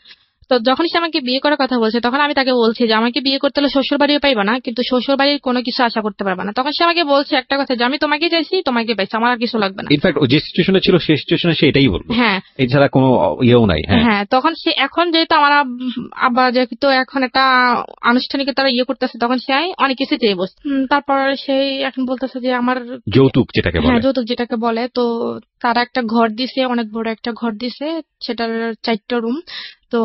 তো যখন সে আমাকে বিয়ে করার কথা বলছে তখন আমি তাকে বলছি যে আমাকে বিয়ে করতে হলে শ্বশুর বাড়িও পাইবা না, কিন্তু শ্বশুর বাড়ির কোনো কিছু আশা করতে পারবা না। তখন সে আমাকে বলছে একটা কথা যে আমি তোমাকে চাইছি, তোমাকে পাইছি, আমার আর কিছু লাগবে না। ইনফ্যাক্ট ও যে সিচুয়েশনে ছিল সেই সিচুয়েশনে সে এটাই বলবো, হ্যাঁ এছাড়া কোনো ইয়েও নাই। হ্যাঁ। হ্যাঁ, তখন সে এখন যেহেতু আমার আব্বা যেহেতু এখন একটা আনুষ্ঠানিকতা করতেছে, তখন সে অনেক কিছু চেয়ে বসছে। তারপর সেই এখন বলতেছে যে আমার যৌতুক যেটাকে হ্যাঁ বলে। যৌতুক যেটাকে বলে। তো তারা একটা ঘর দিছে, অনেক বড় একটা ঘর দিছে, সেটার 4টা রুম। তো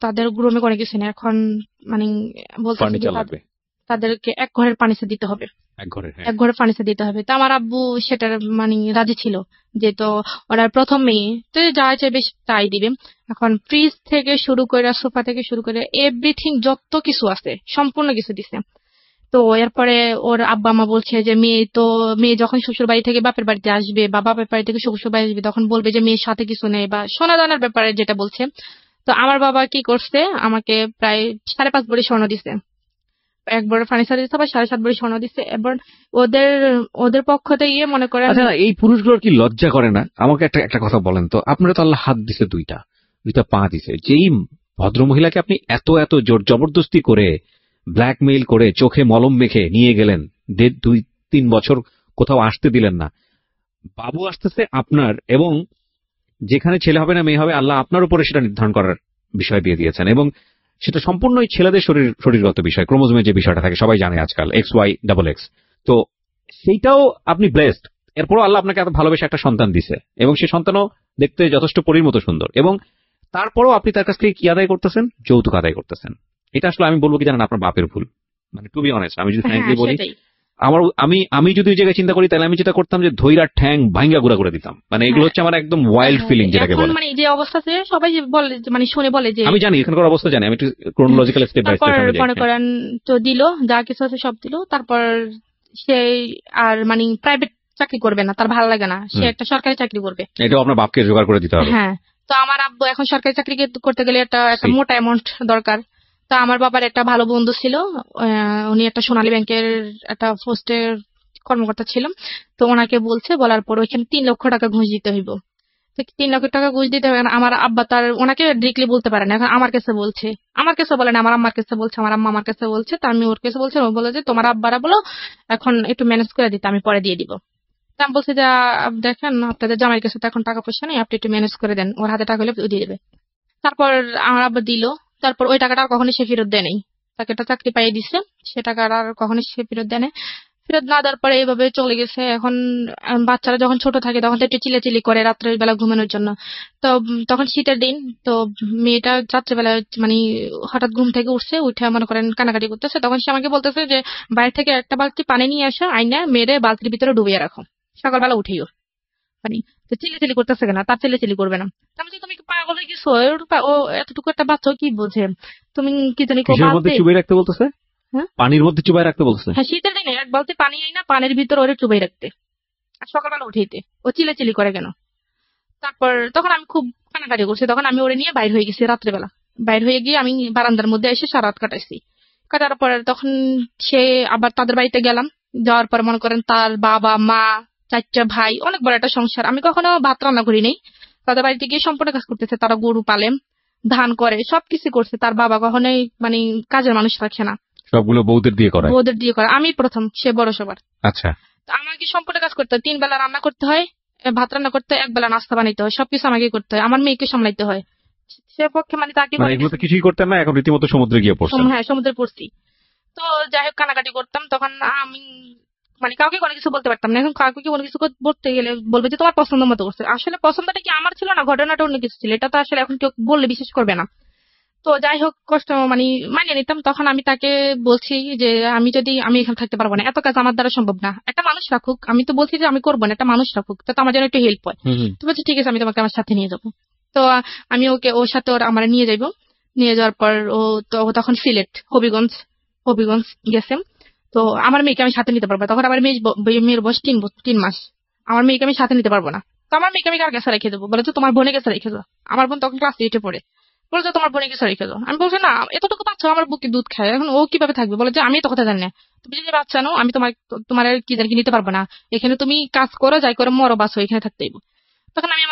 তাদের রুমে অনেক কিছু নেই এখন, মানে বলতেছে যে ফার্নিচার লাগবে তাদেরকে এক ঘরের ফার্নিচার দিতে হবে। এক ঘরে। হ্যাঁ। এক ঘরে ফার্নিচার দিতে হবে। তো আমার আব্বু সেটার মানে রাজি ছিল, যে তো ওরা প্রথম মেয়ে, তো যা চাইবে তাই দিবে। এখন ফ্রিজ থেকে শুরু করে সোফা থেকে শুরু করে এভরিথিং যত কিছু আছে সম্পূর্ণ কিছু দিছে। তো এরপরে ওর আব্বা মা বলছে যে মেয়ে যখন শ্বশুর বাড়ি থেকে বাপের বাড়িতে আসবে বা বাপের বাড়ি থেকে শ্বশুর বাড়ি আসবে তখন বলবে যে মেয়ের সাথে কিছু নেই, বা সোনা দানার ব্যাপারে যেটা বলছে। তো আমার বাবা কি করছে, আমাকে প্রায় 5.5 ভরি স্বর্ণ দিছে। এক ভরি ফার্নিচার দিতে হবে, 7.5 ভরি স্বর্ণ দিচ্ছে। এবার ওদের ওদের পক্ষ থেকে মনে করেন। আচ্ছা, এই পুরুষগুলোর কি লজ্জা করে না? আমাকে একটা একটা কথা বলেন তো, আপনারা তো আল্লাহ হাত দিছে দুইটা, দুইটা পা দিছে, যেই ভদ্র মহিলাকে আপনি এত এত জোর জবরদস্তি করে ব্ল্যাকমেইল করে চোখে মলম মেখে নিয়ে গেলেন, 2-3 বছর কোথাও আসতে দিলেন না, বাবু আসতেছে আপনার, এবং যেখানে ছেলে হবে না মেয়ে হবে আল্লাহ আপনার উপরে সেটা নির্ধারণ করার বিষয় দিয়ে দিয়েছেন, এবং সেটা সম্পূর্ণই ছেলেদের শরীরগত বিষয়, ক্রোমোজোমের যে বিষয়টা থাকে সবাই জানে আজকাল, XY XX। তো সেইটাও আপনি ব্লেসড, এরপরও আল্লাহ আপনাকে এত ভালোবেসে একটা সন্তান দিছে, এবং সেই সন্তানও দেখতে যথেষ্ট পরীর মতো সুন্দর, এবং তারপরও আপনি তার কাছ থেকে কি আদায় করতেছেন? যৌতুক আদায় করতেছেন। এটা আসলে আমি বলবো কি জানেন, আপনার বাপের ভুল। মানে টু বি অনেস্ট, আমি যদি হ্যাঁ ফ্র্যাঙ্কলি বলি, সেটাই। আমি যদি ওই জায়গায় চিন্তা করি তাহলে আমি যেটা করতাম যে ধৈরার ঠ্যাং ভাঙ্গা গুড়া করে দিতাম। মানে এগুলো হ্যাঁ হচ্ছে আমার একদম ওয়াইল্ড ফিলিং যেটাকে এখন বলে। মানে যে অবস্থা আছে সবাই যে বলে মানে শুনে বলে যে আমি জানি এখানকার অবস্থা জানি, আমি একটু ক্রোনোলজিক্যাল স্টেপ বাই তারপর স্টেপ সামনে যাই। মনে করেন তো দিল, যা কিছু আছে সব দিল। তারপর সে আর মানে প্রাইভেট চাকরি করবে না, তার ভালো লাগে না, সে একটা সরকারি চাকরি করবে। এটাও আপনার বাপকে জোগাড় করে দিতে হবে। হ্যাঁ, তো আমার আব্বু এখন সরকারি চাকরি করতে গেলে একটা মোটা অ্যামাউন্ট দরকার। তা আমার বাবার একটা ভালো বন্ধু ছিল, উনি একটা সোনালী ব্যাংকের একটা পোস্টের কর্মকর্তা ছিল। তো ওনাকে বলার পর ওইখানে 3 লক্ষ টাকা ঘুষ দিতে হইব। তো 3 লক্ষ টাকা ঘুষ দিতে হবে। আমার আব্বা তার ওনাকে ডিরেক্টলি বলতে পারে না, এখন আমার কাছে বলছে। আমার কাছে বলে না, আমার আম্মার কাছে বলছে, আমার আম্মা আমার কাছে বলছে। তো আমি ওর কাছে বলছি, ও বলে যে তোমার আব্বারা বলো এখন একটু ম্যানেজ করে দিতে, আমি পরে দিয়ে দিব। তা আমি বলছি যে দেখেন আপনাদের জামাইয়ের কাছে তো এখন টাকা পয়সা নেই, আপনি একটু ম্যানেজ করে দেন, ওর হাতে টাকা হলে ও দিয়ে দেবে। তারপর আমার আব্বা দিল। তারপর ওই টাকাটা আর কখনোই সে ফেরত দেয় নাই। তাকে একটা চাকরি পাইয়ে দিছে, সে টাকাটা আর কখনোই সে ফেরত দেয় নাই। ফেরত না দেওয়ার পরে এইভাবে চলে গেছে। এখন বাচ্চারা যখন ছোট থাকে তখন তো একটু চিল্লাচিল্লি করে রাত্রের বেলা ঘুমানোর জন্য। তো তখন শীতের দিন, তো মেয়েটা রাত্রেবেলা মানে হঠাৎ ঘুম থেকে উঠছে, উঠে মনে করেন কানাকাটি করতেছে। তখন সে আমাকে বলতেছে যে বাইরে থেকে একটা বালতি পানি নিয়ে আসো, আইনা মেরে বালতির ভিতরে ডুবিয়ে রাখো, সকালবেলা উঠেইও। মানে তো চিল্লাচিল্লি করতেছে কেন, তার চিল্লাচিল্লি করবে না। আমি বলছি, তুমি কি পাগল হয়ে গেছো? ও এতটুকু একটা বাচ্চা কি বোঝে? তুমি কি জানি কিসের মধ্যে বালতি। চুবাই রাখতে বলতেছে? হ্যাঁ পানির মধ্যে চুবাই রাখতে বলতেছে? হ্যাঁ, শীতের দিনে এক বালতি পানি আইনা পানির ভিতরে ওরে চুবাই রাখতে, আর সকালবেলা উঠেইতে। ও চিল্লাচিল্লি করে কেন? তারপর তখন আমি খুব কান্নাকাটি করছি। তখন আমি ওরে নিয়ে বাইর হয়ে গেছি রাত্রেবেলা। বাইর হয়ে গিয়ে আমি বারান্দার মধ্যে এসে সারা রাত কাটাইছি। কাটার পর তখন সে আবার তাদের বাড়িতে গেলাম। যাওয়ার পর মনে করেন তার বাবা মা, চারটা ভাই, অনেক বড় একটা সংসার। আমি কখনো ভাত রান্না করি নাই। তাদের বাড়িতে গিয়ে সম্পূর্ণ কাজ করতেছে। তারা গরু পালে, ধান করে, সবকিছু করছে। তার বাবা কখনোই মানে কাজের মানুষ রাখে না, সবগুলো বউদের দিয়ে করায়? বউদের দিয়ে করে। আমি প্রথম, সে বড় সবার। আচ্ছা। তো আমাকে সম্পূর্ণ কাজ করতে হয়। 3 বেলা রান্না করতে হয়, ভাত রান্না করতে হয়, 1 বেলা নাস্তা বানাইতে হয়, সবকিছু আমাকে করতে হয়। আমার মেয়েকে সামলাইতে হয়। সে পক্ষে মানে তাকে মানে এগুলো তো কিছুই করতেন না, এখন রীতিমতো সমুদ্রে গিয়ে পড়ছেন? হ্যাঁ, সমুদ্রে পড়ছি। তো যাই হোক, কানাকাটি করতাম। তখন আমি মানে কাউকে কোনো কিছু বলতে পারতাম না। এখন কাউকে কোনো কিছু বলতে গেলে বলবে যে তোমার পছন্দ মতো করছে। আসলে পছন্দটা কি আমার ছিল না, ঘটনাটা অন্য কিছু ছিল। এটা তো আসলে এখন কেউ বললে বিশ্বাস করবে না। তো যাই হোক, কষ্ট মানে মানিয়ে নিতাম। তখন আমি তাকে বলছি যে আমি এখানে থাকতে পারবো না, এত কাজ আমার দ্বারা সম্ভব না, একটা মানুষ রাখুক। আমি তো বলছি যে আমি করবো না, একটা মানুষ রাখুক, তো আমার যেন একটু হেল্প হয়। তো বলছি ঠিক আছে, আমি তোমাকে আমার সাথে নিয়ে যাবো। তো আমি ওর সাথে আমার নিয়ে যাইবো। নিয়ে যাওয়ার পর ও তখন সিলেট, হবিগঞ্জ গেছে। তো আমার মেয়েকে আমি সাথে নিতে পারবো না। তখন আমার মেয়ের বয়স 3 মাস। আমার মেয়েকে আমি সাথে নিতে পারবো না। তো আমার মেয়েকে আমি কার কাছে রেখে দেবো? বলে যে তোমার বোনের কাছে রেখে দাও। আমার বোন তখন ক্লাস 8-এ পড়ে। বলে যে তোমার বোনের কাছে রেখে দাও। আমি বলছি না, এতটুকু বাচ্চা আমার বুকে দুধ খায়, এখন ও কিভাবে থাকবে? বলে যে আমি তো কথা জানি না, তুমি যদি বাচ্চা নাও, আমি তোমার কি জানি নিতে পারবো না। এখানে তুমি কাজ করো, যাই করে মরো, বাঁচো, এখানে থাকতে হইব। তখন আমি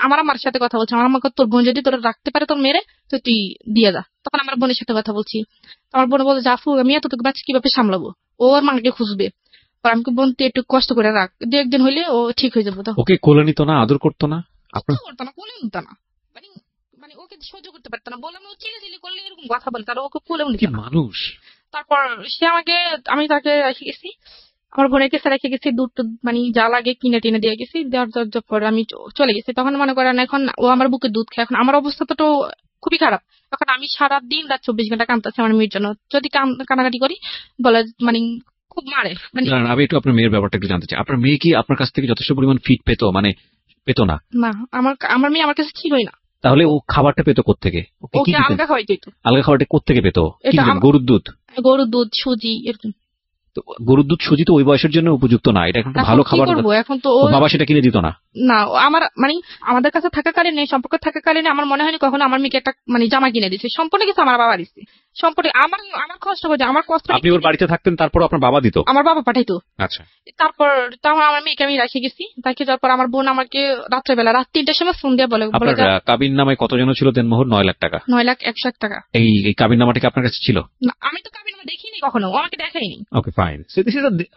আমার আম্মার সাথে কথা বলছি। আমার আম্মা কয়, তোর বোন যদি তোরা রাখতে পারে তোর মেরে, তো তুই দিয়ে যা। তখন আমার বোনের সাথে কথা বলছি। তো আমার বোন বলে, জাফু আমি এতটুকু বাচ্চা কিভাবে সামলাবো? ও ওর মাকে খুঁজবে। আর আমি বোন, তুই একটু কষ্ট করে রাখ, 2-1 দিন হইলে ও ঠিক হয়ে যাবো। তখন ওকে কোলে নিত না, আদর করতো না? আপনার করতো না, কোলেও নিত না। মানে মানে ওকে সহ্য করতে পারতো না। বললাম, ও চিল্লাচিল্লি করলে এরকম কথা বলে, তার ওকে কোলেও নিত কি না। মানুষ! তারপর আমি তাকে রেখে গেছি, আমার বোনের কাছে রেখে গেছি। দুধ টুধ মানে যা লাগে কিনে টিনে দিয়ে গেছি। দেওয়ার পর আমি চলে গেছি। তখন মনে করেন এখন ও আমার বুকে দুধ খায়। এখন আমার অবস্থা তো খুবই খারাপ। এখন আমি সারা দিন রাত 24 ঘন্টা কাঁদতেছি আমার মেয়ের জন্য। যদি কানাকাটি করি, বলে মানে খুব মারে। মানে না, আমি একটু আপনার মেয়ের ব্যাপারটা একটু জানতে চাই। আপনার মেয়ে কি আপনার কাছ থেকে যথেষ্ট পরিমাণ ফিড পেত? মানে পেত না? না, আমার মেয়ে আমার কাছে ছিলই না। তাহলে ও খাবারটা পেত কোত্থেকে? ওকে কি ওকে দিতেন? আলগা খাওয়াই দিত। আলগা খাবারটা কোত্থেকে পেত? কি এটা দিতেন? গরুর দুধ? গরুর দুধ, সুজি, এরকম। তো গরুর দুধ সুজি তো ওই বয়সের জন্য উপযুক্ত না, এটা একটা এখন ভালো কি খাবার। করবো? এখন তো ওর বাবা সেটা কিনে দিত না? না, আমার মানে আমাদের কাছে থাকাকালীন, সম্পর্ক থাকাকালীন আমার মনে হয়নি কখনো আমার মেয়েকে একটা মানে জামা কিনে দিছে। সম্পূর্ণ কিছু আমার বাবা দিচ্ছে। সম্পূর্ণ আমার কষ্ট করে, আমার কষ্ট আপনি ওর বাড়িতে থাকতেন, তারপর আপনার বাবা দিত? আমার বাবা পাঠাইতো। আচ্ছা। তারপর আমার মেয়েকে আমি রেখে গেছি। রেখে যাওয়ার পর আমার বোন আমাকে রাত 3টার সময় ফোন দিয়ে বলে আপনার কাবিন নামায় কত জন ছিল দেনমোহর? 9 লাখ টাকা? 9,01,00,000 টাকা। এই কাবিন নামাটা কি আপনার কাছে ছিল? না, আমি তো কাবিননামা দেখিনি কখনো, ও আমাকে দেখায়নি। Okay fine.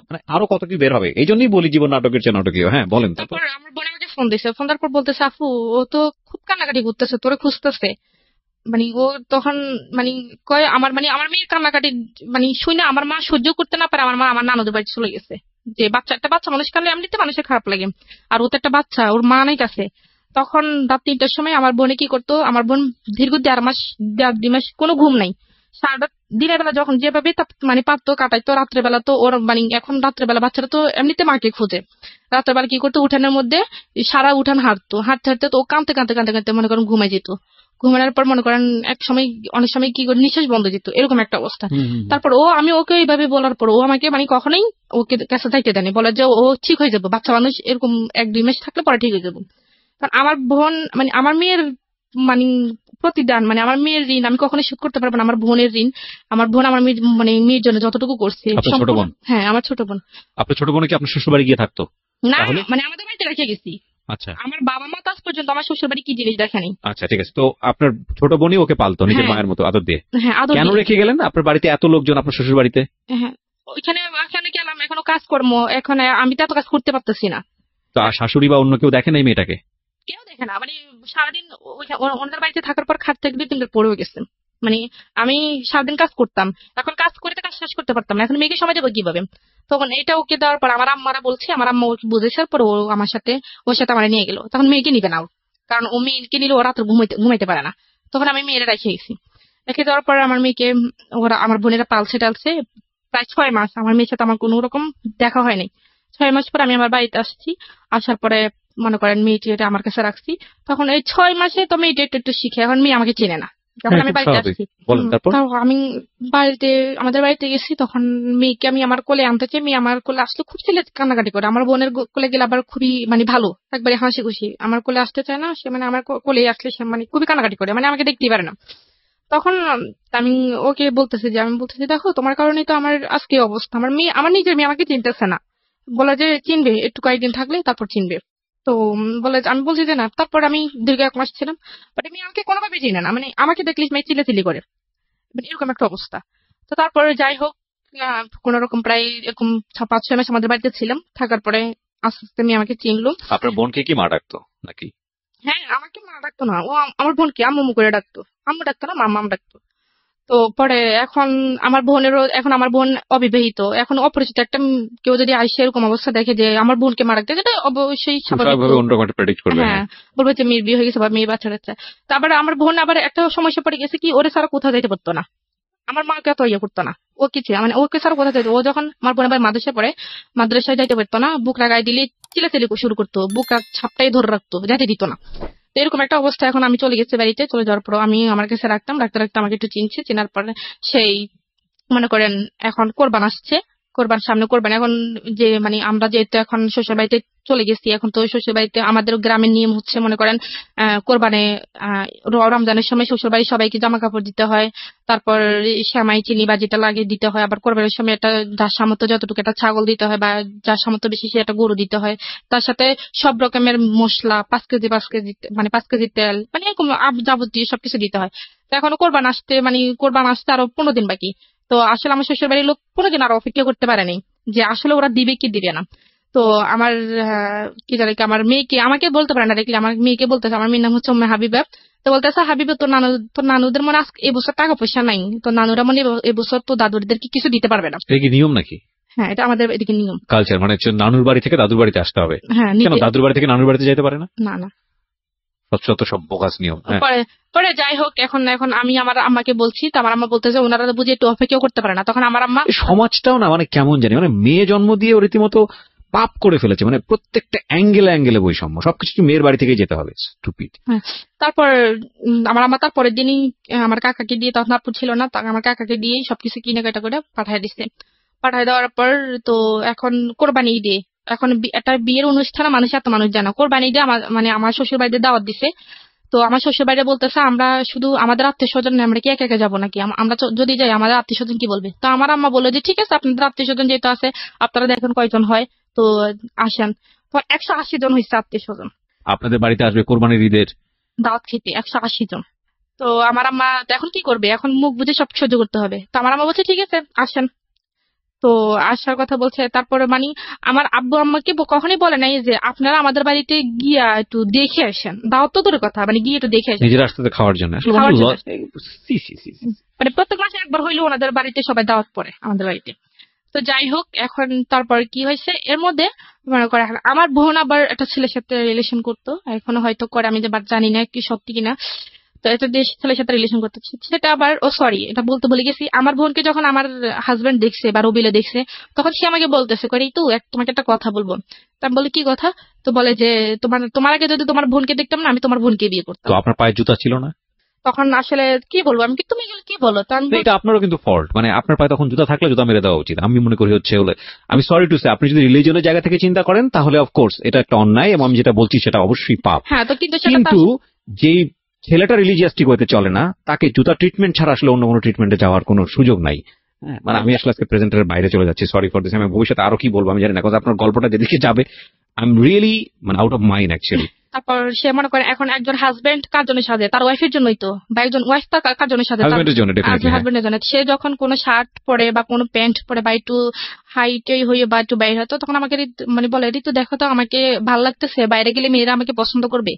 মানে আরো কত কি বের হবে, এই জন্যই বলি জীবন নাটকের চেয়ে নাটকীয়। হ্যাঁ বলেন। তারপর আমার বোন আমাকে ফোন দিছে। ফোন দেওয়ার পর বলতেছে, আপু ও তো খুব কান্নাকাটি করতেছে, তোরে খুঁজতেছে। মানে ও তখন মানে কয় আমার মেয়ের কান্নাকাটি মানে শুনে আমার মা সহ্য করতে না পারে, আমার মা আমার নানুদের বাড়ি চলে গেছে। যে একটা বাচ্চা মানুষ কানলে এমনিতে মানুষের খারাপ লাগে, আর ও তো একটা বাচ্চা, ওর মা নাই কাছে। তখন রাত 3টার সময় আমার বোনে কি করতো, আমার বোন দীর্ঘ 1.5 মাস কোনো ঘুম নাই। সারাটা দিনের বেলা যখন যেভাবে মানে পারতো কাটাইতো, রাত্রেবেলা তো ওর মানে এখন রাত্রেবেলা বাচ্চারা তো এমনিতে মাকে খোঁজে। রাত্রেবেলা কি করতো, উঠানের মধ্যে সারা উঠান হাঁটতে হাঁটতে তো ও কাঁদতে মনে করেন ঘুমাই যেত। ঘুমানোর পর মনে করেন অনেক সময় কি করে নিঃশ্বাস বন্ধ যেত, এরকম একটা অবস্থা। তারপর আমি ওকে এইভাবে বলার পর ও আমাকে মানে কখনোই ওকে কাছে যাইতে দেয়নি, বলে যে ও ঠিক হয়ে যাবে, বাচ্চা মানুষ, এরকম 1-2 মাস থাকলে পরে ঠিক হয়ে যাবো। কারণ আমার বোন মানে আমার মেয়ের মানে প্রতিদান, মানে আমার মেয়ের ঋণ আমি কখনোই শোধ করতে পারবো না। আমার বোনের ঋণ, আমার বোন আমার মেয়ের জন্য যতটুকু করছে। ছোট বোন? হ্যাঁ, আমার ছোট বোন। আপনার ছোট বোন কি আপনার শ্বশুর বাড়ি গিয়ে থাকতো? না, মানে আমাদের বাড়িতে রেখে গেছি। আচ্ছা। আমার বাবা মা তো আজ পর্যন্ত আমার শ্বশুর বাড়ি কি জিনিস দেখেনি। আচ্ছা ঠিক আছে। তো আপনার ছোট বোনই ওকে পালতো নিজের মায়ের মতো আদর দিয়ে? হ্যাঁ, আদর কেন দিয়ে। রেখে গেলেন আপনার বাড়িতে এত লোকজন, আপনার শ্বশুর বাড়িতে? হ্যাঁ, ওইখানে গেলাম, এখনো কাজকর্ম, এখন আমি তো এত কাজ করতে পারতেছি না। তো আর শাশুড়ি বা অন্য কেউ দেখে না এই মেয়েটাকে? কেউ দেখে না, মানে সারাদিন ওনাদের বাড়িতে থাকার পর খাট থেকে 2-3 বার পড়েও গেছে। মানে আমি সারাদিন কাজ করতাম, এখন কাজ করে তো কাজ শেষ করতে পারতাম না, এখন মেয়েকে সময় দেবো কিভাবে? তখন এটা ওকে দেওয়ার পর আমার আম্মারা বলছে, আমার আম্মা ওকে বুঝেছে, পর ও আমার সাথে ওর সাথে আমার নিয়ে গেল। তখন মেয়েকে নিবে না ও, কারণ ও মেয়েকে নিলে ও রাত্রে ঘুমাইতে পারে না। তখন আমি মেয়েরা রেখে গেছি। রেখে দেওয়ার পর আমার মেয়েকে ওরা আমার বোনেরা পালছে টালছে প্রায় 6 মাস আমার মেয়ের সাথে আমার কোনো রকম দেখা হয়নি। 6 মাস পর আমি আমার বাড়িতে আসছি। আসার পরে মনে করেন মেয়েটি আমার কাছে রাখছি। তখন এই 6 মাসে তো মেয়েটি একটু একটু শিখে, এখন মেয়ে আমাকে চেনে না যখন হ্যাঁ, আমি খুব বাড়িতে স্বাভাবিক। আসছি। বলেন তারপর। তাও আমি বাড়িতে আমাদের বাড়িতে গেছি, তখন মেয়েকে আমি আমার কোলে আনতে চাই, মেয়ে আমার কোলে আসলে খুব ছেলে কান্নাকাটি করে। আমার বোনের কোলে গেলে আবার খুবই মানে ভালো, একবারে হাসি খুশি। আমার কোলে আসতে চায় না সে, মানে আমার কোলে আসলে সে মানে খুবই কান্নাকাটি করে, মানে আমাকে দেখতেই পারে না। তখন আমি ওকে বলতেছি যে, আমি বলতেছি দেখো তোমার কারণেই তো আমার আজকে এই অবস্থা, আমার নিজের মেয়ে আমাকে চিনতেছে না। বলে যে চিনবে, একটু কয়েকদিন থাকলে তারপর চিনবে। তো বলে আমি বলছি যে না। তারপর আমি দীর্ঘ 1 মাস ছিলাম, বাট মেয়ে আমাকে কোনোভাবে চিনে না, মানে আমাকে দেখলে মেয়ে চিল্লাচিল্লি করে, মানে এরকম একটা অবস্থা। তো তারপরে যাই হোক, কোন রকম প্রায় এরকম 5-6 মাস আমাদের বাড়িতে ছিলাম, থাকার পরে আস্তে আস্তে মেয়ে আমাকে চিনলো। আপনার বোনকে কি মা ডাকতো নাকি? হ্যাঁ, আমাকে মা ডাকতো না, ও আমার বোনকে আম্মু করে ডাকতো। আম্মু ডাকতো না, মাম্মা ডাকতো। তো পরে এখন আমার বোন অবিবাহিত, এখন অপরিচিত একটা কেউ যদি আইসে এরকম অবস্থা দেখে যে আমার বোনকে মারা গেছে, এটা অবশ্যই খুব স্বাভাবিক। স্বাভাবিকভাবে অন্যরকম একটা প্রেডিক্ট করবে। হ্যাঁ, হ্যাঁ, বলবো যে মেয়ের বিয়ে হয়ে গেছে বা মেয়ে বাচ্চা কাচ্চা। তো আবার আমার বোন আবার একটা সমস্যা পড়ে গেছে কি, ওরে ছাড়া কোথাও যাইতে পারতো না, আমার মাকে এত ইয়ে করতো না। ও কিছু মানে ওকে ছাড়া কোথাও যাইতো, ও যখন আমার বোন আবার মাদ্রাসায় পড়ে, মাদ্রাসায় যাইতে পারতো না, বুক লাগাই দিলে চিল্লাচিল্লি শুরু করতো, বুক ছাপটাই ধরে রাখতো, যাইতে দিত না। তো এরকম একটা অবস্থা। এখন আমি চলে গেছি বাড়িতে, চলে যাওয়ার পর আমি আমার কাছে রাখতাম, রাখতে রাখতে আমাকে একটু চিনছে, চেনার পরে সেই মনে করেন এখন কোরবান আসছে, কোরবান সামনে কোরবান, এখন যে মানে আমরা যেহেতু এখন শ্বশুর বাড়িতে চলে গেছি, এখন তো শ্বশুর বাড়িতে আমাদের গ্রামের নিয়ম হচ্ছে মনে করেন কোরবানে রমজানের সময় শ্বশুর বাড়ির সবাইকে জামা কাপড় দিতে হয়, তারপর সেমাই চিনি বা যেটা লাগে দিতে হয়, আবার কোরবানের সময় একটা যার সামর্থ্য যতটুকু একটা ছাগল দিতে হয়, বা যার সামর্থ্য বেশি সে একটা গরু দিতে হয়। তার সাথে সব রকমের মশলা 5 কেজি মানে 5 কেজি তেল, মানে এরকম যাবতীয় সবকিছু দিতে হয়। তো এখন কোরবান আসতে আরো 15 দিন বাকি। তো আসলে আমার শ্বশুর বাড়ির লোক 15 দিন আরো অপেক্ষা করতে পারেনি যে আসলে ওরা দিবে কি দিবে না। তো আমার কি জানি কি, আমার মেয়েকে আমাকে বলতে পারে না, দেখলে আমার মেয়েকে বলতেছে, আমার মেয়ের নাম হচ্ছে উম্মে হাবিবা। তো বলতেছে হাবিবা, তোর নানুদের মনে আজকে এবছর টাকা পয়সা নাই, তো নানুরা মনে এবছর তো দাদুদেরকে কিছু দিতে পারবে না। এটা কি নিয়ম নাকি? হ্যাঁ, এটা আমাদের এদিকে নিয়ম। কালচার মানে হচ্ছে নানুর বাড়ি থেকে দাদুর বাড়িতে আসতে হবে? হ্যাঁ, কেন দাদুর বাড়ি থেকে নানুর বাড়িতে যেতে পারে না? না না। সব সব বোগাস নিয়ম। হ্যাঁ, পরে পরে যাই হোক, এখন এখন আমি আমার আম্মাকে বলছি, তো আমার আম্মা বলতেছে ওনারা তো বুঝে একটু অপেক্ষাও করতে পারে না। তখন আমার আম্মা এই সমাজটাও না মানে কেমন জানি, মানে মেয়ে জন্ম দিয়ে ও রীতিমতো পাপ করে ফেলেছে, মানে প্রত্যেকটা অ্যাঙ্গেলে অ্যাঙ্গেলে বৈষম্য, সবকিছু মেয়ের বাড়ি থেকে যেতে হবে। স্টুপিড। হ্যাঁ, তারপর আমার আম্মা তারপরের দিনই আমার কাকাকে দিয়ে, তখন আপু ছিল না, তখন আমার কাকাকে দিয়েই সবকিছু কেনাকাটা করে পাঠায় দিছে। পাঠায় দেওয়ার পর তো এখন কোরবানি ঈদে, এখন একটা বিয়ের অনুষ্ঠানে মানুষ এত মানুষ জানা, কোরবানি ঈদে আমার শ্বশুর বাড়িতে দাওয়াত দিছে। তো আমার শ্বশুর বাড়িতে বলতেছে আমরা শুধু আমাদের আত্মীয় স্বজন, আমরা কি একা একা যাবো নাকি, আমরা যদি যাই আমাদের আত্মীয় স্বজন কি বলবে। তো আমার আম্মা বললো যে ঠিক আছে, আপনাদের আত্মীয় স্বজন যেহেতু আছে, আপনারা দেখেন কয়জন হয়, তো আসেন। তো 180 জন হয়েছে আত্মীয় স্বজন আপনাদের বাড়িতে আসবে কোরবানির ঈদের? দাওয়াত খেতে, 180 জন। তো আমার আম্মা তো এখন কি করবে, এখন মুখ বুঝে সব সহ্য করতে হবে। তো আমার আম্মা বলছে ঠিক আছে আসেন। তো আসার কথা বলছে, তারপরে আমার আব্বু আম্মাকে কখনোই বলে নাই যে আপনারা আমাদের বাড়িতে গিয়া একটু দেখে আসেন, দাওয়াত তো দূরের কথা, মানে গিয়ে একটু দেখে আসেন নিজের আসতে খাওয়ার জন্য? আসলে খাওয়ার জন্য আসে। সি সি সি সি। মানে প্রত্যেক মাসে একবার হইলেও ওনাদের বাড়িতে সবাই দাওয়াত পড়ে আমাদের বাড়িতে। তো যাই হোক, এখন তারপর কি হয়েছে এর মধ্যে, মনে করে এখন আমার বোন আবার একটা ছেলের সাথে রিলেশন করতো, এখনো হয়তো করে, আমি যে জানি না কি সত্যি কিনা। তো একটা দেশ ছেলের সাথে রিলেশন করতে, সেটা আবার সরি এটা বলতে ভুলে গেছি, আমার বোনকে যখন আমার হাজবেন্ড দেখছে বা রবিলে দেখছে, তখন সে আমাকে বলতেছে করে এই তো তোমাকে একটা কথা বলবো। তা আমি বলি কি কথা? তো বলে যে তোমার আগে যদি তোমার বোনকে দেখতাম না, আমি তোমার বোনকে বিয়ে করতাম। তো আপনার পায়ে জুতা ছিল না? তখন আসলে কি বলবো, আমি কি তুমি এগুলো কি বলো, তো আমি এটা আপনারও কিন্তু ফল্ট, মানে আপনার পায়ে তখন জুতা থাকলে জুতা মেরে দেওয়া উচিত আমি মনে করি। হচ্ছে হলে আমি সরি টু সে, আপনি যদি রিলিজিয়নের জায়গা থেকে চিন্তা করেন তাহলে অফকোর্স এটা একটা অন্যায়, এবং আমি যেটা বলছি সেটা অবশ্যই পাপ। হ্যাঁ, তো কিন্তু সেটা কিন্তু যেই ছেলেটা রিলিজিয়াসটিক হইতে চলে না, তাকে জুতা ট্রিটমেন্ট ছাড়া আসলে অন্য কোনো ট্রিটমেন্টে যাওয়ার কোনো সুযোগ নাই। হ্যাঁ, মানে আমি আসলে আজকে প্রেজেন্টের বাইরে চলে যাচ্ছি, সরি ফর দিস। আমি ভবিষ্যতে আরো কি বলবো আমি জানি না, কারণ আপনার গল্পটা যেদিকে যাবে আই এম রিয়েলি মানে আউট অফ মাইন্ড অ্যাকচুয়ালি। তারপর সে মনে করে এখন একজন হাজবেন্ড কার জন্য সাজে, তার ওয়াইফের জন্যই তো, বা একজন ওয়াইফ তার কার জন্য সাজে, হাজবেন্ডের জন্য ডেফিনেটলি। হাজবেন্ডের জন্য। সে যখন কোনো শার্ট পরে বা কোনো প্যান্ট পরে বা একটু হাইটই হয়ে বা একটু বাইরে হয়, তো তখন আমাকে মানে বলে ঋতু দেখো তো আমাকে ভালো লাগতেছে, বাইরে গেলে মেয়েরা আমাকে পছন্দ করবে।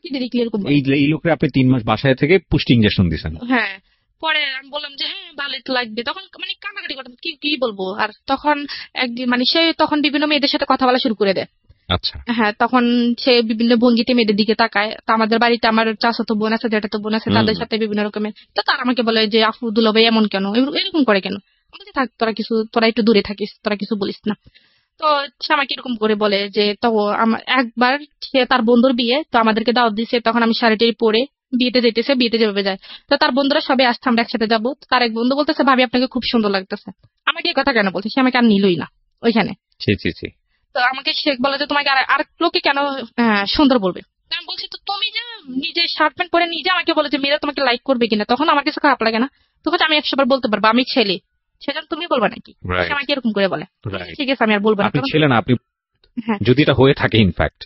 কি ডিরেক্টলি এরকম বলে। এই লোকের আপনি 3 মাস বাসায় থেকে পুষ্টি ইনজেকশন দিয়েছেন? হ্যাঁ। পরে আমি বললাম যে হ্যাঁ ভালোই তো লাগবে, তখন মানে কান্নাকাটি করতাম, কি কি বলবো। আর তখন একদিন মানে সে তখন বিভিন্ন মেয়েদের সাথে কথা বলা শুরু করে দেয়। আচ্ছা। হ্যাঁ, তখন সে বিভিন্ন ভঙ্গিতে মেয়েদের দিকে তাকায়। তো আমাদের বাড়িতে আমার চাচাতো বোন আছে, জ্যাঠাতো বোন আছে, তাদের সাথে বিভিন্ন রকমের। তো তারা আমাকে বলে যে আফু দুলাভাই এমন কেন, এরকম করে কেন। আমি বলছি, থাক তোরা একটু দূরে থাকিস, তোরা কিছু বলিস না। তো সে আমাকে এরকম করে বলে যে তো আমার একবার সে তার বন্ধুর বিয়ে, তো আমাদেরকে দাওয়াত দিছে, তখন আমি শাড়ি পরে বিয়েতে যেতেছে, বিয়েতে যাবে যায়। তো তার বন্ধুরা সবাই আসছে, আমরা একসাথে যাবো। তার এক বন্ধু বলতেছে ভাবি আপনাকে খুব সুন্দর লাগতেছে। আমাকে এই কথা কেন বলছে, সে আমাকে আর নিলই না ওইখানে। তো আমাকে সে বলে যে তোমাকে আর লোকে কেন সুন্দর বলবে। তো আমি বলছি তো তুমি যে নিজে শার্ট প্যান্ট পরে নিজে আমাকে বলে যে মেয়েরা তোমাকে লাইক করবে কিনা, তখন আমার কাছে খারাপ লাগে না। তখন আমি 100 বার বলতে পারবো আমি ছেলে, সেজন্য তুমি বলবা নাকি। সে আমাকে এরকম করে বলে। ঠিক আছে আমি আর বলবো না। আপনি ছেলে না, আপনি হ্যাঁ, যদি এটা হয়ে থাকে ইনফ্যাক্ট।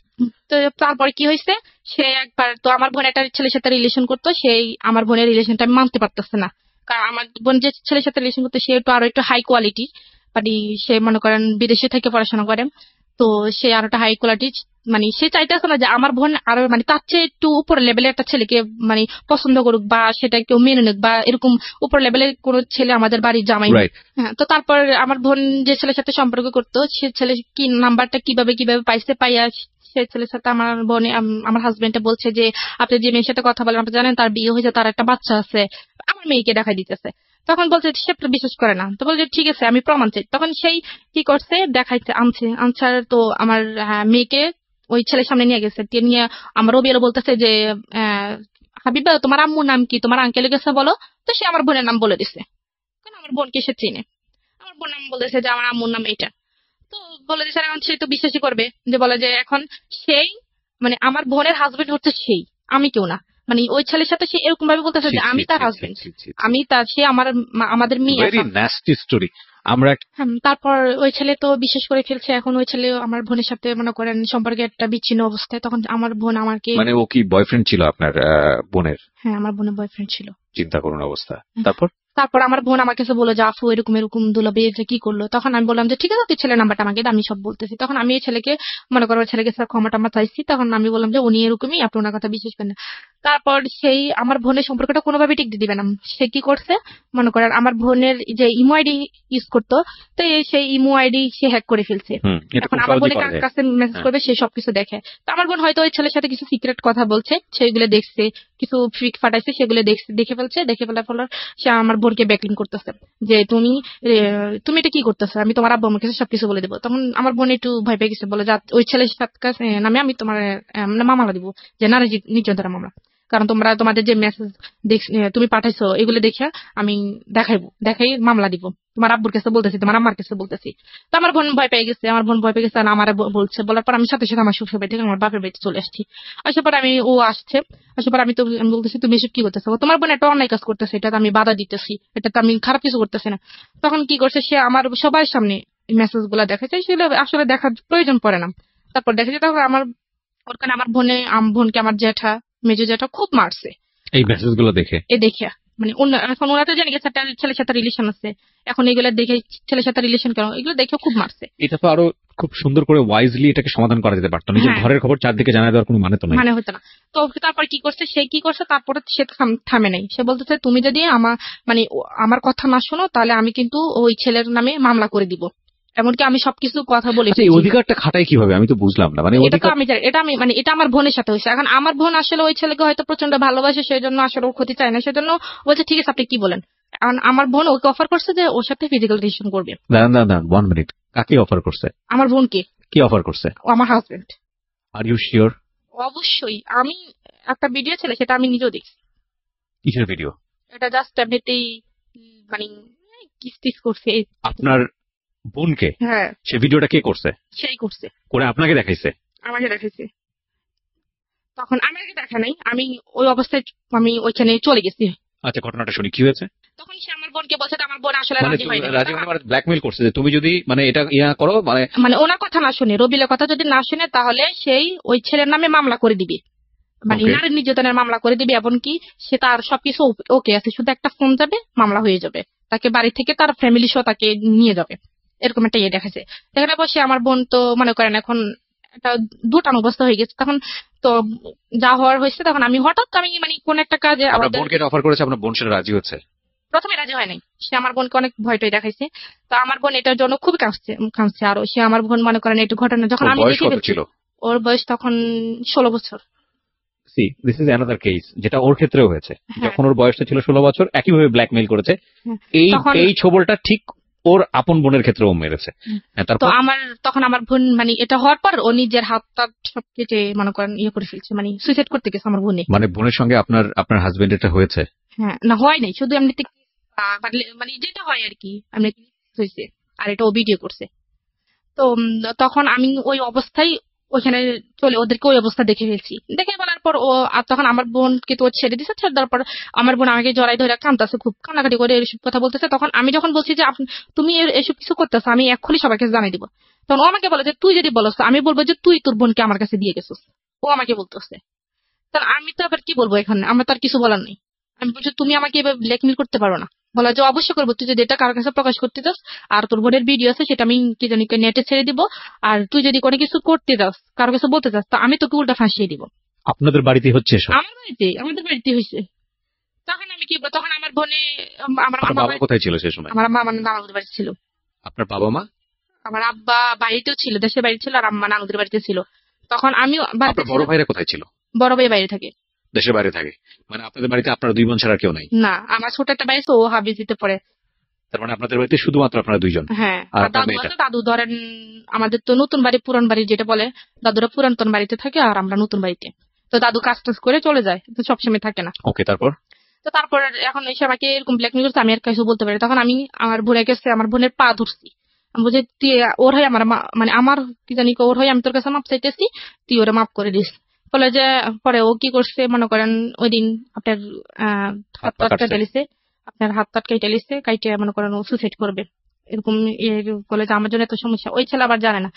তো তারপর কি হয়েছে, সে একবার তো আমার বোন একটা ছেলের সাথে রিলেশন করতো, সেই আমার বোনের রিলেশনটা আমি মানতে পারতেছে না। কারণ আমার বোন যে ছেলের সাথে রিলেশন করতো সে আরো একটু হাই কোয়ালিটি, মানে সে মনে করেন বিদেশে থেকে পড়াশোনা করে। তো সে আরো একটা হাই কোয়ালিটি, মানে সে চাইতেছে না যে আমার বোন আরো মানে তার চেয়ে একটু উপর লেভেলের একটা ছেলেকে মানে পছন্দ করুক বা সেটা কেউ মেনে নিক, বা এরকম উপর লেভেলের কোন ছেলে আমাদের বাড়ির জামাই। হ্যাঁ, তো তারপর আমার বোন যে ছেলের সাথে সম্পর্ক করতো, সে ছেলে কি নাম্বারটা কিভাবে পাইছে, পাইয়া সে ছেলের সাথে আমার বোনে আমার হাজবেন্ডে বলছে যে আপনি যে মেয়ের সাথে কথা বলেন আপনি জানেন তার বিয়ে হয়েছে, তার একটা বাচ্চা আছে, আমার মেয়েকে দেখাই দিতেছে। তখন বলছে সে বিশ্বাস করে না, তো বলছে ঠিক আছে আমি প্রমাণ চাই। তখন সেই কি করছে, দেখাইতে আনসার তো আমার মেয়েকে ওই ছেলের সামনে নিয়ে গেছে, নিয়ে আমার রবিএল বলতেছে যে হাবিবা তোমার আম্মুর নাম কি, তোমার আঙ্কেলের কাছে বলো। তো সে আমার বোনের নাম বলে দিছে, কারণ আমার বোনকে সে চিনে। আমার বোন নাম বলেছে যে আমার আম্মুর নাম এটা। তো বলে দিছে, এখন সে তো বিশ্বাসই করবে, যে বলে যে এখন সেই মানে আমার বোনের হাজবেন্ড হচ্ছে সেই, আমি কেউ না। মানে ওই ছেলের সাথে সে এরকম ভাবে বলতেছে যে আমি তার হাজবেন্ড, আমি তার, সে আমাদের মেয়ে। Very nasty story. আমরা তারপর ওই ছেলে তো বিশ্বাস করে ফেলছে। এখন ওই ছেলে আমার বোনের সাথে মনে করেন সম্পর্কে একটা বিচ্ছিন্ন অবস্থায়। তখন আমার বোন আমাকে, মানে ও কি বয়ফ্রেন্ড ছিল আপনার বোনের? হ্যাঁ আমার বোনের বয়ফ্রেন্ড ছিল। চিন্তা করুন অবস্থা। তারপর আমার বোন আমার কাছে বলে যে আফু এরকম এরকম দুলাভাই এটা কি করলো। তখন আমি বললাম যে ঠিক আছে তুই ছেলের নাম্বারটা আমাকে দে, আমি সব বলতেছি। তখন আমি এই ছেলেকে মনে করো ছেলেকে ক্ষমা টমা চাইছি। তখন আমি বললাম যে উনি এরকমই, আপনি ওনার কথা বিশ্বাস করেন না। তারপর সেই আমার বোনের সম্পর্কটা কোনোভাবে টিকতে দিবে না। সে কি করছে, মনে করেন আমার বোনের যে ইমো আইডি ইউজ করতো, তো সেই ইমো আইডি সে হ্যাক করে ফেলছে। এখন আমার বোনের কার কাছে মেসেজ করবে সে সবকিছু দেখে। তো আমার বোন হয়তো ওই ছেলের সাথে কিছু সিক্রেট কথা বলছে, সেগুলো দেখছে, কিছু ফিট ফাটাইছে সেগুলো দেখে ফেলছে। দেখে ফেলার ফলে সে আমার বোনকে ব্যাকলিং করতেছে যে তুমি এটা কি করতেছো, আমি তোমার আব্বু আমার কাছে সবকিছু বলে দেবো। তখন আমার বোন একটু ভয় পেয়ে গেছে, বলে যে ওই ছেলের সাথে নামে আমি তোমার মামলা দিব, যে নারী নির্যাতনের মামলা। কারণ তোমাদের যে মেসেজ তুমি পাঠাইছো এগুলো দেখে আমি দেখাই মামলা দিব, তোমার আব্বুর কাছে বলতেছি, তোমার আম্মার কাছে বলতেছি। তো আমার বোন ভয় পেয়ে গেছে, আর আমার বলছে। বলার পর আমি সাথে সাথে আমার শ্বশুর বাড়ি থেকে আমার বাপের বাড়িতে চলে আসছি। আসার পর আমি বলতেছি তুমি এসব কি করতেছো, তোমার বোন একটা অন্যায় কাজ করতেছে, এটা আমি বাধা দিতেছি, এটা তো আমি খারাপ কিছু করতেছি না। তখন কি করছে, সে আমার সবার সামনে মেসেজ গুলা দেখাচ্ছে, সেগুলো আসলে দেখার প্রয়োজন পড়ে না। তারপর দেখেছে, তখন ওখানে আমার বোনকে আমার জ্যাঠা, মেজো জ্যাঠা খুব মারছে এই মেসেজ গুলো দেখে। মানে এখন ওরা তো জেনে গেছে একটা ছেলের সাথে রিলেশন আছে, এখন এগুলো দেখে ছেলের সাথে রিলেশন কেন, এগুলো দেখে খুব মারছে। এটা তো আরো খুব সুন্দর করে ওয়াইজলি এটাকে সমাধান করা যেতে পারতো। নিজের ঘরের খবর চারদিকে জানাই দেওয়ার কোনো মানে হতো না। তো তারপর কি করছে, তারপরে সে থামে নাই। সে বলতেছে তুমি যদি আমার কথা না শোনো তাহলে আমি কিন্তু ওই ছেলের নামে মামলা করে দিব, এমনকি আমি সবকিছু কথা বলে। এই অধিকারটা খাটাই কিভাবে আমি তো বুঝলাম না। মানে এটা আমার বোনের সাথে হয়েছে। এখন আমার বোন আসলে ওই ছেলেকে হয়তো প্রচন্ড ভালোবাসে, সেই জন্য আসলে ওর ক্ষতি চায় না, সেজন্য বলছে ঠিক আছে আপনি কি বলেন। আমার বোন ওকে অফার করছে যে ওর সাথে ফিজিক্যাল রিলেশন করবে। দাঁড়ান 1 মিনিট, কাকে অফার করছে? আমার বোনকে। কি অফার করছে? আমার হাজবেন্ড। Are you sure? অবশ্যই, আমি একটা ভিডিও ছিল, সেটা আমি নিজেও দেখছি। কিসের ভিডিও? এটা জাস্ট এমনিতেই মানে কিস করছে আপনার বোনকে? হ্যাঁ। সে ভিডিওটা কে করছে? সেই করছে, করে আপনাকে দেখাইছে? আমাকে দেখাইছে। তখন আমাকে দেখা নাই, আমি ওই অবস্থায় আমি ওইখানে চলে গেছি। আচ্ছা, ঘটনাটা শুনি, কি হয়েছে? তখন সে আমার বোনকে বলছে, আমার বোন আসলে রাজি হয়নি। মানে ব্ল্যাকমেইল করছে যে তুমি যদি এটা করো, মানে ওনার কথা না শুনে, রবিলের কথা যদি না শুনে, তাহলে সেই ওই ছেলের নামে মামলা করে দিবে, মানে নারী নির্যাতনের মামলা করে দিবে। এমনকি সে তার সবকিছু ওকে আছে, শুধু একটা ফোন যাবে, মামলা হয়ে যাবে। তাকে বাড়ি থেকে তার ফ্যামিলি সহ তাকে নিয়ে যাবে, এরকম একটা দেখাচ্ছে। দেখানোর পর সে আমার বোন তো মনে করেন এখন একটা দুটানো অবস্থা হয়ে গেছে। তখন তো যা হওয়ার হয়েছে, তখন আমি হঠাৎ আমি মানে কোন একটা কাজে আপনার বোনকে এটা অফার করেছে, আপনার বোন সেটা রাজি হচ্ছে? প্রথমে রাজি হয় নাই। সে আমার বোনকে অনেক ভয় টয় দেখাইছে। তো আমার বোন এটার জন্য খুবই কাঁদছে আরো। সে আমার বোন মনে করেন একটু ঘটনা যখন ওর আমি বয়স দেখে কত ফেলছি, ছিল? ওর বয়স তখন 16 বছর। C this is another case, যেটা ওর ক্ষেত্রেও হয়েছে। হ্যাঁ যখন ওর বয়সটা ছিল 16 বছর, একইভাবে ব্ল্যাকমেইল করেছে। হ্যাঁ। এই তখন এই ছবলটা ঠিক ওর আপন বোনের ক্ষেত্রেও মেরেছে। হ্যাঁ, তো তারপর? তখন আমার বোন মানে এটা হওয়ার পর ও নিজের হাত টাত সব কেটে মনে করেন ইয়ে করে ফেলছে, মানে সুইসাইড করতে গেছে আমার বোনে। মানে বোনের সঙ্গে আপনার আপনার হাজবেন্ড এটা হয়েছে? হ্যাঁ, না হয় নাই, শুধু এমনিতে মানে মানে যেটা হয় আর কি, এমনি হয়েছে। আর এটা ও ভিডিও করছে। তো তখন আমি ওই অবস্থায় ওইখানে চলে ওদেরকে ওই অবস্থা দেখে ফেলছি। দেখে ফেলার পর ও আর তখন আমার বোনকে তো ও ছেড়ে দিছে। ছেড়ে দেওয়ার পর আমার বোন আমাকে জড়াই ধরে কাঁদতেছে, খুব কান্নাকাটি করে এসব কথা বলতেছে। তখন আমি যখন বলছি যে তুমি এসব কিছু করতেছো, আমি এক্ষুনি সবাইকে জানাই দিব, তখন ও আমাকে বলে যে তুই যদি বলছ আমি বলবো যে তুই তোর বোনকে আমার কাছে দিয়ে গেছিস। ও আমাকে বলতেছে। তাহলে আমি তো আবার কি বলবো এখানে, আমার তো আর কিছু বলার নেই। আমি বলছি তুমি আমাকে এভাবে ব্ল্যাকমেল করতে পারো না। বলা যে অবশ্যই করবো, তুই যদি এটা কারোর কাছে প্রকাশ করতে চাস, আর তোর বোনের ভিডিও আছে সেটা আমি কি জানি নেটে ছেড়ে দিব। আর তুই যদি কোনো কিছু করতে চাস, কারো কাছে বলতে চাস, তো আমি তোকে উল্টা ফাঁসিয়ে দিব। আপনাদের বাড়িতে হচ্ছে এসব? আমাদের বাড়িতে হয়েছে। তখন আমি কি বলবো, তখন আমার বোনে আমার আপনার বাবা কোথায় ছিল সে সময়? আমার মা মানে নানুদের বাড়িতে ছিল। আপনার বাবা মা? আমার আব্বা বাড়িতেও ছিল, দেশের বাড়ি ছিল, আর আম্মা নানুদের বাড়িতে ছিল। তখন আমিও বাড়িতে আপনার বড় ছিলাম। ভাইরা কোথায় ছিল? বড় ভাই বাইরে থাকে। দেশের বাইরে থাকে? মানে আপনাদের বাড়িতে আপনার দুই বোন ছাড়া আর কেউ নাই? না, আমার ছোট একটা ভাই আছে, ও হাবিজিতে পড়ে। তার মানে আপনাদের বাড়িতে শুধুমাত্র আপনারা দুইজন? হ্যাঁ, আর আর আপনার দাদু মেয়েটা? আছে। দাদু ধরেন আমাদের তো নতুন বাড়ি পুরান বাড়ি যেটা বলে, দাদুরা পুরাতন বাড়িতে থাকে আর আমরা নতুন বাড়িতে। তো দাদু কাজ টাজ করে চলে যায়, তো সবসময় থাকে না। ওকে, তারপর? তো তারপর এখন এসে আমাকে এরকম ব্ল্যাকমেল করছে, আমি আর কিছু বলতে পারি। তখন আমি আমার বোনের কাছে আমার বোনের পা ধরছি। আমি বলছি তুই ওর হয়ে আমার মানে আমার কি জানি ওর হয়ে আমি তোর কাছে মাপ চাইতেছি, তুই ওরা মাফ করে দিস। বলে যে পরে ও কি করছে মনে করেন, ওই দিন আপনার হাত হাত পা টাত কাটছে? কেটে লিছে, আপনার হাত টাত কেটে লিছে, কাইটে মনে করেন ও সুসাইড করবে এরকম বলে যে আমার জন্য এত সমস্যা। ওই ছেলে আবার জানে না।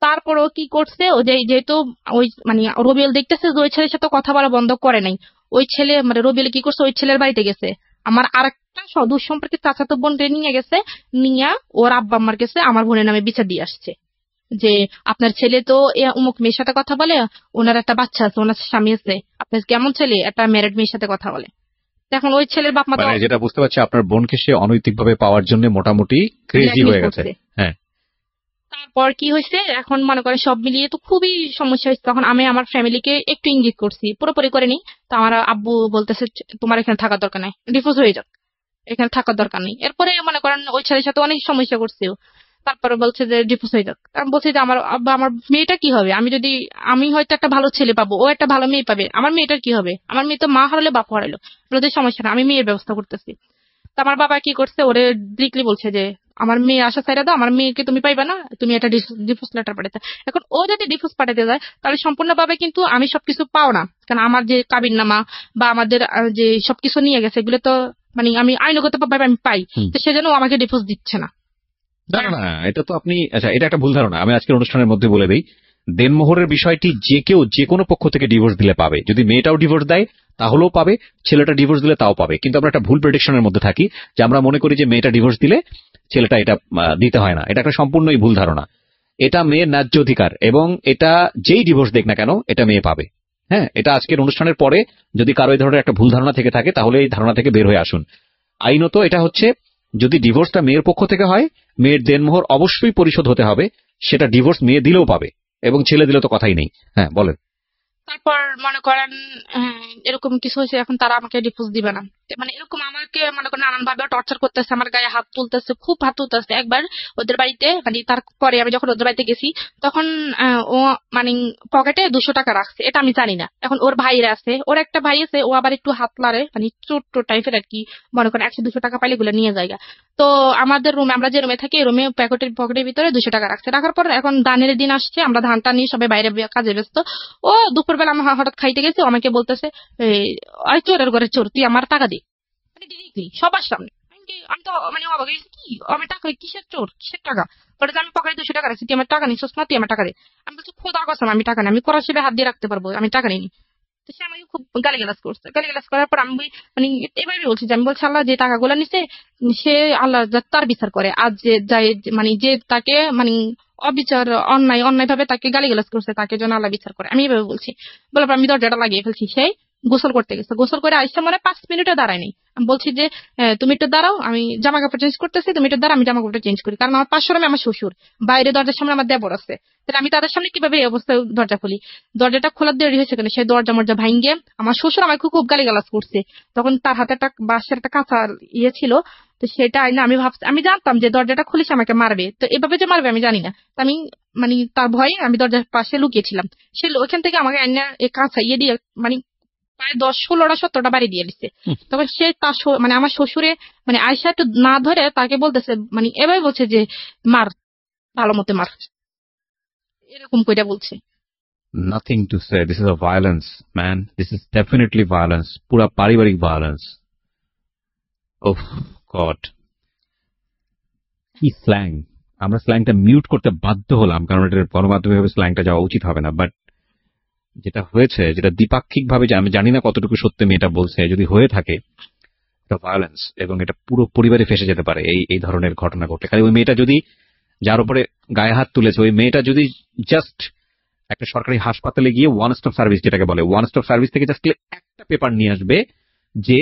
তারপর ও কি করছে, ও যেহেতু ওই মানে রবিউল দেখতেছে যে ওই ছেলের সাথে কথা বলা বন্ধ করে নাই, ওই ছেলে মানে রবিউল কি করছে, ওই ছেলের বাড়িতে গেছে। আমার আরেকটা দুঃসম্পর্কের চাচাতো বোন নিয়ে গেছে, নিয়ে ওর আব্বা আম্মার কাছে আমার বোনের নামে বিচার দিয়ে আসছে যে আপনার ছেলে তো অমুক মেয়ের সাথে কথা বলে, ওনার একটা বাচ্চা আছে, ওনার স্বামী আছে, আপনার কেমন ছেলে একটা ম্যারিড মেয়ের সাথে কথা বলে। এখন ওই ছেলের বাপ মা তো মানে যেটা বুঝতে পারছি, আপনার বোনকে সে অনৈতিকভাবে পাওয়ার জন্য মোটামুটি ক্রেজি হয়ে গেছে। হ্যাঁ, তারপর কি হয়েছে, এখন মনে করেন সব মিলিয়ে তো খুবই সমস্যা হয়েছে। তখন আমি আমার ফ্যামিলিকে একটু ইঙ্গিত করছি, পুরোপুরি করিনি। তো আমার আব্বু বলতেছে তোমার এখানে থাকার দরকার নাই, ডিভোর্স হয়ে যাক, এখানে থাকার দরকার নেই। এরপরে মনে করেন ওই ছেলের সাথে অনেক সমস্যা করছে। তারপরে বলছে যে ডিভোর্স হয়ে যাক। আমি বলছি যে আমার আব্বা আমার মেয়েটা কি হবে, আমি হয়তো একটা ভালো ছেলে পাবো, ও একটা ভালো মেয়ে পাবে, আমার মেয়েটার কি হবে? আমার মেয়ে তো মা হারালে বাপ হারালো, বলতে সমস্যা না, আমি মেয়ের ব্যবস্থা করতেছি। তো আমার বাবা কি করছে, ওরে ডিরেক্টলি বলছে যে আমার মেয়ে আসা ছাইড়া দাও, আমার মেয়েকে তুমি পাইবা না, তুমি একটা ডিভোর্স লেটার পাঠাতে। এখন ও যদি ডিভোর্স পাঠাতে যায়, তাহলে সম্পূর্ণভাবে কিন্তু আমি সবকিছু পাও না, কারণ আমার যে কাবিননামা বা আমাদের যে সবকিছু নিয়ে গেছে এগুলো তো মানে আমি আইনগত ভাবে আমি পাই। তো সেজন্য ও আমাকে ডিভোর্স দিচ্ছে না। না না না, এটা তো আপনি, আচ্ছা এটা একটা ভুল ধারণা। আমি আজকের অনুষ্ঠানের মধ্যে বলে দিই, দেনমোহরের বিষয়টি যে কেউ যে কোনো পক্ষ থেকে ডিভোর্স দিলে পাবে। যদি মেয়েটাও ডিভোর্স দেয় তাহলেও পাবে, ছেলেটা ডিভোর্স দিলে তাও পাবে। কিন্তু আমরা একটা ভুল প্রেডিকশনের মধ্যে থাকি, যে আমরা মনে করি যে মেয়েটা ডিভোর্স দিলে ছেলেটা এটা দিতে হয় না। এটা একটা সম্পূর্ণই ভুল ধারণা। এটা মেয়ের ন্যায্য অধিকার, এবং এটা যেই ডিভোর্স দেখ না কেন এটা মেয়ে পাবে। হ্যাঁ, এটা আজকের অনুষ্ঠানের পরে যদি কারো এই ধরনের একটা ভুল ধারণা থেকে থাকে, তাহলে এই ধারণা থেকে বের হয়ে আসুন। আইনত এটা হচ্ছে, যদি ডিভোর্সটা মেয়ের পক্ষ থেকে হয়, মেয়ের দেনমোহর অবশ্যই পরিশোধ হতে হবে। সেটা ডিভোর্স মেয়ে দিলেও পাবে, এবং ছেলে দিলে তো কথাই নেই। হ্যাঁ, বলেন। তারপর মনে করেন এরকম কিছু হয়েছে, এখন তারা আমাকে ডিভোর্স দিবে না। মানে এরকম আমাকে মনে করেন নানান ভাবে টর্চার করতেছে, আমার গায়ে হাত তুলতেছে, খুব হাত তুলতেছে। একবার ওদের বাড়িতে মানে তারপরে আমি যখন ওদের বাড়িতে গেছি, তখন ও মানে পকেটে 200 টাকা রাখছে, এটা আমি জানি না। এখন ওর ভাইরা আছে, ওর একটা ভাই আছে, ও আবার একটু হাত লারে, মানে ছোট্ট টাইপের আর কি, মনে করেন 100-200 টাকা পাইলে এগুলো নিয়ে যায়। তো আমাদের রুমে, আমরা যে রুমে থাকি, রুমে পকেটের ভিতরে 200 টাকা রাখছে। রাখার পর এখন ধানের দিন আসছে, আমরা ধানটা নিয়ে সবাই বাইরে কাজে ব্যস্ত। ও দুপুরবেলা আমার হঠাৎ খাইতে গেছে, আমাকে বলতেছে আই চোরের ঘরে চোর, তুই আমার টাকা দে, মানে ডিরেক্টলি সবার সামনে। আমি তো মানে অবাক হয়ে গেছি, কি আমি টাকা কিসের চোর, কিসের টাকা? বলে যে আমি পকেটে 200 টাকা রাখছি, তুই আমার টাকা নিচ্ছিস না, তুই আমার টাকা দে। আমি বলছি খোদা কসম আমি টাকা নেই, আমি করার হিসেবে হাত দিয়ে রাখতে পারবো, আমি টাকা নিইনি। তো সে আমাকে খুব গালিগালাজ করছে। গালিগালাজ করার পর আমি মানে এভাবে বলছি যে, আমি বলছি আল্লাহ যে টাকাগুলো নিছে সে আল্লাহ তার বিচার করে। আজ যে যাই মানে যে তাকে মানে অবিচার অন্যায় ভাবে তাকে গালিগালাজ করছে তাকে যেন আল্লাহ বিচার করে। আমি এভাবে বলছি। বলার পর আমি দরজাটা লাগিয়ে ফেলছি। সেই গোসল করতে গেছে, গোসল করে আইসা মনে 5 মিনিটও দাঁড়ায়নি। আমি বলছি যে তুমি একটু দাঁড়াও, আমি জামা কাপড় চেঞ্জ করতেছি, তুমি একটু দাঁড়াও, আমি জামা কাপড় চেঞ্জ করি। কারণ আমার পাশের রুমে আমার শ্বশুর, বাইরে দরজার সামনে আমার দেবর আছে। তাহলে আমি তাদের সামনে কিভাবে এই অবস্থায় দরজা খুলি? দরজাটা খোলার দেরি হয়েছে কেন, সেই দরজা মরজা ভাঙ্গে আমার শ্বশুর আমাকে খুব গালিগালাজ করছে। তখন তার হাতে একটা বাঁশের একটা কাঁচা ছিল, তো সেটা আইনা আমি আমি জানতাম যে দরজাটা খুলে সে আমাকে মারবে, তো এভাবে যে মারবে আমি জানি না। তো আমি মানে তার ভয়ে আমি দরজার পাশে লুকিয়েছিলাম। সে ওখান থেকে আমাকে আইনা এই কাঁচা দিয়ে মানে প্রায় 10-16-17টা বাড়ি দিয়ে দিচ্ছে। তখন সে তার মানে আমার শ্বশুরে মানে আয়সা একটু না ধরে তাকে বলতেছে, মানে এভাবে বলছে যে মার, ভালো মতো মার, এরকম কইটা বলছে। Nothing to say. This is a violence, man. This is definitely violence. পুরা পারিবারিক violence. Oh God. কি স্ল্যাং! আমরা স্ল্যাংটা মিউট করতে বাধ্য হলাম, কারণ এটার গণমাধ্যমে ভাবে স্ল্যাংটা যাওয়া উচিত হবে না। বাট যেটা হয়েছে, যেটা দ্বিপাক্ষিক ভাবে, আমি জানি না কতটুকু সত্যি মেয়েটা বলছে, যদি হয়ে থাকে এটা ভায়োলেন্স, এবং এটা পুরো পরিবারে ফেসে যেতে পারে এই ধরনের ঘটনা ঘটলে। খালি ওই মেয়েটা যদি, যার উপরে গায়ে হাত তুলেছে, ওই মেয়েটা যদি জাস্ট একটা সরকারি হাসপাতালে গিয়ে ওয়ান স্টপ সার্ভিস, যেটাকে বলে ওয়ান স্টপ সার্ভিস, থেকে জাস্ট একটা পেপার নিয়ে আসবে যে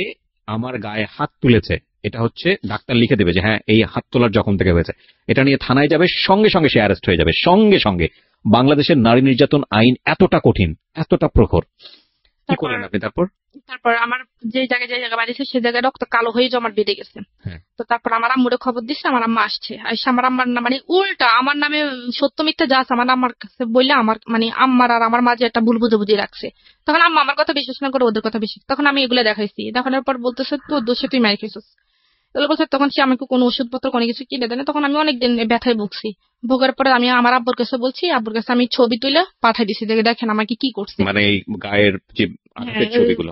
আমার গায়ে হাত তুলেছে, এটা হচ্ছে ডাক্তার লিখে দেবে যে হ্যাঁ এই হাত তোলার জখম থেকে হয়েছে, এটা নিয়ে থানায় যাবে, সঙ্গে সঙ্গে সে অ্যারেস্ট হয়ে যাবে, সঙ্গে সঙ্গে। বাংলাদেশের নারী নির্যাতন আইন এতটা কঠিন, এতটা প্রখর। কি করলেন আপনি তারপর? তারপর আমার যে জায়গায় বাড়িছে সে জায়গায় রক্ত কালো হয়ে জমাট বেঁধে গেছে। তো তারপর আমার আম্মুরে খবর দিচ্ছে, আমার আম্মা আসছে, আইসা আমার আম্মার মানে উল্টা আমার নামে সত্য মিথ্যা যা আছে আমার আম্মার কাছে বললে আমার মানে আম্মার আর আমার মাঝে একটা ভুল বুঝাবুঝি রাখছে। তখন আম্মা আমার কথা বিশ্বাস না করে ওদের কথা বেশি। তখন আমি এগুলো দেখাইছি, দেখানোর পর বলতেছে তোর দোষে তুই মার খেয়েছিস। তাহলে বলছে, তখন সে আমাকে কোনো ওষুধপত্র কোনো কিছু কিনে দেয় না। তখন আমি অনেকদিন ব্যথায় ভুগছি। ভোগের পরে আমি আমার আব্বুর কাছে বলছি, আব্বুর কাছে আমি ছবি তুলে পাঠাই দিছি, দেখেন আমাকে কি করছে, মানে এই গায়ের যে ছবিগুলো,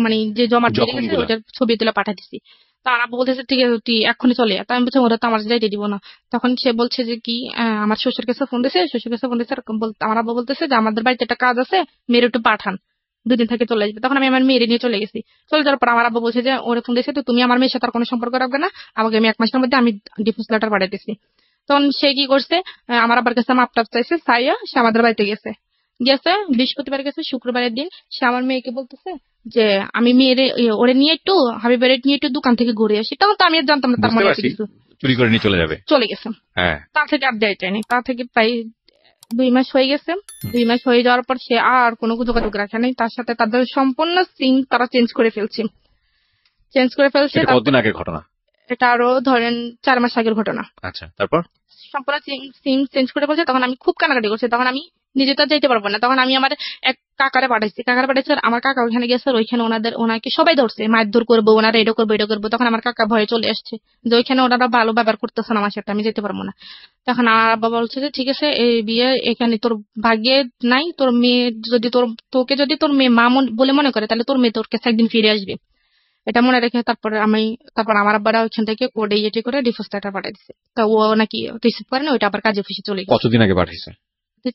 মানে যে জমা দিয়ে গেছে ওটার ছবি তুলে পাঠাই দিছি। তার আব্বু বলতেছে ঠিক আছে তুই এক্ষুনি চলে যা। আমি বলছি ওরা তো আমার যাইতে দিব না। তখন সে বলছে যে কি আমার শ্বশুর কাছে ফোন দিছে, আমার আব্বু বলতেছে যে আমাদের বাড়িতে একটা কাজ আছে, মেয়ের একটু পাঠান, 2 দিন থেকে চলে আসবে। তখন আমি আমার মেয়ের নিয়ে চলে গেছি। চলে যাওয়ার পর আমার আব্বু বলছে যে ওরে ফোন দিয়েছে, তো তুমি আমার মেয়ের সাথে আর কোনো সম্পর্ক রাখবে না, আমাকে আমি 1 মাসের মধ্যে আমি ডিভোর্স লেটার পাঠাইতেছি। তখন সে কি করছে, আমার আব্বার কাছে মাপ টাপ চাইছে, চাইয়া সে আমাদের বাড়িতে গেছে। বৃহস্পতিবার গেছে, শুক্রবারের দিন সে আমার মেয়েকে বলতেছে যে আমি মেয়ের ওরে নিয়ে একটু হাবিবের নিয়ে একটু দোকান থেকে ঘুরে আসি। তখন তো আমি আর জানতাম না তার মনে কিছু, চুরি করে নিয়ে চলে যাবে, চলে গেছে। তার থেকে আর দেয় যায়নি। তার থেকে প্রায় 2 মাস হয়ে গেছে। 2 মাস হয়ে যাওয়ার পর সে আর কোনো যোগাযোগ রাখে নাই তার সাথে। তাদের সম্পূর্ণ সিম তারা চেঞ্জ করে ফেলছে। কতদিন আগের ঘটনা এটা? আরো ধরেন 4 মাস আগের ঘটনা। আচ্ছা, তারপর সম্পূর্ণ সিম চেঞ্জ করে ফেলছে। তখন আমি খুব কানাকাটি করছি। তখন আমি নিজে তো যেতে পারবো না। তখন আমি আমার এক কাকারে পাঠাইছি। আমার কাকা ওইখানে গেছে, ওইখানে ওনাকে সবাই ধরছে, মারধর করবো, ওনারা এটা করবো। তখন আমার কাকা ভয়ে চলে আসছে যে ওইখানে ওনারা ভালো ব্যবহার করতেছে না আমার সাথে, আমি যেতে পারবো না। তখন আমার বাবা বলছে যে ঠিক আছে এই বিয়ে এখানে তোর ভাগ্যে নাই, তোর মেয়ে যদি তোকে যদি তোর মেয়ে মা বলে মনে করে তাহলে তোর মেয়ে তোর কাছে একদিন ফিরে আসবে, এটা মনে রেখে। তারপর আমার আব্বারা ওইখান থেকে কোর্টে ইয়ে করে ডিভোর্স লেটার পাঠিয়ে দিচ্ছে। তা ও নাকি রিসিভ করে না, ওইটা আবার কাজে অফিসে চলে গেছে। কতদিন আগে পাঠিয়েছে?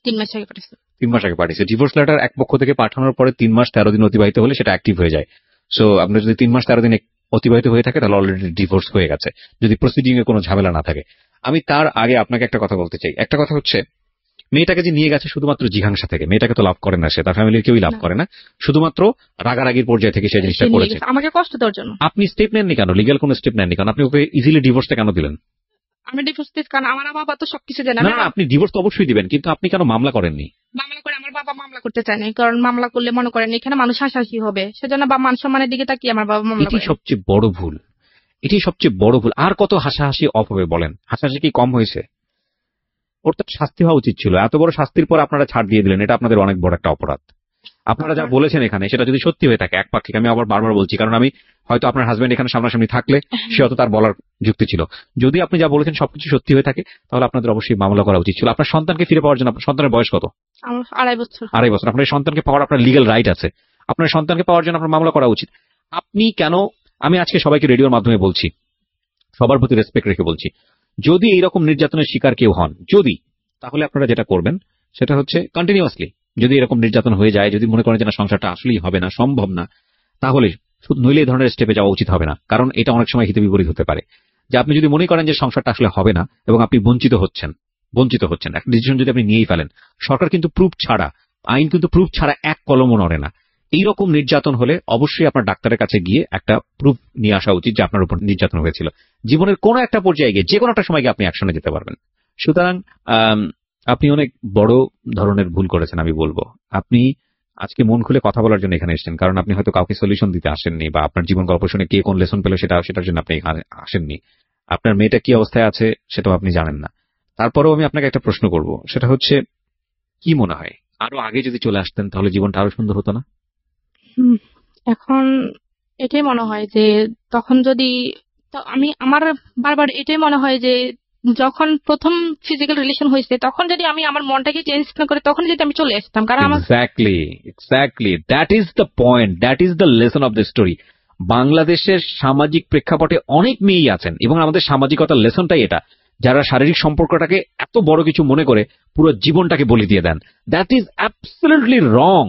3 মাস আগে পাঠিয়েছে। 3 মাস আগে পাঠিয়েছে। ডিভোর্স লেটার এক পক্ষ থেকে পাঠানোর পরে 3 মাস 13 দিন অতিবাহিত হলে সেটা অ্যাক্টিভ হয়ে যায়। সো আপনার যদি 3 মাস 13 দিন অতিবাহিত হয়ে থাকে তাহলে অলরেডি ডিভোর্স হয়ে গেছে, যদি প্রসিডিং এ কোনো ঝামেলা না থাকে। আমি তার আগে আপনাকে একটা কথা বলতে চাই। একটা কথা হচ্ছে, মেয়েটাকে যে নিয়ে গেছে শুধুমাত্র জিঘাংসা থেকে, মেয়েটাকে তো লাভ করে না, সে তার ফ্যামিলির কেউই লাভ করে না, শুধুমাত্র রাগারাগির পর্যায়ে থেকে সেই জিনিসটা করেছে আমাকে কষ্ট দেওয়ার জন্য। আপনি স্টেপ নেননি কেন? লিগ্যাল কোনো স্টেপ নেননি কেন? আপনি ওকে ইজিলি ডিভোর্সটা কেন দিলেন? আমি ডিভোর্স দিই কারণ আমার বাবা তো সবকিছু জানে না। আপনি ডিভোর্স তো অবশ্যই দিবেন, কিন্তু আপনি কেন মামলা করেননি? মামলা করে আমার বাবা মামলা করতে চায়নি, কারণ মামলা করলে মনে করেন এখানে মানুষ হাসাহাসি হবে, সেজন্য বা মান সম্মানের দিকে তাকিয়ে আমার বাবা মামলা করে। এটি সবচেয়ে বড় ভুল, এটি সবচেয়ে বড় ভুল। আর কত হাসাহাসি অফ হবে বলেন? হাসাহাসি কি কম হয়েছে? ওর তো শাস্তি হওয়া উচিত ছিল। এত বড় শাস্তির পর আপনারা ছাড় দিয়ে দিলেন, এটা আপনাদের অনেক বড় একটা অপরাধ। আপনারা যা বলেছেন এখানে সেটা যদি সত্যি হয়ে থাকে একপাক্ষিক, আমি আবার বারবার বলছি, কারণ আমি হয়তো আপনার হাজবেন্ড এখানে সামনাসামনি থাকলে সে হয়তো তার বলার যুক্তি ছিল। যদি আপনি যা বলেছেন সবকিছু সত্যি হয়ে থাকে তাহলে আপনাদের অবশ্যই মামলা করা উচিত ছিল। আপনার সন্তানকে ফিরে পাওয়ার জন্য, আপনার সন্তানের বয়স কত? 2.5 বছর। 2.5 বছর। আপনার সন্তানকে পাওয়ার আপনার লিগ্যাল রাইট আছে। আপনার সন্তানকে পাওয়ার জন্য আপনার মামলা করা উচিত। আপনি কেন? আমি আজকে সবাইকে রেডিওর মাধ্যমে বলছি, সবার প্রতি রেসপেক্ট রেখে বলছি, যদি এইরকম নির্যাতনের শিকার কেউ হন, যদি, তাহলে আপনারা যেটা করবেন সেটা হচ্ছে কন্টিনিউয়াসলি যদি এরকম নির্যাতন হয়ে যায়, যদি মনে করেন যে না সংসারটা আসলেই হবে না, সম্ভব না, তাহলে নইলে এই ধরনের স্টেপে যাওয়া উচিত হবে না। কারণ এটা অনেক সময় হিতে বিপরীত হতে পারে। যে আপনি যদি মনে করেন যে সংসারটা আসলে হবে না এবং আপনি বঞ্চিত হচ্ছেন একটা ডিসিশন যদি আপনি নিয়েই ফেলেন, সরকার কিন্তু প্রুফ ছাড়া, আইন কিন্তু প্রুফ ছাড়া এক কলমও নড়ে না। এইরকম নির্যাতন হলে অবশ্যই আপনার ডাক্তারের কাছে গিয়ে একটা প্রুফ নিয়ে আসা উচিত যে আপনার উপর নির্যাতন হয়েছিল। জীবনের কোনো একটা পর্যায়ে গিয়ে, যে কোনো একটা সময় গিয়ে আপনি অ্যাকশনে যেতে পারবেন। সুতরাং আপনি অনেক বড় ধরনের ভুল করেছেন আমি বলবো। আপনি আজকে মন খুলে কথা বলার জন্য এখানে এসেছেন, কারণ আপনি হয়তো কাউকে সলিউশন দিতে আসেননি, বা আপনার জীবন গল্প শুনে কে কোন লেসন পেল সেটার জন্য আপনি এখানে আসেননি। আপনার মেয়েটা কি অবস্থায় আছে সেটাও আপনি জানেন না। তারপরেও আমি আপনাকে একটা প্রশ্ন করব, সেটা হচ্ছে কি মনে হয় আরো আগে যদি চলে আসতেন তাহলে জীবনটা আরো সুন্দর হতো না? হুম, এখন এটাই মনে হয় যে তখন যদি, তো আমার বারবার এটাই মনে হয় যে যখন প্রথম ফিজিক্যাল রিলেশন হয়েছে তখন যদি আমি আমার মনটাকে চেঞ্জ না করে তখন যদি আমি চলে আসতাম, কারণ আমার exactly that is the point, that is the lesson of the story. বাংলাদেশের সামাজিক প্রেক্ষাপটে অনেক মেয়েই আছেন, এবং আমাদের সামাজিকতার লেসনটাই এটা, যারা শারীরিক সম্পর্কটাকে এত বড় কিছু মনে করে পুরো জীবনটাকে বলি দিয়ে দেন। That is absolutely wrong,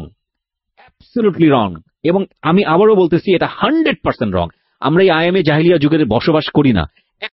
absolutely wrong. এবং আমি আবারও বলতেছি, এটা 100% রং। আমরা এই আইএমএ জাহিলিয়া যুগের বসবাস করি না।